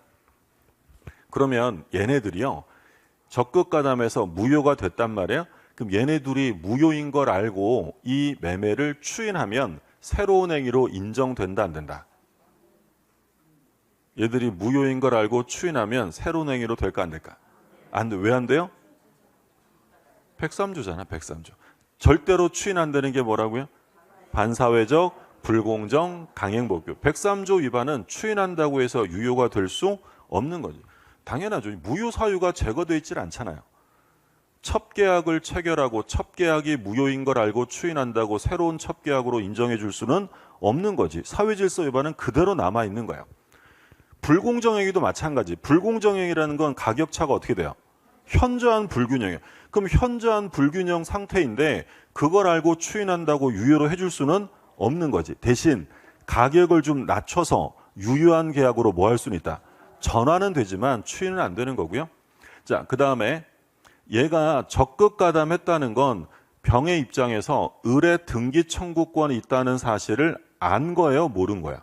그러면 얘네들이요, 적극가담해서 무효가 됐단 말이에요. 그럼 얘네들이 무효인 걸 알고 이 매매를 추인하면 새로운 행위로 인정된다 안 된다? 얘들이 무효인 걸 알고 추인하면 새로운 행위로 될까 안 될까? 안 돼. 왜 안 돼요? 103조잖아 103조. 절대로 추인 안 되는 게 뭐라고요? 반사회적, 불공정, 강행법규. 103조 위반은 추인한다고 해서 유효가 될 수 없는 거죠. 당연하죠. 무효 사유가 제거되어 있질 않잖아요. 첩계약을 체결하고 첩계약이 무효인 걸 알고 추인한다고 새로운 첩계약으로 인정해 줄 수는 없는 거지. 사회질서 위반은 그대로 남아 있는 거예요. 불공정행위도 마찬가지. 불공정행위라는 건 가격차가 어떻게 돼요? 현저한 불균형이에요. 그럼 현저한 불균형 상태인데 그걸 알고 추인한다고 유효로 해줄 수는 없는 거지. 대신 가격을 좀 낮춰서 유효한 계약으로 뭐 할 수는 있다. 전환은 되지만 추인은 안 되는 거고요. 자, 그 다음에 얘가 적극 가담했다는 건 병의 입장에서 의뢰 등기 청구권이 있다는 사실을 안 거예요, 모른 거야?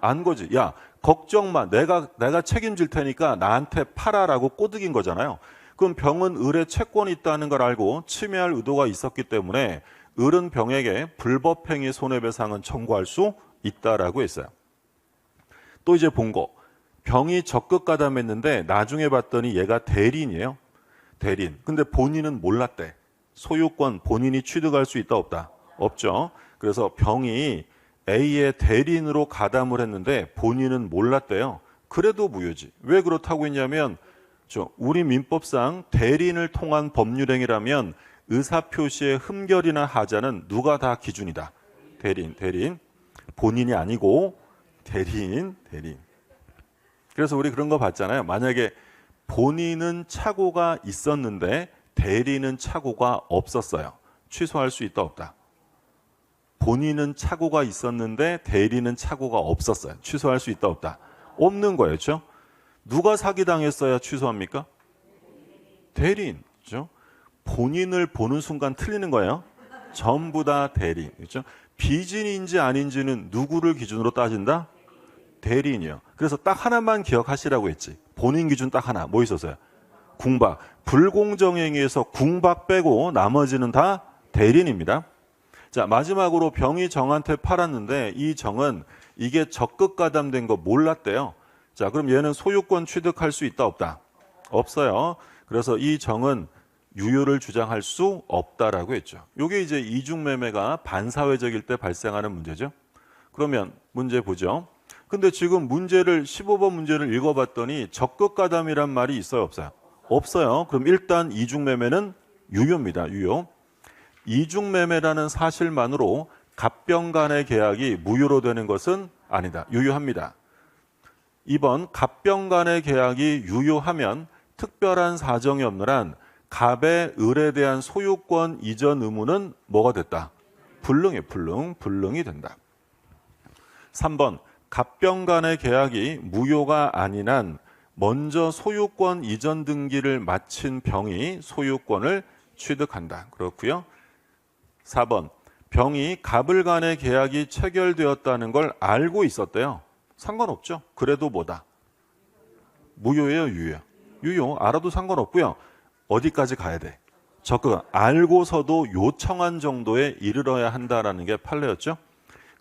안 거지. 야, 걱정 마. 내가 책임질 테니까 나한테 팔아라고 꼬드긴 거잖아요. 그럼 병은 의뢰 채권이 있다는 걸 알고 침해할 의도가 있었기 때문에 을은 병에게 불법행위 손해배상은 청구할 수 있다라고 했어요. 또 이제 본 거. 병이 적극 가담했는데 나중에 봤더니 얘가 대리인이에요. 대리인. 근데 본인은 몰랐대. 소유권 본인이 취득할 수 있다 없다? 없죠. 그래서 병이 A의 대리인으로 가담을 했는데 본인은 몰랐대요. 그래도 무효지. 왜 그렇다고 했냐면 우리 민법상 대리인을 통한 법률행위라면 의사표시의 흠결이나 하자는 누가 다 기준이다. 대리인. 본인이 아니고 대리인. 그래서 우리 그런 거 봤잖아요. 만약에 본인은 착오가 있었는데 대리인은 착오가 없었어요. 취소할 수 있다 없다? 본인은 착오가 있었는데 대리인은 착오가 없었어요. 취소할 수 있다 없다? 없는 거예요. 그렇죠? 누가 사기당했어야 취소합니까? 대리인. 그렇죠? 본인을 보는 순간 틀리는 거예요. 전부 다 대리인. 그렇죠? 비진인지 아닌지는 누구를 기준으로 따진다? 대리인이요. 그래서 딱 하나만 기억하시라고 했지. 본인 기준 딱 하나. 뭐 있었어요? 궁박. 불공정행위에서 궁박 빼고 나머지는 다 대리인입니다. 자, 마지막으로 병이 정한테 팔았는데 이 정은 이게 적극 가담된 거 몰랐대요. 자, 그럼 얘는 소유권 취득할 수 있다 없다? 없어요. 그래서 이 정은 유효를 주장할 수 없다라고 했죠. 이게 이제 이중매매가 반사회적일 때 발생하는 문제죠. 그러면 문제 보죠. 근데 지금 문제를 15번 문제를 읽어봤더니 적극 가담이란 말이 있어요 없어요? 없어요. 그럼 일단 이중매매는 유효입니다. 유효. 이중매매라는 사실만으로 갑병 간의 계약이 무효로 되는 것은 아니다. 유효합니다. 2번 갑병 간의 계약이 유효하면 특별한 사정이 없는 한 갑의 을에 대한 소유권 이전 의무는 뭐가 됐다? 불능이 된다. 3번 갑병 간의 계약이 무효가 아닌 한 먼저 소유권 이전 등기를 마친 병이 소유권을 취득한다. 그렇고요. 4번 병이 갑을 간의 계약이 체결되었다는 걸 알고 있었대요. 상관없죠. 그래도 뭐다? 무효예요, 유효예요? 유효. 알아도 상관없고요. 어디까지 가야 돼? 적극 알고서도 요청한 정도에 이르러야 한다라는 게 판례였죠.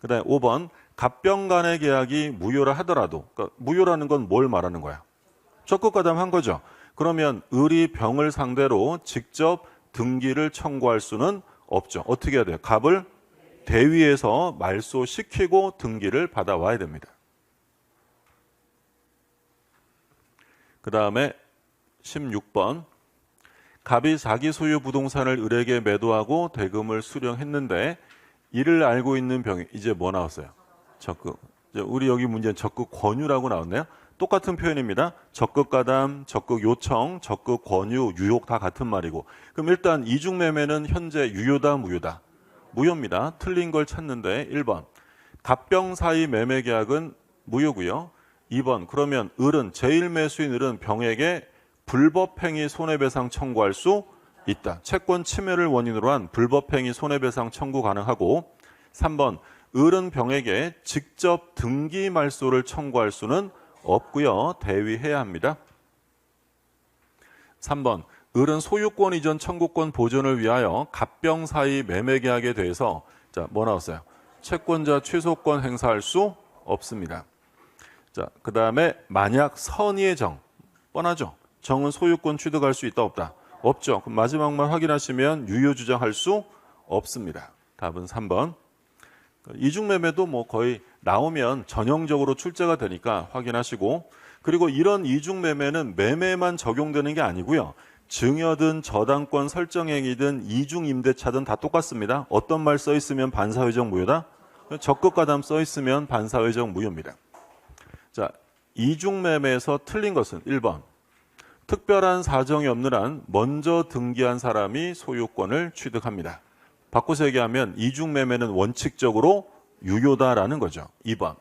그다음에 5번 갑병 간의 계약이 무효라 하더라도, 그러니까 무효라는 건 뭘 말하는 거야? 적극 가담한 거죠. 그러면 을이 병을 상대로 직접 등기를 청구할 수는 없죠. 어떻게 해야 돼요? 갑을 대위에서 말소시키고 등기를 받아와야 됩니다. 그 다음에 16번 갑이 자기 소유 부동산을 을에게 매도하고 대금을 수령했는데 이를 알고 있는 병이 이제 뭐 나왔어요? 적극. 우리 여기 문제는 적극 권유라고 나왔네요. 똑같은 표현입니다. 적극 가담, 적극 요청, 적극 권유, 유혹 다 같은 말이고. 그럼 일단 이중매매는 현재 유효다, 무효다? 무효입니다. 틀린 걸 찾는데 1번. 갑병 사이 매매 계약은 무효고요. 2번. 그러면 을은 제1매수인 을은 병에게 불법행위 손해배상 청구할 수 있다. 채권 침해를 원인으로 한 불법행위 손해배상 청구 가능하고 3번. 을은 병에게 직접 등기 말소를 청구할 수는 없고요. 대위해야 합니다. 3번. 을은 소유권 이전 청구권 보존을 위하여 갑병 사이 매매 계약에 대해서 자, 뭐 나왔어요? 채권자 취소권 행사할 수 없습니다. 자, 그다음에 만약 선의의 정 뻔하죠. 정은 소유권 취득할 수 있다 없다? 없죠. 그럼 마지막만 확인하시면 유효 주장할 수 없습니다. 답은 3번. 이중매매도 뭐 거의 나오면 전형적으로 출제가 되니까 확인하시고 그리고 이런 이중매매는 매매만 적용되는 게 아니고요. 증여든 저당권 설정행위든 이중임대차든 다 똑같습니다. 어떤 말 써 있으면 반사회적 무효다? 적극가담 써 있으면 반사회적 무효입니다. 자, 이중매매에서 틀린 것은 1번. 특별한 사정이 없는 한 먼저 등기한 사람이 소유권을 취득합니다. 바꿔서 얘기하면 이중매매는 원칙적으로 유효다라는 거죠. 2번.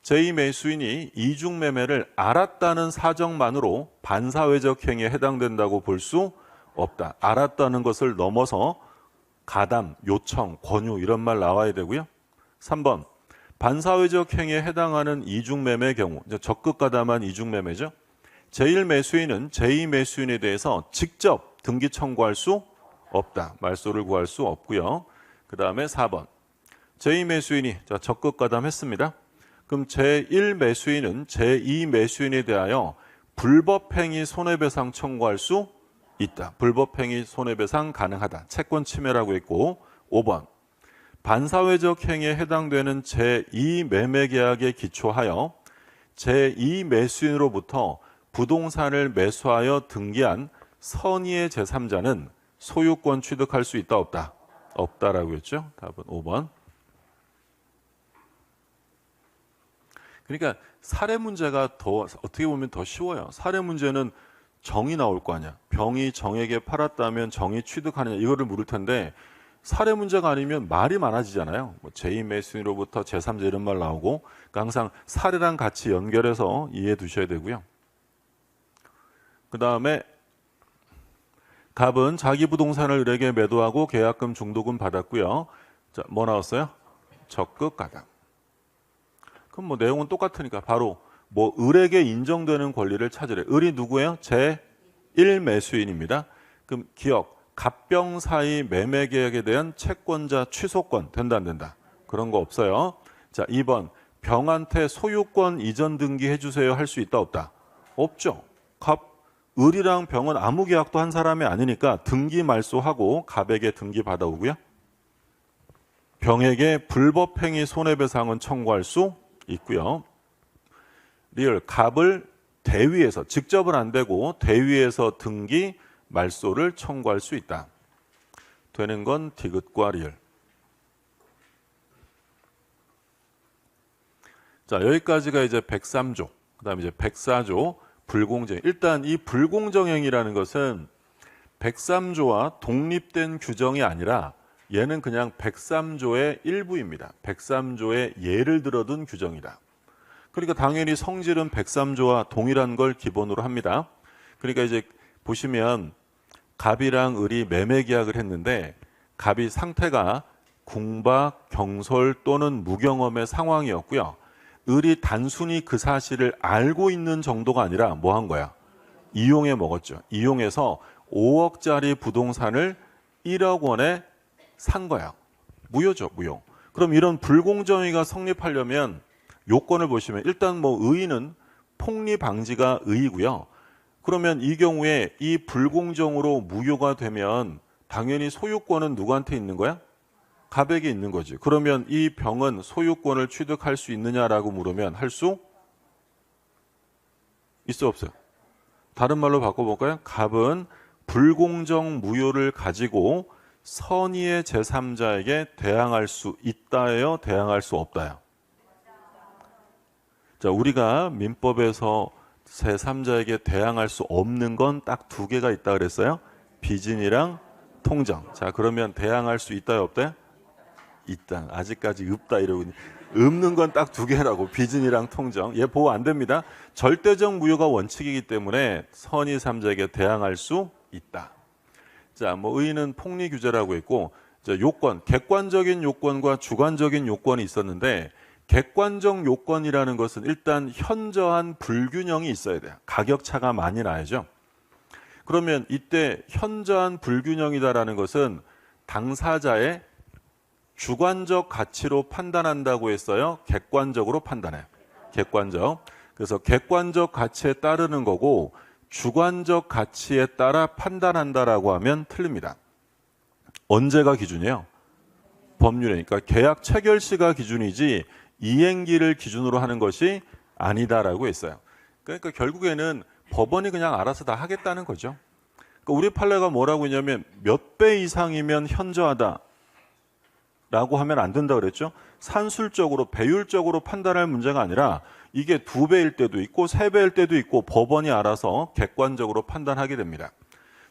제2매수인이 이중매매를 알았다는 사정만으로 반사회적 행위에 해당된다고 볼 수 없다. 알았다는 것을 넘어서 가담, 요청, 권유 이런 말 나와야 되고요. 3번. 반사회적 행위에 해당하는 이중매매의 경우 적극 가담한 이중매매죠. 제1매수인은 제2매수인에 대해서 직접 등기 청구할 수 없다. 말소를 구할 수 없고요. 그 다음에 4번. 제2매수인이 적극 가담했습니다. 그럼 제1매수인은 제2매수인에 대하여 불법행위 손해배상 청구할 수 있다. 불법행위 손해배상 가능하다. 채권 침해라고 했고 5번. 반사회적 행위에 해당되는 제2매매계약에 기초하여 제2매수인으로부터 부동산을 매수하여 등기한 선의의 제3자는 소유권 취득할 수 있다 없다? 없다라고 했죠. 답은 5번. 그러니까 사례 문제가 더 어떻게 보면 더 쉬워요. 사례 문제는 정이 나올 거 아니야. 병이 정에게 팔았다면 정이 취득하느냐 이거를 물을 텐데 사례 문제가 아니면 말이 많아지잖아요. 뭐 제2매수인으로부터 제3자 이런 말 나오고 그러니까 항상 사례랑 같이 연결해서 이해해 두셔야 되고요. 그 다음에 갑은 자기 부동산을 을에게 매도하고 계약금 중도금 받았고요. 자, 뭐 나왔어요? 적극 가담. 그럼 뭐 내용은 똑같으니까 바로 뭐 을에게 인정되는 권리를 찾으래. 을이 누구예요? 제1매수인입니다. 그럼 기억, 갑병 사이 매매 계약에 대한 채권자 취소권 된다 안 된다? 그런 거 없어요. 자, 2번. 병한테 소유권 이전 등기해 주세요 할 수 있다 없다? 없죠. 을이랑 병은 아무 계약도 한 사람이 아니니까 등기 말소하고 갑에게 등기 받아오고요. 병에게 불법행위 손해배상은 청구할 수 있고요. 리얼 갑을 대위에서 직접은 안 되고 대위에서 등기 말소를 청구할 수 있다. 되는 건 디귿과 리얼. 자, 여기까지가 이제 103조. 그다음에 이제 104조 불공정. 일단 이 불공정행위라는 것은 103조와 독립된 규정이 아니라 얘는 그냥 103조의 일부입니다. 103조의 예를 들어둔 규정이다. 그러니까 당연히 성질은 103조와 동일한 걸 기본으로 합니다. 그러니까 이제 보시면 갑이랑 을이 매매 계약을 했는데 갑이 상태가 궁박, 경솔 또는 무경험의 상황이었고요. 을이 단순히 그 사실을 알고 있는 정도가 아니라 뭐 한 거야? 이용해 먹었죠. 이용해서 5억짜리 부동산을 1억 원에 산 거야. 무효죠, 무효. 그럼 이런 불공정위가 성립하려면 요건을 보시면 일단 뭐 의의는 폭리 방지가 의의고요. 그러면 이 경우에 이 불공정으로 무효가 되면 당연히 소유권은 누구한테 있는 거야? 갑에게 있는 거지. 그러면 이 병은 소유권을 취득할 수 있느냐라고 물으면 할 수 있어 없어요? 다른 말로 바꿔볼까요? 갑은 불공정 무효를 가지고 선의의 제3자에게 대항할 수 있다예요? 대항할 수 없다요? 자, 우리가 민법에서 제3자에게 대항할 수 없는 건 딱 두 개가 있다 그랬어요. 비진이랑 통정. 자, 그러면 대항할 수 있다요? 없다요? 있다. 아직까지 없다 이러고 없는 건 딱 두 개라고. 비진이랑 통정. 얘 보호 안 됩니다. 절대적 무효가 원칙이기 때문에 선의 3자에게 대항할 수 있다. 자, 뭐 의의는 폭리 규제라고 했고, 자, 요건, 객관적인 요건과 주관적인 요건이 있었는데, 객관적 요건이라는 것은 일단 현저한 불균형이 있어야 돼요. 가격차가 많이 나야죠. 그러면 이때 현저한 불균형이다라는 것은 당사자의 주관적 가치로 판단한다고 했어요. 객관적으로 판단해요. 객관적. 그래서 객관적 가치에 따르는 거고 주관적 가치에 따라 판단한다라고 하면 틀립니다. 언제가 기준이에요? 법률이니까 계약 체결 시가 기준이지 이행기를 기준으로 하는 것이 아니다라고 했어요. 그러니까 결국에는 법원이 그냥 알아서 다 하겠다는 거죠. 그러니까 우리 판례가 뭐라고 했냐면 몇 배 이상이면 현저하다 라고 하면 안 된다 그랬죠. 산술적으로 배율적으로 판단할 문제가 아니라 이게 2배일 때도 있고 3배일 때도 있고 법원이 알아서 객관적으로 판단하게 됩니다.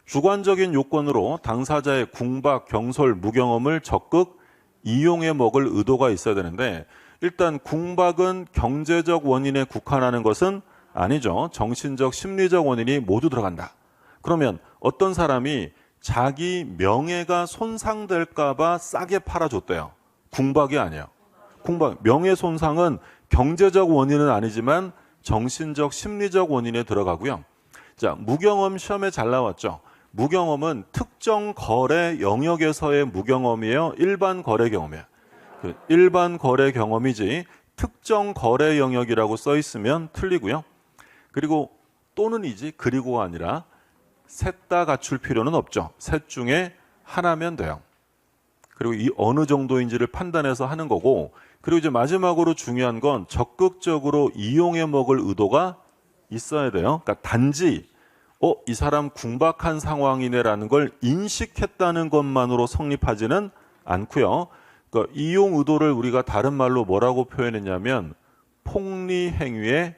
주관적인 요건으로 당사자의 궁박, 경솔, 무경험을 적극 이용해 먹을 의도가 있어야 되는데 일단 궁박은 경제적 원인에 국한하는 것은 아니죠. 정신적, 심리적 원인이 모두 들어간다. 그러면 어떤 사람이 자기 명예가 손상될까 봐 싸게 팔아줬대요. 궁박이 아니에요. 궁박, 명예 손상은 경제적 원인은 아니지만 정신적, 심리적 원인에 들어가고요. 자, 무경험 시험에 잘 나왔죠. 무경험은 특정 거래 영역에서의 무경험이에요. 일반 거래 경험이에요. 일반 거래 경험이지 특정 거래 영역이라고 써 있으면 틀리고요. 그리고 또는이지 그리고가 아니라 셋 다 갖출 필요는 없죠. 셋 중에 하나면 돼요. 그리고 이 어느 정도인지를 판단해서 하는 거고 그리고 이제 마지막으로 중요한 건 적극적으로 이용해 먹을 의도가 있어야 돼요. 그러니까 단지 이 사람 궁박한 상황이네라는 걸 인식했다는 것만으로 성립하지는 않고요. 그러니까 이용 의도를 우리가 다른 말로 뭐라고 표현했냐면 폭리 행위에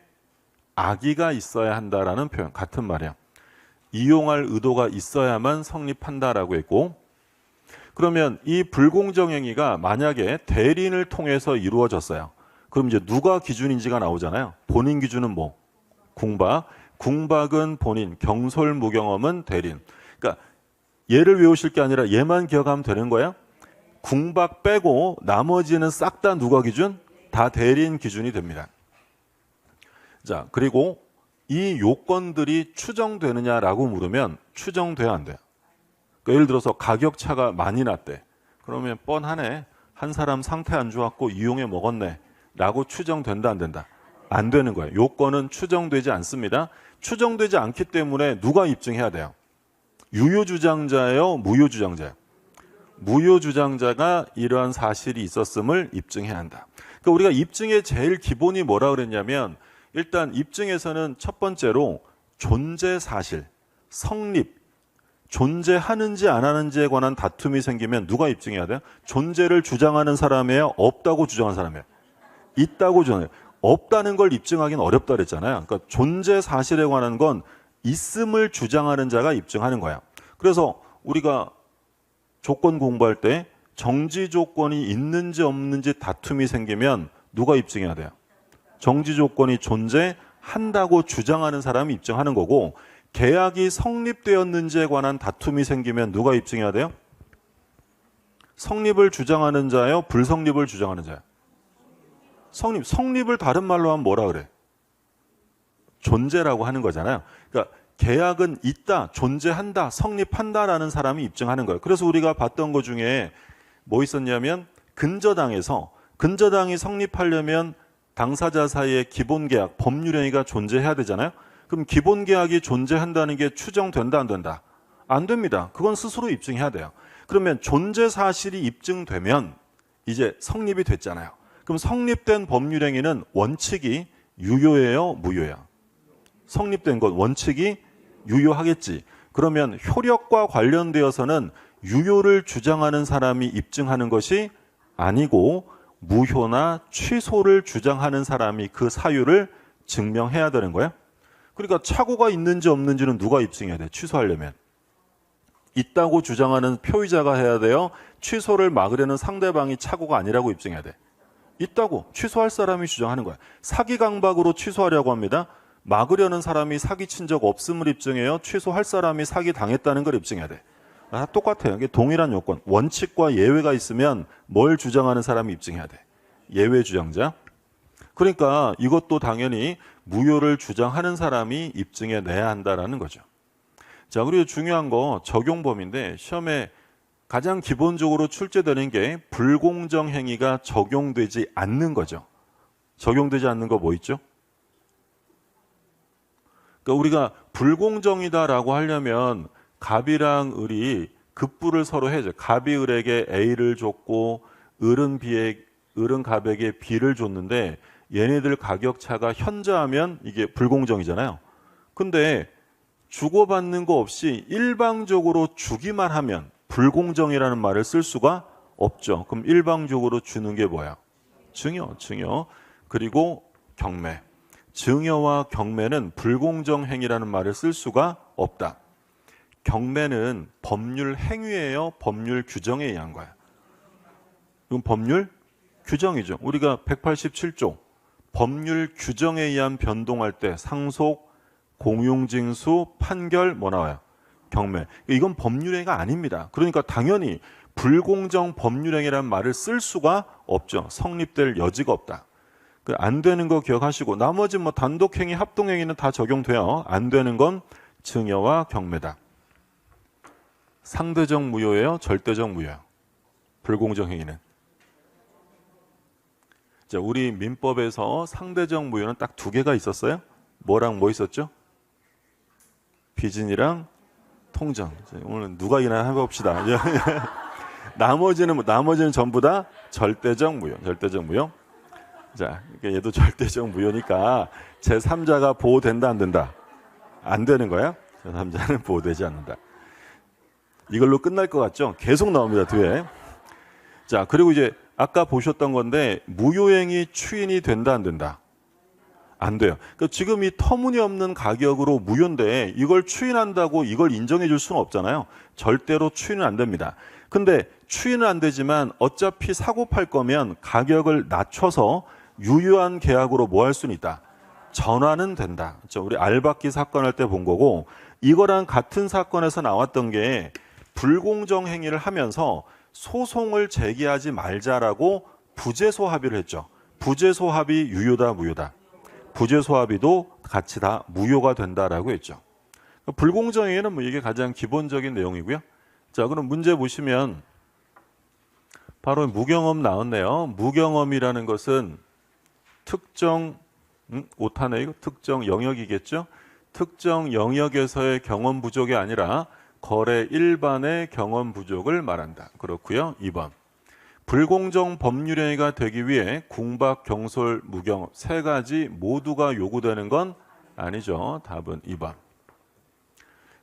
악의가 있어야 한다라는 표현 같은 말이에요. 이용할 의도가 있어야만 성립한다라고 했고 그러면 이 불공정 행위가 만약에 대리인을 통해서 이루어졌어요. 그럼 이제 누가 기준인지가 나오잖아요. 본인 기준은 뭐? 궁박. 궁박은 본인, 경솔, 무경험은 대리인. 그러니까 얘를 외우실 게 아니라 얘만 기억하면 되는 거예요. 궁박 빼고 나머지는 싹 다 누가 기준? 다 대리인 기준이 됩니다. 자, 그리고 이 요건들이 추정되느냐라고 물으면 추정돼야 안 돼요. 그러니까 예를 들어서 가격 차가 많이 났대. 그러면 뻔하네. 한 사람 상태 안 좋았고 이용해 먹었네. 라고 추정된다 안 된다? 안 되는 거예요. 요건은 추정되지 않습니다. 추정되지 않기 때문에 누가 입증해야 돼요? 유효주장자예요? 무효주장자예요? 무효주장자가 이러한 사실이 있었음을 입증해야 한다. 그러니까 우리가 입증의 제일 기본이 뭐라 그랬냐면 일단 입증에서는 첫 번째로 존재 사실, 성립, 존재하는지 안 하는지에 관한 다툼이 생기면 누가 입증해야 돼요? 존재를 주장하는 사람이에요? 없다고 주장하는 사람이에요? 있다고 주장해요. 없다는 걸 입증하기는 어렵다 그랬잖아요. 그러니까 존재 사실에 관한 건 있음을 주장하는 자가 입증하는 거예요. 그래서 우리가 조건 공부할 때 정지 조건이 있는지 없는지 다툼이 생기면 누가 입증해야 돼요? 정지 조건이 존재한다고 주장하는 사람이 입증하는 거고 계약이 성립되었는지에 관한 다툼이 생기면 누가 입증해야 돼요? 성립을 주장하는 자예요? 불성립을 주장하는 자예요? 성립을 다른 말로 하면 뭐라 그래? 존재라고 하는 거잖아요. 그러니까 계약은 있다, 존재한다, 성립한다라는 사람이 입증하는 거예요. 그래서 우리가 봤던 것 중에 뭐 있었냐면 근저당에서 근저당이 성립하려면 당사자 사이의 기본계약, 법률행위가 존재해야 되잖아요. 그럼 기본계약이 존재한다는 게 추정된다 안 된다? 안 됩니다. 그건 스스로 입증해야 돼요. 그러면 존재 사실이 입증되면 이제 성립이 됐잖아요. 그럼 성립된 법률행위는 원칙이 유효해요? 무효해요? 성립된 것 원칙이 유효하겠지. 그러면 효력과 관련되어서는 유효를 주장하는 사람이 입증하는 것이 아니고 무효나 취소를 주장하는 사람이 그 사유를 증명해야 되는 거야. 그러니까 착오가 있는지 없는지는 누가 입증해야 돼? 취소하려면. 있다고 주장하는 표의자가 해야 돼요. 취소를 막으려는 상대방이 착오가 아니라고 입증해야 돼. 있다고 취소할 사람이 주장하는 거야. 사기 강박으로 취소하려고 합니다. 막으려는 사람이 사기친 적 없음을 입증해요. 취소할 사람이 사기 당했다는 걸 입증해야 돼. 다 똑같아요. 이게 동일한 요건. 원칙과 예외가 있으면 뭘 주장하는 사람이 입증해야 돼. 예외 주장자. 그러니까 이것도 당연히 무효를 주장하는 사람이 입증해 내야 한다라는 거죠. 자, 그리고 중요한 거 적용범위인데 시험에 가장 기본적으로 출제되는 게 불공정 행위가 적용되지 않는 거죠. 적용되지 않는 거 뭐 있죠? 그러니까 우리가 불공정이다라고 하려면 갑이랑 을이 급부를 서로 해줘. 갑이 을에게 A를 줬고 을은 갑에게 B를 줬는데 얘네들 가격 차가 현저하면 이게 불공정이잖아요. 근데 주고받는 거 없이 일방적으로 주기만 하면 불공정이라는 말을 쓸 수가 없죠. 그럼 일방적으로 주는 게 뭐야? 증여. 그리고 경매. 증여와 경매는 불공정 행위라는 말을 쓸 수가 없다. 경매는 법률 행위예요? 법률 규정에 의한 거야? 이건 법률 규정이죠. 우리가 187조 법률 규정에 의한 변동할 때 상속, 공용징수, 판결 뭐 나와요? 경매. 이건 법률행위가 아닙니다. 그러니까 당연히 불공정 법률행위라는 말을 쓸 수가 없죠. 성립될 여지가 없다. 안 되는 거 기억하시고 나머지 뭐 단독행위, 합동행위는 다 적용돼요. 안 되는 건 증여와 경매다. 상대적 무효예요? 절대적 무효예요? 불공정 행위는. 자, 우리 민법에서 상대적 무효는 딱 두 개가 있었어요. 뭐랑 뭐 있었죠? 비진이랑 통정. 오늘 누가 이나 해봅시다. 나머지는 전부 다 절대적 무효. 절대적 무효. 자, 얘도 절대적 무효니까 제3자가 보호된다 안 된다? 안 되는 거야. 제3자는 보호되지 않는다. 이걸로 끝날 것 같죠? 계속 나옵니다. 뒤에. 자, 그리고 이제 아까 보셨던 건데 무효행위 추인이 된다 안 된다? 안 돼요. 그러니까 지금 이 터무니없는 가격으로 무효인데 이걸 추인한다고 이걸 인정해 줄 수는 없잖아요. 절대로 추인은 안 됩니다. 근데 추인은 안 되지만 어차피 사고 팔 거면 가격을 낮춰서 유효한 계약으로 뭐 할 수는 있다. 전환은 된다. 그렇죠? 우리 알박기 사건 할 때 본 거고 이거랑 같은 사건에서 나왔던 게 불공정 행위를 하면서 소송을 제기하지 말자라고 부재소 합의를 했죠. 부재소 합의 유효다 무효다. 부재소 합의도 같이 다 무효가 된다라고 했죠. 불공정 행위는 뭐 이게 가장 기본적인 내용이고요. 자, 그럼 문제 보시면 바로 무경험 나왔네요. 무경험이라는 것은 특정 오타네 이거 특정 영역이겠죠. 특정 영역에서의 경험 부족이 아니라 거래 일반의 경험 부족을 말한다. 그렇고요. 2번. 불공정 법률행위가 되기 위해 궁박, 경솔, 무경험 세 가지 모두가 요구되는 건 아니죠. 답은 2번.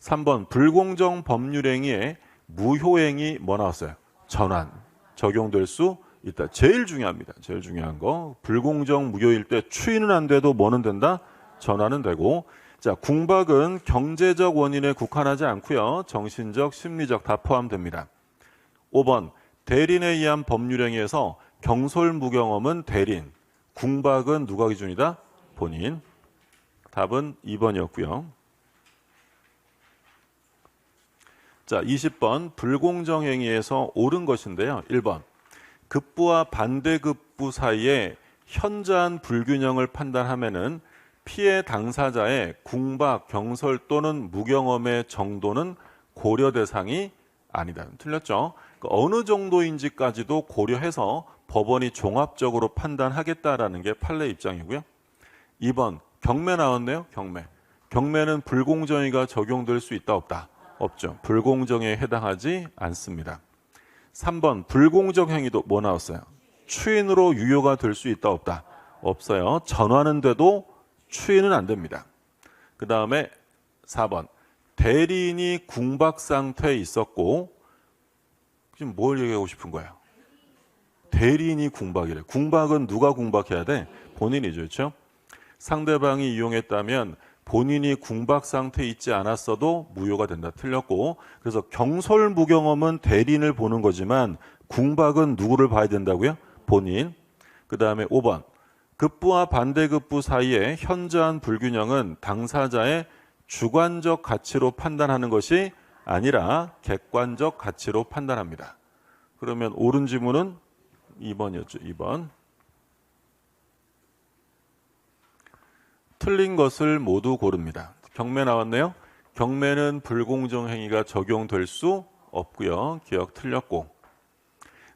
3번. 불공정 법률행위에 무효행위 뭐 나왔어요? 전환. 적용될 수 있다. 제일 중요합니다. 제일 중요한 거. 불공정 무효일 때 추인은 안 돼도 뭐는 된다? 전환은 되고. 자, 궁박은 경제적 원인에 국한하지 않고요. 정신적, 심리적 다 포함됩니다. 5번. 대린에 의한 법률행위에서 경솔무경험은 대린, 궁박은 누가 기준이다? 본인. 답은 2번이었고요. 자, 20번. 불공정행위에서 옳은 것인데요. 1번. 급부와 반대급부 사이에 현저한 불균형을 판단하면은 피해 당사자의 궁박, 경솔 또는 무경험의 정도는 고려 대상이 아니다. 틀렸죠? 어느 정도인지까지도 고려해서 법원이 종합적으로 판단하겠다라는 게 판례 입장이고요. 2번 경매 나왔네요. 경매는 불공정행위가 적용될 수 있다 없다? 없죠. 불공정에 해당하지 않습니다. 3번 불공정 행위도 뭐 나왔어요? 추인으로 유효가 될 수 있다 없다? 없어요. 전환은 돼도 추인은 안 됩니다. 그 다음에 4번 대리인이 궁박 상태에 있었고 지금 뭘 얘기하고 싶은 거예요? 대리인이 궁박이래. 궁박은 누가 궁박해야 돼? 본인이죠. 그렇죠? 상대방이 이용했다면 본인이 궁박 상태에 있지 않았어도 무효가 된다. 틀렸고, 그래서 경솔무경험은 대리인을 보는 거지만 궁박은 누구를 봐야 된다고요? 본인. 그 다음에 5번. 급부와 반대급부 사이의 현저한 불균형은 당사자의 주관적 가치로 판단하는 것이 아니라 객관적 가치로 판단합니다. 그러면 옳은 지문은 2번이었죠. 2번. 틀린 것을 모두 고릅니다. 경매 나왔네요. 경매는 불공정 행위가 적용될 수 없고요. 기억 틀렸고.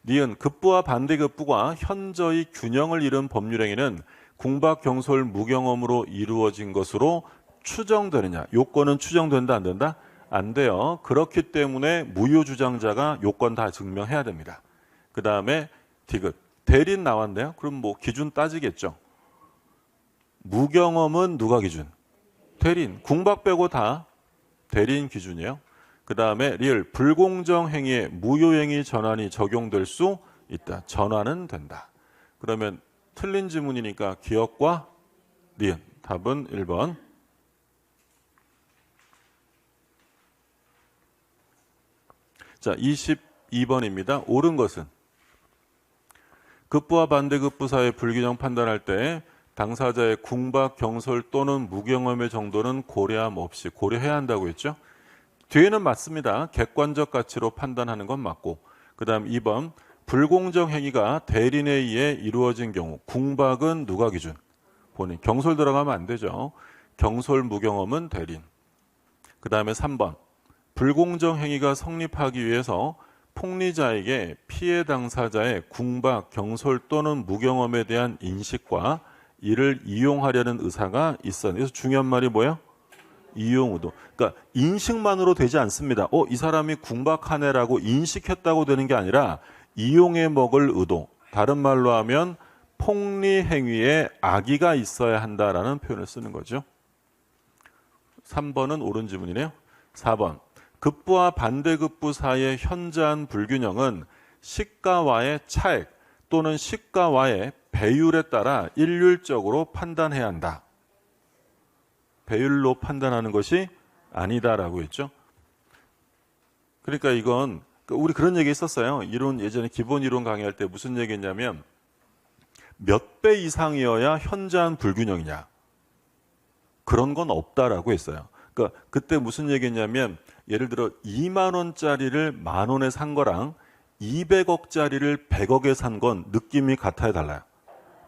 니은 급부와 반대급부가 현저히 균형을 잃은 법률행위는 궁박, 경솔, 무경험으로 이루어진 것으로 추정되느냐. 요건은 추정된다 안 된다? 안 돼요. 그렇기 때문에 무효 주장자가 요건 다 증명해야 됩니다. 그 다음에 디귿. 대리인 나왔네요. 그럼 뭐 기준 따지겠죠. 무경험은 누가 기준? 대리인. 궁박 빼고 다 대리인 기준이에요. 그 다음에 리을. 불공정 행위에 무효행위 전환이 적용될 수 있다. 전환은 된다. 그러면 틀린 지문이니까 기억과 니은. 답은 1번. 자, 22번입니다. 옳은 것은 급부와 반대급부 사이의 불균형 판단할 때 당사자의 궁박, 경솔 또는 무경험의 정도는 고려함 없이 고려해야 한다고 했죠. 뒤에는 맞습니다. 객관적 가치로 판단하는 건 맞고. 그 다음 2번. 불공정 행위가 대리인에 의해 이루어진 경우 궁박은 누가 기준? 본인. 경솔 들어가면 안 되죠. 경솔, 무경험은 대리인. 그 다음에 3번. 불공정 행위가 성립하기 위해서 폭리자에게 피해 당사자의 궁박, 경솔 또는 무경험에 대한 인식과 이를 이용하려는 의사가 있어. 그래서 중요한 말이 뭐예요? 이용 의도. 그러니까 인식만으로 되지 않습니다. 이 사람이 궁박하네라고 인식했다고 되는 게 아니라 이용해 먹을 의도. 다른 말로 하면 폭리 행위에 악의가 있어야 한다라는 표현을 쓰는 거죠. 3번은 옳은 지문이네요. 4번. 급부와 반대급부 사이의 현저한 불균형은 시가와의 차액 또는 시가와의 배율에 따라 일률적으로 판단해야 한다. 배율로 판단하는 것이 아니다라고 했죠. 그러니까 이건 우리 그런 얘기 했었어요. 이론 예전에 기본 이론 강의할 때 무슨 얘기했냐면 몇 배 이상이어야 현저한 불균형이냐. 그런 건 없다라고 했어요. 그러니까 그때 무슨 얘기했냐면 예를 들어 2만 원짜리를 만 원에 산 거랑 200억짜리를 100억에 산 건 느낌이 같아요, 달라요?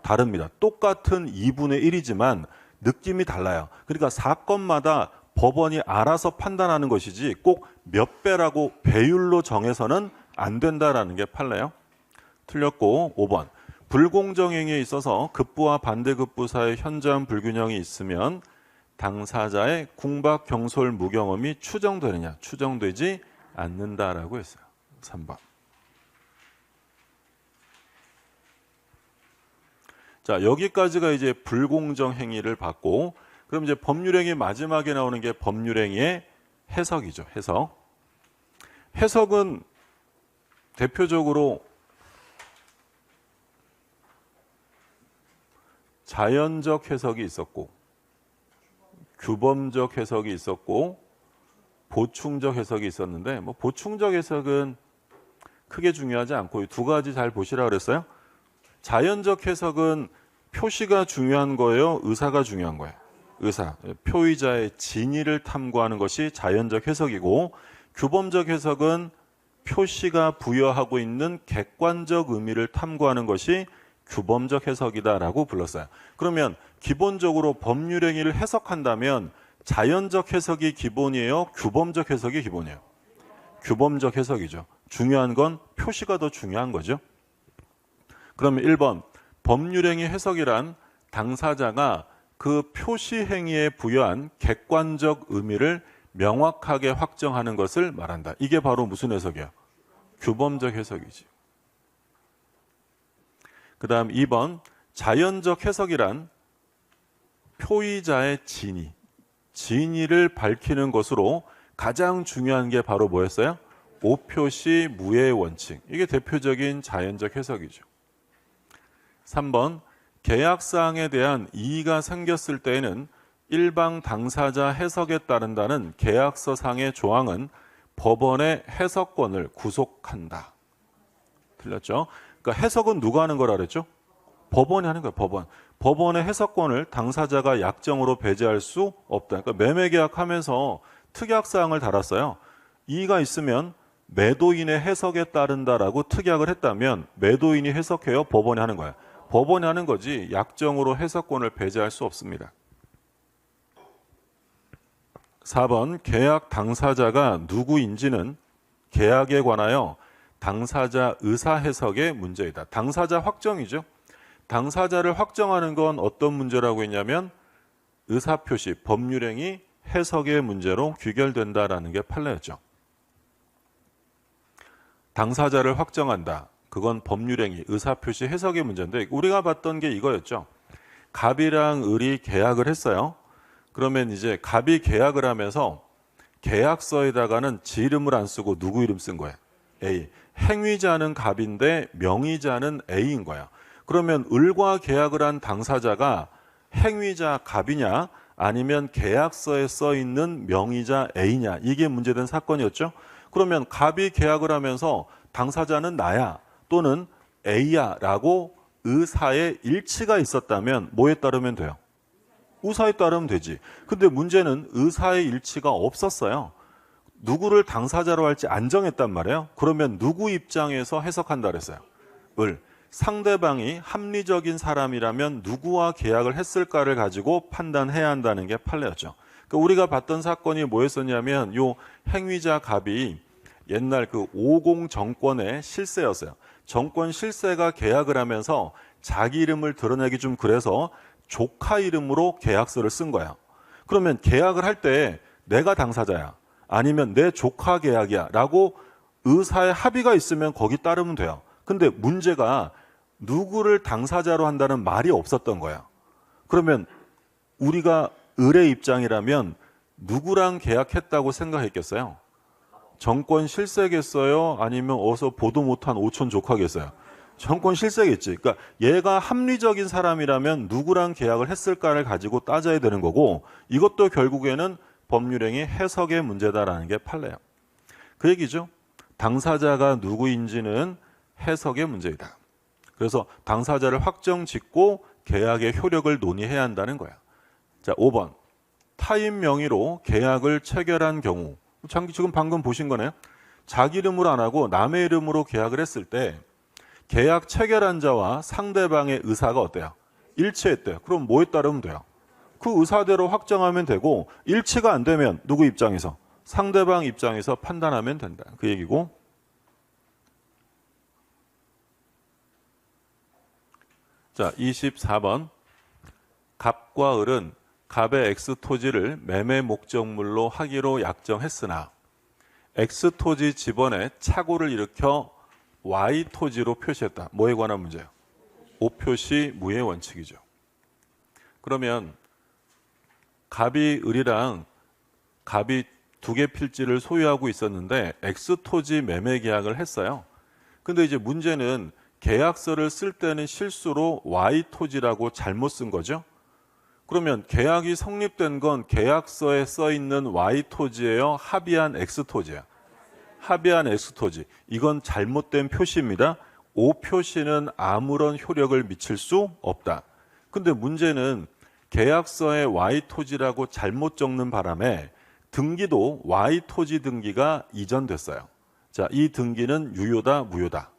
다릅니다. 똑같은 2분의 1이지만 느낌이 달라요. 그러니까 사건마다 법원이 알아서 판단하는 것이지 꼭 몇 배라고 배율로 정해서는 안 된다라는 게 판례요. 틀렸고 5번. 불공정 행위에 있어서 급부와 반대급부 사이의 현저한 불균형이 있으면 당사자의 궁박, 경솔, 무경험이 추정되느냐? 추정되지 않는다라고 했어요. 3번. 자, 여기까지가 이제 불공정 행위를 봤고, 그럼 이제 법률행위 마지막에 나오는 게 법률행위의 해석이죠. 해석. 해석은 대표적으로 자연적 해석이 있었고, 규범적 해석이 있었고, 보충적 해석이 있었는데, 뭐 보충적 해석은 크게 중요하지 않고 이 두 가지 잘 보시라 그랬어요. 자연적 해석은 표시가 중요한 거예요? 의사가 중요한 거예요? 의사. 표의자의 진위를 탐구하는 것이 자연적 해석이고 규범적 해석은 표시가 부여하고 있는 객관적 의미를 탐구하는 것이 규범적 해석이다라고 불렀어요. 그러면 기본적으로 법률행위를 해석한다면 자연적 해석이 기본이에요? 규범적 해석이 기본이에요? 규범적 해석이죠. 중요한 건 표시가 더 중요한 거죠. 그러면 1번 법률행위 해석이란 당사자가 그 표시행위에 부여한 객관적 의미를 명확하게 확정하는 것을 말한다. 이게 바로 무슨 해석이에요? 규범적 해석이지. 그 다음 2번 자연적 해석이란 표의자의 진위를 밝히는 것으로 가장 중요한 게 바로 뭐였어요? 오표시 무의 원칙. 이게 대표적인 자연적 해석이죠. 3번 계약사항에 대한 이의가 생겼을 때에는 일방 당사자 해석에 따른다는 계약서상의 조항은 법원의 해석권을 구속한다. 틀렸죠? 그러니까 해석은 누가 하는 거라 그랬죠? 법원이 하는 거예요. 법원. 법원의 해석권을 당사자가 약정으로 배제할 수 없다. 그러니까 매매계약하면서 특약사항을 달았어요. 이의가 있으면 매도인의 해석에 따른다라고 특약을 했다면 매도인이 해석해요? 법원이 하는 거예요. 법원이 하는 거지 약정으로 해석권을 배제할 수 없습니다. 4번 계약 당사자가 누구인지는 계약에 관하여 당사자 의사 해석의 문제이다. 당사자 확정이죠. 당사자를 확정하는 건 어떤 문제라고 했냐면 의사표시, 법률행위, 해석의 문제로 귀결된다라는 게 판례였죠. 당사자를 확정한다. 그건 법률행위, 의사표시, 해석의 문제인데 우리가 봤던 게 이거였죠. 갑이랑 을이 계약을 했어요. 그러면 이제 갑이 계약을 하면서 계약서에다가는 지 이름을 안 쓰고 누구 이름 쓴 거예요? A. 행위자는 갑인데 명의자는 A인 거야. 그러면 을과 계약을 한 당사자가 행위자 갑이냐 아니면 계약서에 써 있는 명의자 A냐 이게 문제된 사건이었죠. 그러면 갑이 계약을 하면서 당사자는 나야 또는 A야 라고 의사의 일치가 있었다면 뭐에 따르면 돼요? 의사에 따르면 되지. 근데 문제는 의사의 일치가 없었어요. 누구를 당사자로 할지 안 정했단 말이에요. 그러면 누구 입장에서 해석한다 그랬어요? 을. 상대방이 합리적인 사람이라면 누구와 계약을 했을까를 가지고 판단해야 한다는 게 판례였죠. 그러니까 우리가 봤던 사건이 뭐였었냐면 요 행위자 갑이 옛날 그 50 정권의 실세였어요. 정권 실세가 계약을 하면서 자기 이름을 드러내기 좀 그래서 조카 이름으로 계약서를 쓴 거야. 그러면 계약을 할 때 내가 당사자야 아니면 내 조카 계약이야 라고 의사의 합의가 있으면 거기 따르면 돼요. 근데 문제가 누구를 당사자로 한다는 말이 없었던 거야. 그러면 우리가 을의 입장이라면 누구랑 계약했다고 생각했겠어요? 정권 실세겠어요? 아니면 어서 보도 못한 오촌 조카겠어요? 정권 실세겠지. 그러니까 얘가 합리적인 사람이라면 누구랑 계약을 했을까를 가지고 따져야 되는 거고 이것도 결국에는 법률행위 해석의 문제다라는 게 판례예요. 그 얘기죠. 당사자가 누구인지는 해석의 문제이다. 그래서 당사자를 확정 짓고 계약의 효력을 논의해야 한다는 거야. 자, 5번. 타인 명의로 계약을 체결한 경우. 지금 방금 보신 거네요. 자기 이름으로 안 하고 남의 이름으로 계약을 했을 때 계약 체결한 자와 상대방의 의사가 어때요? 일치했대요. 그럼 뭐에 따르면 돼요? 그 의사대로 확정하면 되고 일치가 안 되면 누구 입장에서? 상대방 입장에서 판단하면 된다. 그 얘기고. 자, 24번. 갑과 을은 갑의 X토지를 매매 목적물로 하기로 약정했으나 X토지 지번에 착오를 일으켜 Y토지로 표시했다. 뭐에 관한 문제예요? 오표시 무의 원칙이죠. 그러면 갑이 을이랑 갑이 두 개 필지를 소유하고 있었는데 X토지 매매 계약을 했어요. 근데 이제 문제는 계약서를 쓸 때는 실수로 Y토지라고 잘못 쓴 거죠. 그러면 계약이 성립된 건 계약서에 써 있는 Y토지예요? 합의한 X토지예요? 합의한 X토지. 이건 잘못된 표시입니다. 오표시는 아무런 효력을 미칠 수 없다. 근데 문제는 계약서에 Y토지라고 잘못 적는 바람에 등기도 Y토지 등기가 이전됐어요. 자, 이 등기는 유효다, 무효다?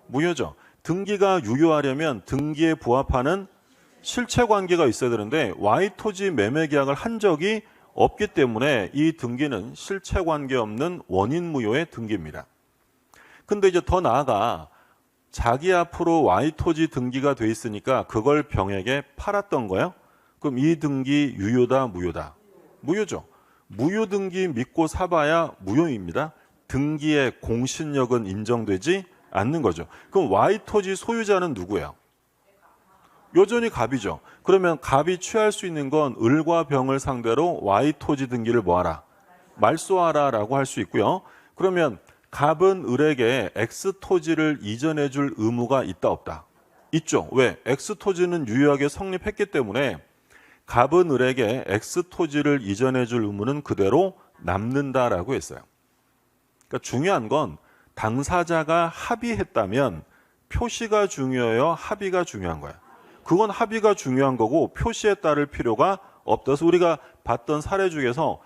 무효죠. 등기가 유효하려면 등기에 부합하는 실체관계가 있어야 되는데 Y토지 매매 계약을 한 적이 없기 때문에 이 등기는 실체관계 없는 원인 무효의 등기입니다. 근데 이제 더 나아가 자기 앞으로 Y토지 등기가 돼 있으니까 그걸 병에게 팔았던 거예요. 그럼 이 등기 유효다, 무효다? 무효죠. 무효 등기 믿고 사봐야 무효입니다. 등기의 공신력은 인정되지 않는 거죠. 그럼 Y토지 소유자는 누구예요? 여전히 갑이죠. 그러면 갑이 취할 수 있는 건 을과 병을 상대로 Y토지 등기를 뭐하라? 말소하라 라고 할 수 있고요. 그러면 갑은 을에게 X 토지를 이전해 줄 의무가 있다 없다? 있죠. 왜? X 토지는 유효하게 성립했기 때문에 갑은 을에게 X 토지를 이전해 줄 의무는 그대로 남는다라고 했어요. 그러니까 중요한 건 당사자가 합의했다면 표시가 중요해요, 합의가 중요한 거야. 그건 합의가 중요한 거고 표시에 따를 필요가 없다. 그래서 우리가 봤던 사례 중에서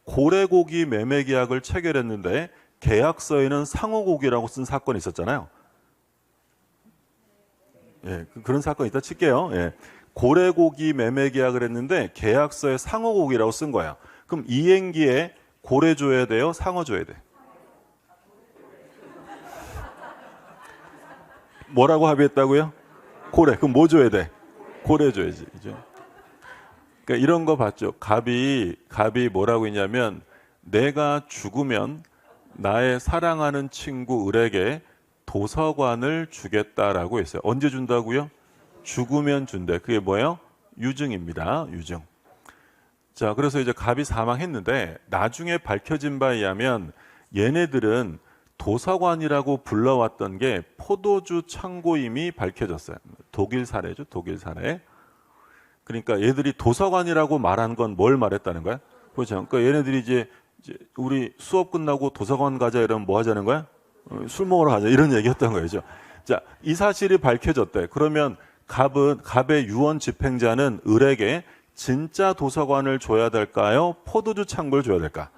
고래고기 매매 계약을 체결했는데 계약서에는 상어고기라고 쓴 사건이 있었잖아요. 예, 그런 사건이 있다 칠게요. 예. 고래고기 매매 계약을 했는데 계약서에 상어고기라고 쓴 거야. 그럼 이행기에 고래 줘야 돼요, 상어 줘야 돼? 뭐라고 합의했다고요? 고래. 그럼 뭐 줘야 돼? 고래 줘야지. 그죠? 그러니까 이런 거 봤죠. 갑이 뭐라고 했냐면 내가 죽으면 나의 사랑하는 친구 을에게 도서관을 주겠다라고 했어요. 언제 준다고요? 죽으면 준대. 그게 뭐예요? 유증입니다. 유증. 자, 그래서 이제 갑이 사망했는데 나중에 밝혀진 바에 의하면 얘네들은 도서관이라고 불러왔던 게 포도주 창고임이 밝혀졌어요. 독일 사례죠. 독일 사례. 그러니까 얘들이 도서관이라고 말한 건 뭘 말했다는 거야? 그렇죠. 그러니까 얘네들이 이제 우리 수업 끝나고 도서관 가자 이러면 뭐 하자는 거야? 술 먹으러 가자 이런 얘기였던 거죠. 자, 이 사실이 밝혀졌대. 그러면 갑의 유언 집행자는 을에게 진짜 도서관을 줘야 될까요? 포도주 창고를 줘야 될까?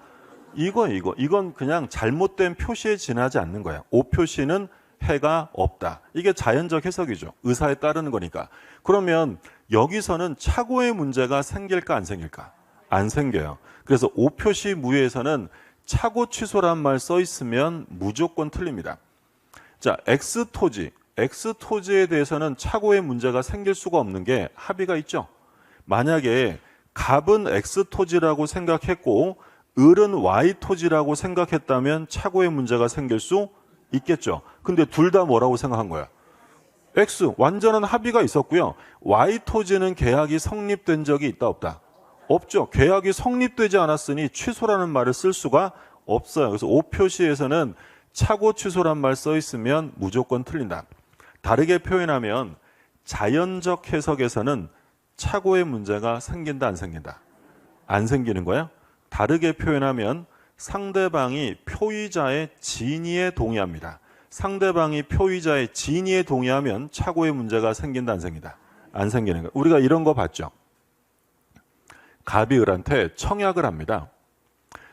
이건 그냥 잘못된 표시에 지나지 않는 거야. 오표시는 해가 없다. 이게 자연적 해석이죠. 의사에 따르는 거니까. 그러면 여기서는 착오의 문제가 생길까 안 생길까? 안 생겨요. 그래서 오표시 무효에서는 착오 취소란 말 써 있으면 무조건 틀립니다. 자, X토지에 대해서는 착오의 문제가 생길 수가 없는 게 합의가 있죠. 만약에 갑은 X토지라고 생각했고 을은 Y토지라고 생각했다면 착오의 문제가 생길 수 있겠죠. 근데 둘 다 뭐라고 생각한 거야? X, 완전한 합의가 있었고요. Y토지는 계약이 성립된 적이 있다 없다? 없죠. 계약이 성립되지 않았으니 취소라는 말을 쓸 수가 없어요. 그래서 오표시에서는 착오 취소란 말 써 있으면 무조건 틀린다. 다르게 표현하면 자연적 해석에서는 착오의 문제가 생긴다 안 생긴다? 안 생기는 거야. 다르게 표현하면 상대방이 표의자의 진위에 동의합니다. 상대방이 표의자의 진위에 동의하면 착오의 문제가 생긴다 안 생긴다? 안 생기는 거야. 우리가 이런 거 봤죠. 갑이 을한테 청약을 합니다.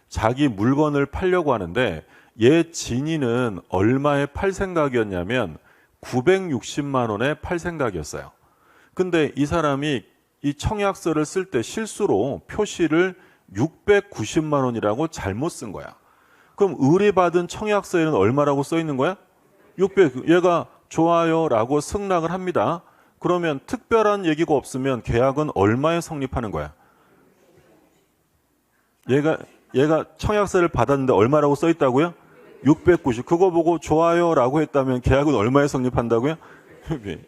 자기 물건을 팔려고 하는데 얘 진위는 얼마에 팔 생각이었냐면 960만 원에 팔 생각이었어요. 근데 이 사람이 이 청약서를 쓸 때 실수로 표시를 690만 원이라고 잘못 쓴 거야. 그럼 을이 받은 청약서에는 얼마라고 써 있는 거야? 600. 얘가 좋아요라고 승낙을 합니다. 그러면 특별한 얘기가 없으면 계약은 얼마에 성립하는 거야? 얘가 청약서를 받았는데 얼마라고 써 있다고요? 690. 그거 보고 좋아요라고 했다면 계약은 얼마에 성립한다고요?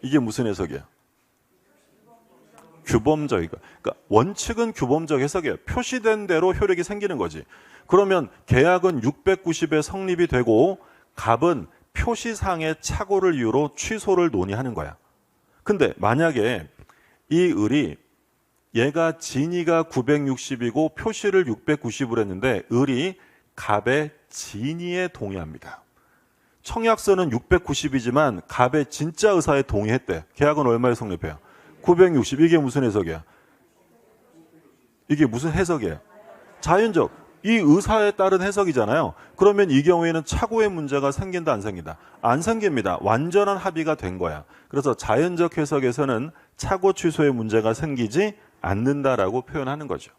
이게 무슨 해석이야? 규범적이고. 그러니까 원칙은 규범적 해석이에요. 표시된 대로 효력이 생기는 거지. 그러면 계약은 690에 성립이 되고 갑은 표시상의 착오를 이유로 취소를 논의하는 거야. 근데 만약에 이 을이 얘가 진위가 960이고 표시를 690으로 했는데 을이 갑의 진위에 동의합니다. 청약서는 690이지만 갑의 진짜 의사에 동의했대. 계약은 얼마에 성립해요? 960. 이게 무슨 해석이야? 이게 무슨 해석이에요? 자연적. 이 의사에 따른 해석이잖아요. 그러면 이 경우에는 착오의 문제가 생긴다 안 생긴다? 안 생깁니다. 완전한 합의가 된 거야. 그래서 자연적 해석에서는 착오 취소의 문제가 생기지 않는다라고 표현하는 거죠.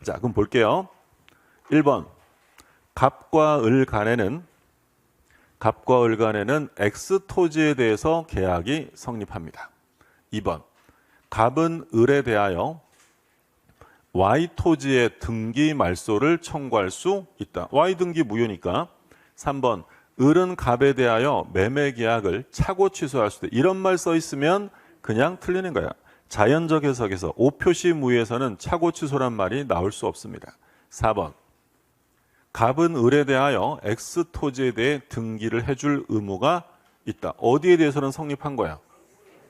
자, 그럼 볼게요. 1번. 갑과 을 간에는 X토지에 대해서 계약이 성립합니다. 2번. 갑은 을에 대하여 Y토지의 등기 말소를 청구할 수 있다. Y등기 무효니까. 3번. 을은 갑에 대하여 매매 계약을 착오 취소할 수 있다. 이런 말 써 있으면 그냥 틀리는 거야. 자연적 해석에서 오표시 무효에서는 착오 취소란 말이 나올 수 없습니다. 4번. 갑은 을에 대하여 X 토지에 대해 등기를 해줄 의무가 있다. 어디에 대해서는 성립한 거야?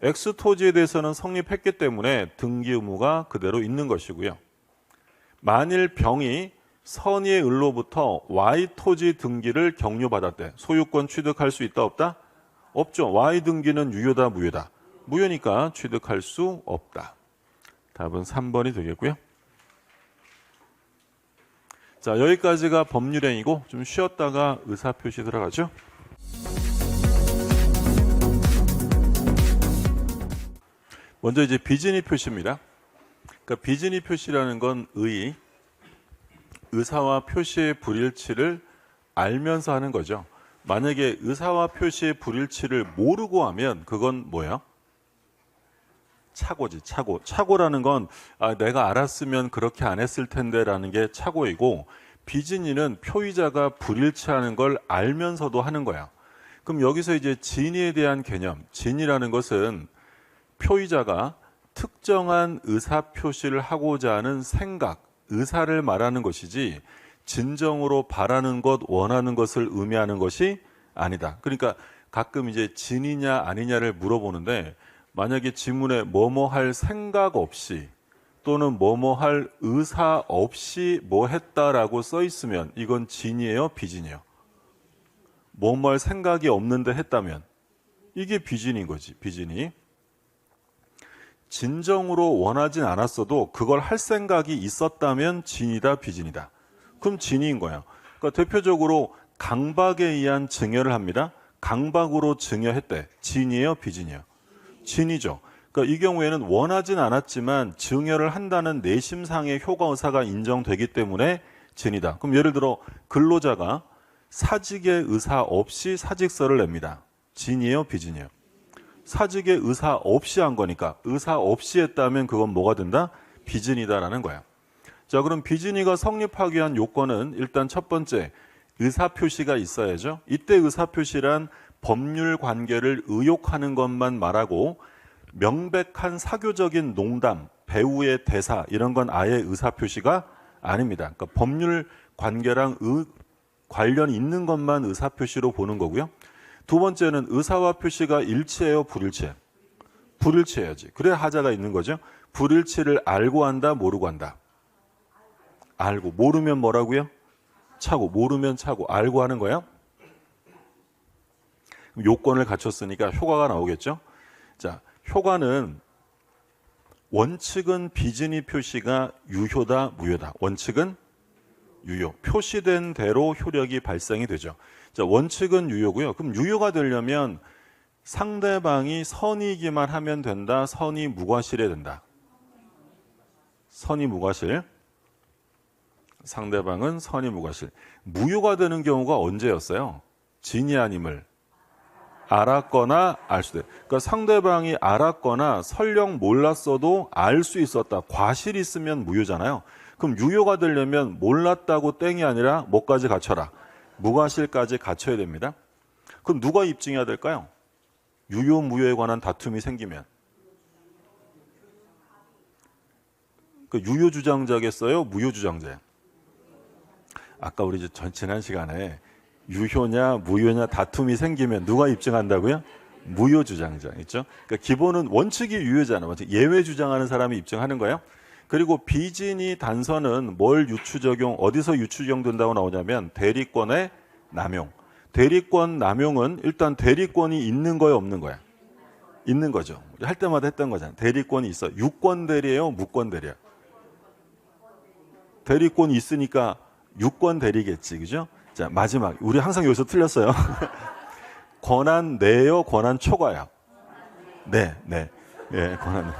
X 토지에 대해서는 성립했기 때문에 등기 의무가 그대로 있는 것이고요. 만일 병이 선의의 을로부터 Y 토지 등기를 경료받았대. 소유권 취득할 수 있다 없다? 없죠. Y 등기는 유효다 무효다? 무효니까 취득할 수 없다. 답은 3번이 되겠고요. 자, 여기까지가 법률행위고 좀 쉬었다가 의사표시 들어가죠. 먼저 이제 비진의 표시입니다. 그러니까 비진의 표시라는 건 의사와 표시의 불일치를 알면서 하는 거죠. 만약에 의사와 표시의 불일치를 모르고 하면 그건 뭐예요? 착오지, 착오. 착오라는 건 내가 알았으면 그렇게 안 했을 텐데라는 게 착오이고, 비진의는 표의자가 불일치하는 걸 알면서도 하는 거야. 그럼 여기서 이제 진의에 대한 개념, 진의라는 것은 표의자가 특정한 의사 표시를 하고자 하는 생각, 의사를 말하는 것이지 진정으로 바라는 것, 원하는 것을 의미하는 것이 아니다. 그러니까 가끔 이제 진이냐 아니냐를 물어보는데, 만약에 지문에 뭐뭐 할 생각 없이 또는 뭐뭐 할 의사 없이 뭐 했다라고 써 있으면 이건 진이에요, 비진이에요? 뭐뭐 할 생각이 없는데 했다면 이게 비진인 거지. 비진이 진정으로 원하진 않았어도 그걸 할 생각이 있었다면 진이다, 비진이다? 그럼 진이인 거야. 그러니까 대표적으로 강박에 의한 증여를 합니다. 강박으로 증여했대. 진이에요, 비진이에요? 진이죠. 그러니까 이 경우에는 원하진 않았지만 증여를 한다는 내심상의 효과 의사가 인정되기 때문에 진이다. 그럼 예를 들어 근로자가 사직의 의사 없이 사직서를 냅니다. 진이에요, 비진이에요? 사직의 의사 없이 한 거니까 의사 없이 했다면 그건 뭐가 된다? 비진이다라는 거야. 자, 그럼 비진이가 성립하기 위한 요건은 일단 첫 번째, 의사표시가 있어야죠. 이때 의사표시란 법률 관계를 의욕하는 것만 말하고 명백한 사교적인 농담, 배우의 대사 이런 건 아예 의사표시가 아닙니다. 그러니까 법률 관계랑 관련 있는 것만 의사표시로 보는 거고요. 두 번째는 의사와 표시가 일치해요, 불일치해요? 불일치해야지. 그래야 하자가 있는 거죠. 불일치를 알고 한다, 모르고 한다? 알고. 모르면 뭐라고요? 차고. 모르면 차고. 알고 하는 거예요. 요건을 갖췄으니까 효과가 나오겠죠. 자, 효과는 원칙은 비진의 표시가 유효다, 무효다? 원칙은 유효. 표시된 대로 효력이 발생이 되죠. 자, 원칙은 유효고요. 그럼 유효가 되려면 상대방이 선이기만 하면 된다, 선이 무과실해야 된다? 선이 무과실. 상대방은 선이 무과실. 무효가 되는 경우가 언제였어요? 진이 아님을 알았거나 알 수도 있어요. 그러니까 상대방이 알았거나 설령 몰랐어도 알 수 있었다. 과실이 있으면 무효잖아요. 그럼 유효가 되려면 몰랐다고 땡이 아니라 뭐까지 갖춰라? 무과실까지 갖춰야 됩니다. 그럼 누가 입증해야 될까요? 유효, 무효에 관한 다툼이 생기면. 그 유효 주장자겠어요? 무효 주장자예요? 아까 우리 지난 시간에 유효냐 무효냐 다툼이 생기면 누가 입증한다고요? 무효 주장자 있죠. 그러니까 기본은 원칙이 유효잖아요. 예외 주장하는 사람이 입증하는 거예요. 그리고 비진의 단서는 뭘 유추적용, 어디서 유추적용된다고 나오냐면 대리권의 남용. 대리권 남용은 일단 대리권이 있는 거예요, 없는 거야? 있는 거죠. 우리 할 때마다 했던 거잖아요. 대리권이 있어. 유권 대리예요, 무권 대리야? 대리권이 있으니까 유권 대리겠지, 그죠? 자, 마지막. 우리 항상 여기서 틀렸어요. 권한 내요, 권한 초과요? 네. 예, 권한.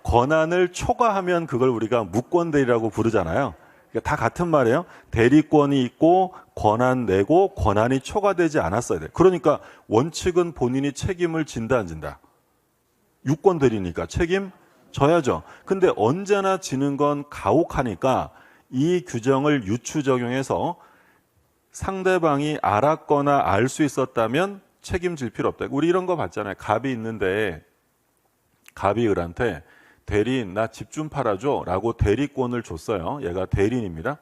권한을 초과하면 그걸 우리가 무권 대리라고 부르잖아요. 그러니까 다 같은 말이에요. 대리권이 있고 권한 내고 권한이 초과되지 않았어야 돼. 그러니까 원칙은 본인이 책임을 진다, 안 진다? 유권 대리니까 책임 져야죠. 근데 언제나 지는 건 가혹하니까 이 규정을 유추 적용해서 상대방이 알았거나 알 수 있었다면 책임질 필요 없다. 우리 이런 거 봤잖아요. 갑이 있는데 갑이 을한테 대리인 나 집 좀 팔아줘 라고 대리권을 줬어요. 얘가 대리인입니다.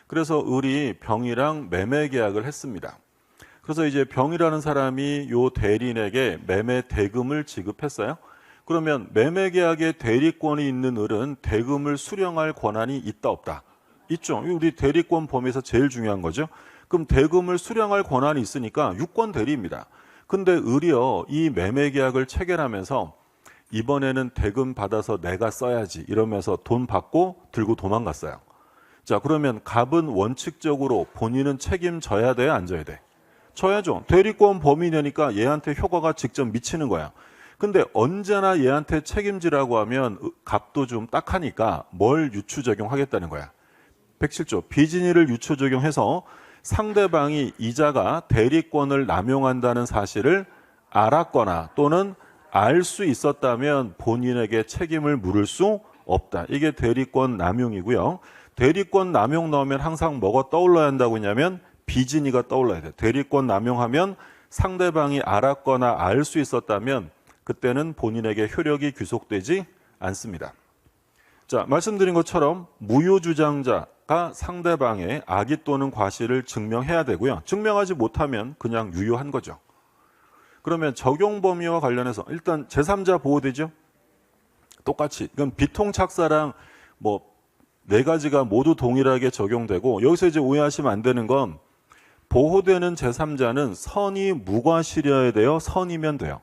그래서 을이 병이랑 매매 계약을 했습니다. 그래서 이제 병이라는 사람이 요 대리인에게 매매 대금을 지급했어요. 그러면 매매 계약에 대리권이 있는 을은 대금을 수령할 권한이 있다 없다? 있죠. 우리 대리권 범위에서 제일 중요한 거죠. 그럼 대금을 수령할 권한이 있으니까 유권 대리입니다. 근데 을이요, 이 매매 계약을 체결하면서 이번에는 대금 받아서 내가 써야지 이러면서 돈 받고 들고 도망갔어요. 자, 그러면 갑은 원칙적으로 본인은 책임져야 돼, 안 져야 돼? 져야죠. 대리권 범위냐니까 얘한테 효과가 직접 미치는 거야. 근데 언제나 얘한테 책임지라고 하면 갑도 좀 딱하니까 뭘 유추 적용하겠다는 거야. 107조 비진이를 유추 적용해서 상대방이 이자가 대리권을 남용한다는 사실을 알았거나 또는 알 수 있었다면 본인에게 책임을 물을 수 없다. 이게 대리권 남용이고요. 대리권 남용 나오면 항상 뭐가 떠올라야 한다고 했냐면 비진이가 떠올라야 돼. 대리권 남용하면 상대방이 알았거나 알 수 있었다면 그때는 본인에게 효력이 귀속되지 않습니다. 자, 말씀드린 것처럼 무효주장자가 상대방의 악의 또는 과실을 증명해야 되고요. 증명하지 못하면 그냥 유효한 거죠. 그러면 적용 범위와 관련해서 일단 제3자 보호되죠? 똑같이. 그럼 비통착사랑 뭐 네 가지가 모두 동일하게 적용되고 여기서 이제 오해하시면 안 되는 건 보호되는 제3자는 선이 무과실이어야 돼요? 선이면 돼요?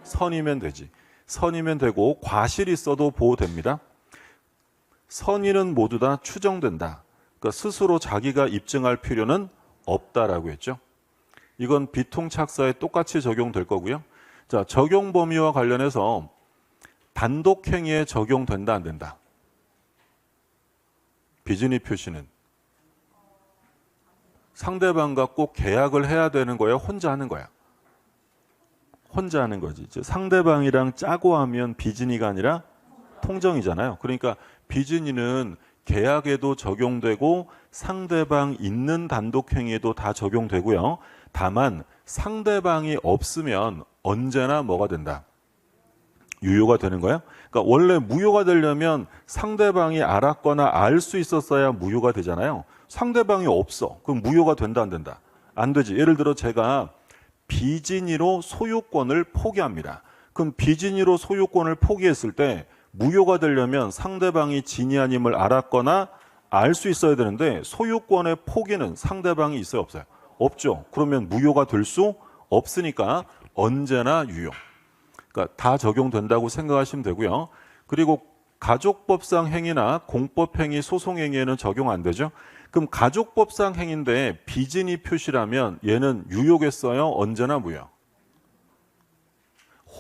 선이면 되지. 선이면 되고 과실이 있어도 보호됩니다. 선의는 모두 다 추정된다. 그러니까 스스로 자기가 입증할 필요는 없다라고 했죠. 이건 비통착사에 똑같이 적용될 거고요. 자, 적용 범위와 관련해서 단독 행위에 적용된다 안 된다? 비진이 표시는 상대방과 꼭 계약을 해야 되는 거야? 혼자 하는 거야? 혼자 하는 거지. 상대방이랑 짜고 하면 비진이가 아니라 통정이잖아요. 그러니까 비진이는 계약에도 적용되고 상대방 있는 단독 행위에도 다 적용되고요. 다만 상대방이 없으면 언제나 뭐가 된다? 유효가 되는 거야? 그러니까 원래 무효가 되려면 상대방이 알았거나 알 수 있었어야 무효가 되잖아요. 상대방이 없어. 그럼 무효가 된다 안 된다? 안 되지. 예를 들어 제가 비진이로 소유권을 포기합니다. 그럼 비진이로 소유권을 포기했을 때 무효가 되려면 상대방이 진이 아님을 알았거나 알 수 있어야 되는데 소유권의 포기는 상대방이 있어요 없어요? 없죠. 그러면 무효가 될 수 없으니까 언제나 유효. 그러니까 다 적용된다고 생각하시면 되고요. 그리고 가족법상 행위나 공법행위, 소송행위에는 적용 안 되죠. 그럼 가족법상 행위인데 비진이 표시라면 얘는 유효겠어요? 언제나 무효?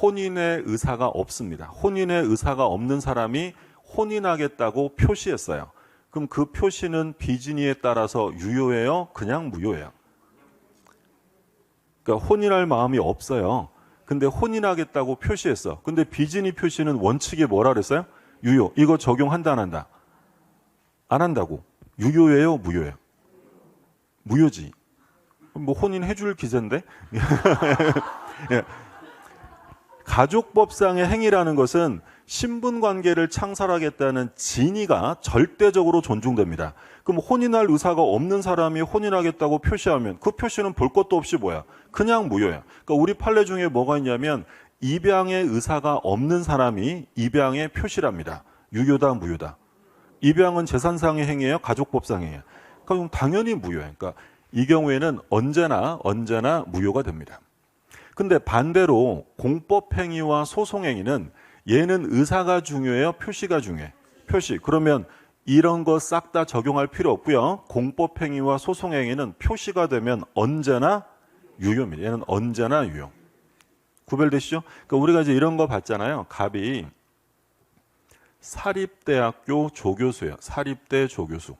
혼인의 의사가 없습니다. 혼인의 의사가 없는 사람이 혼인하겠다고 표시했어요. 그럼 그 표시는 비진이에 따라서 유효해요? 그냥 무효해요? 그러니까 혼인할 마음이 없어요. 근데 혼인하겠다고 표시했어. 근데 비진이 표시는 원칙에 뭐라 그랬어요? 유효. 이거 적용한다 안 한다? 안 한다고. 유효예요? 무효예요? 무효지. 뭐 혼인해줄 기세인데? 예. 가족법상의 행위라는 것은 신분관계를 창설하겠다는 진의가 절대적으로 존중됩니다. 그럼 혼인할 의사가 없는 사람이 혼인하겠다고 표시하면 그 표시는 볼 것도 없이 뭐야? 그냥 무효야. 그러니까 우리 판례 중에 뭐가 있냐면 입양의 의사가 없는 사람이 입양의 표시랍니다. 유효다 무효다? 입양은 재산상의 행위예요? 가족법상의 행위예요? 그럼 당연히 무효예요. 그러니까 이 경우에는 언제나 무효가 됩니다. 근데 반대로 공법행위와 소송행위는 얘는 의사가 중요해요? 표시가 중요해? 표시. 그러면 이런 거 싹 다 적용할 필요 없고요. 공법행위와 소송행위는 표시가 되면 언제나 유효입니다. 얘는 언제나 유효. 구별되시죠? 그러니까 우리가 이제 이런 거 봤잖아요. 갑이 사립대학교 조교수예요. 사립대 조교수.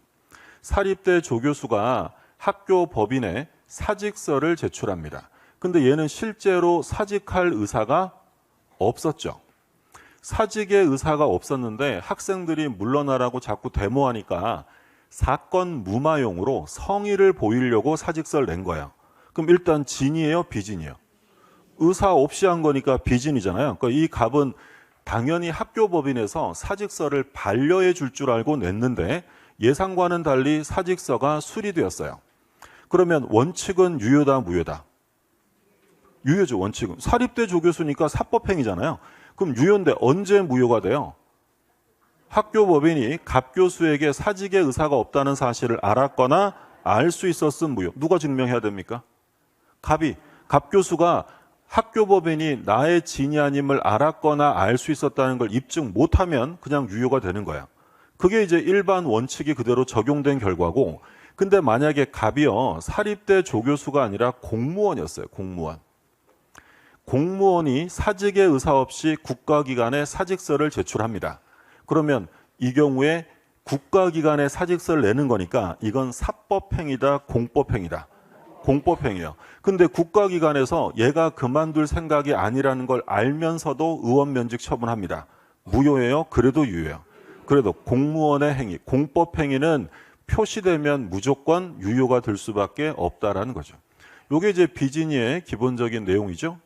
사립대 조교수가 학교 법인에 사직서를 제출합니다. 근데 얘는 실제로 사직할 의사가 없었죠. 사직의 의사가 없었는데 학생들이 물러나라고 자꾸 데모하니까 사건 무마용으로 성의를 보이려고 사직서를 낸 거예요. 그럼 일단 진이에요? 비진이에요? 의사 없이 한 거니까 비진이잖아요. 그러니까 이 갑은 당연히 학교 법인에서 사직서를 반려해 줄 줄 알고 냈는데 예상과는 달리 사직서가 수리되었어요. 그러면 원칙은 유효다, 무효다? 유효죠, 원칙은. 사립대 조교수니까 사법행위잖아요. 그럼 유효인데 언제 무효가 돼요? 학교 법인이 갑 교수에게 사직의 의사가 없다는 사실을 알았거나 알 수 있었음 무효. 누가 증명해야 됩니까? 갑 교수가 학교 법인이 나의 진이 아님을 알았거나 알 수 있었다는 걸 입증 못하면 그냥 유효가 되는 거야. 그게 이제 일반 원칙이 그대로 적용된 결과고, 근데 만약에 갑이요, 사립대 조교수가 아니라 공무원이었어요. 공무원이 사직의 의사 없이 국가기관에 사직서를 제출합니다. 그러면 이 경우에 국가기관에 사직서를 내는 거니까 이건 사법행위다, 공법행위다? 공법행위예요. 근데 국가기관에서 얘가 그만둘 생각이 아니라는 걸 알면서도 의원 면직 처분합니다. 무효예요? 그래도 유효해요. 그래도 공무원의 행위, 공법행위는 표시되면 무조건 유효가 될 수밖에 없다라는 거죠. 이게 이제 비진이의 기본적인 내용이죠.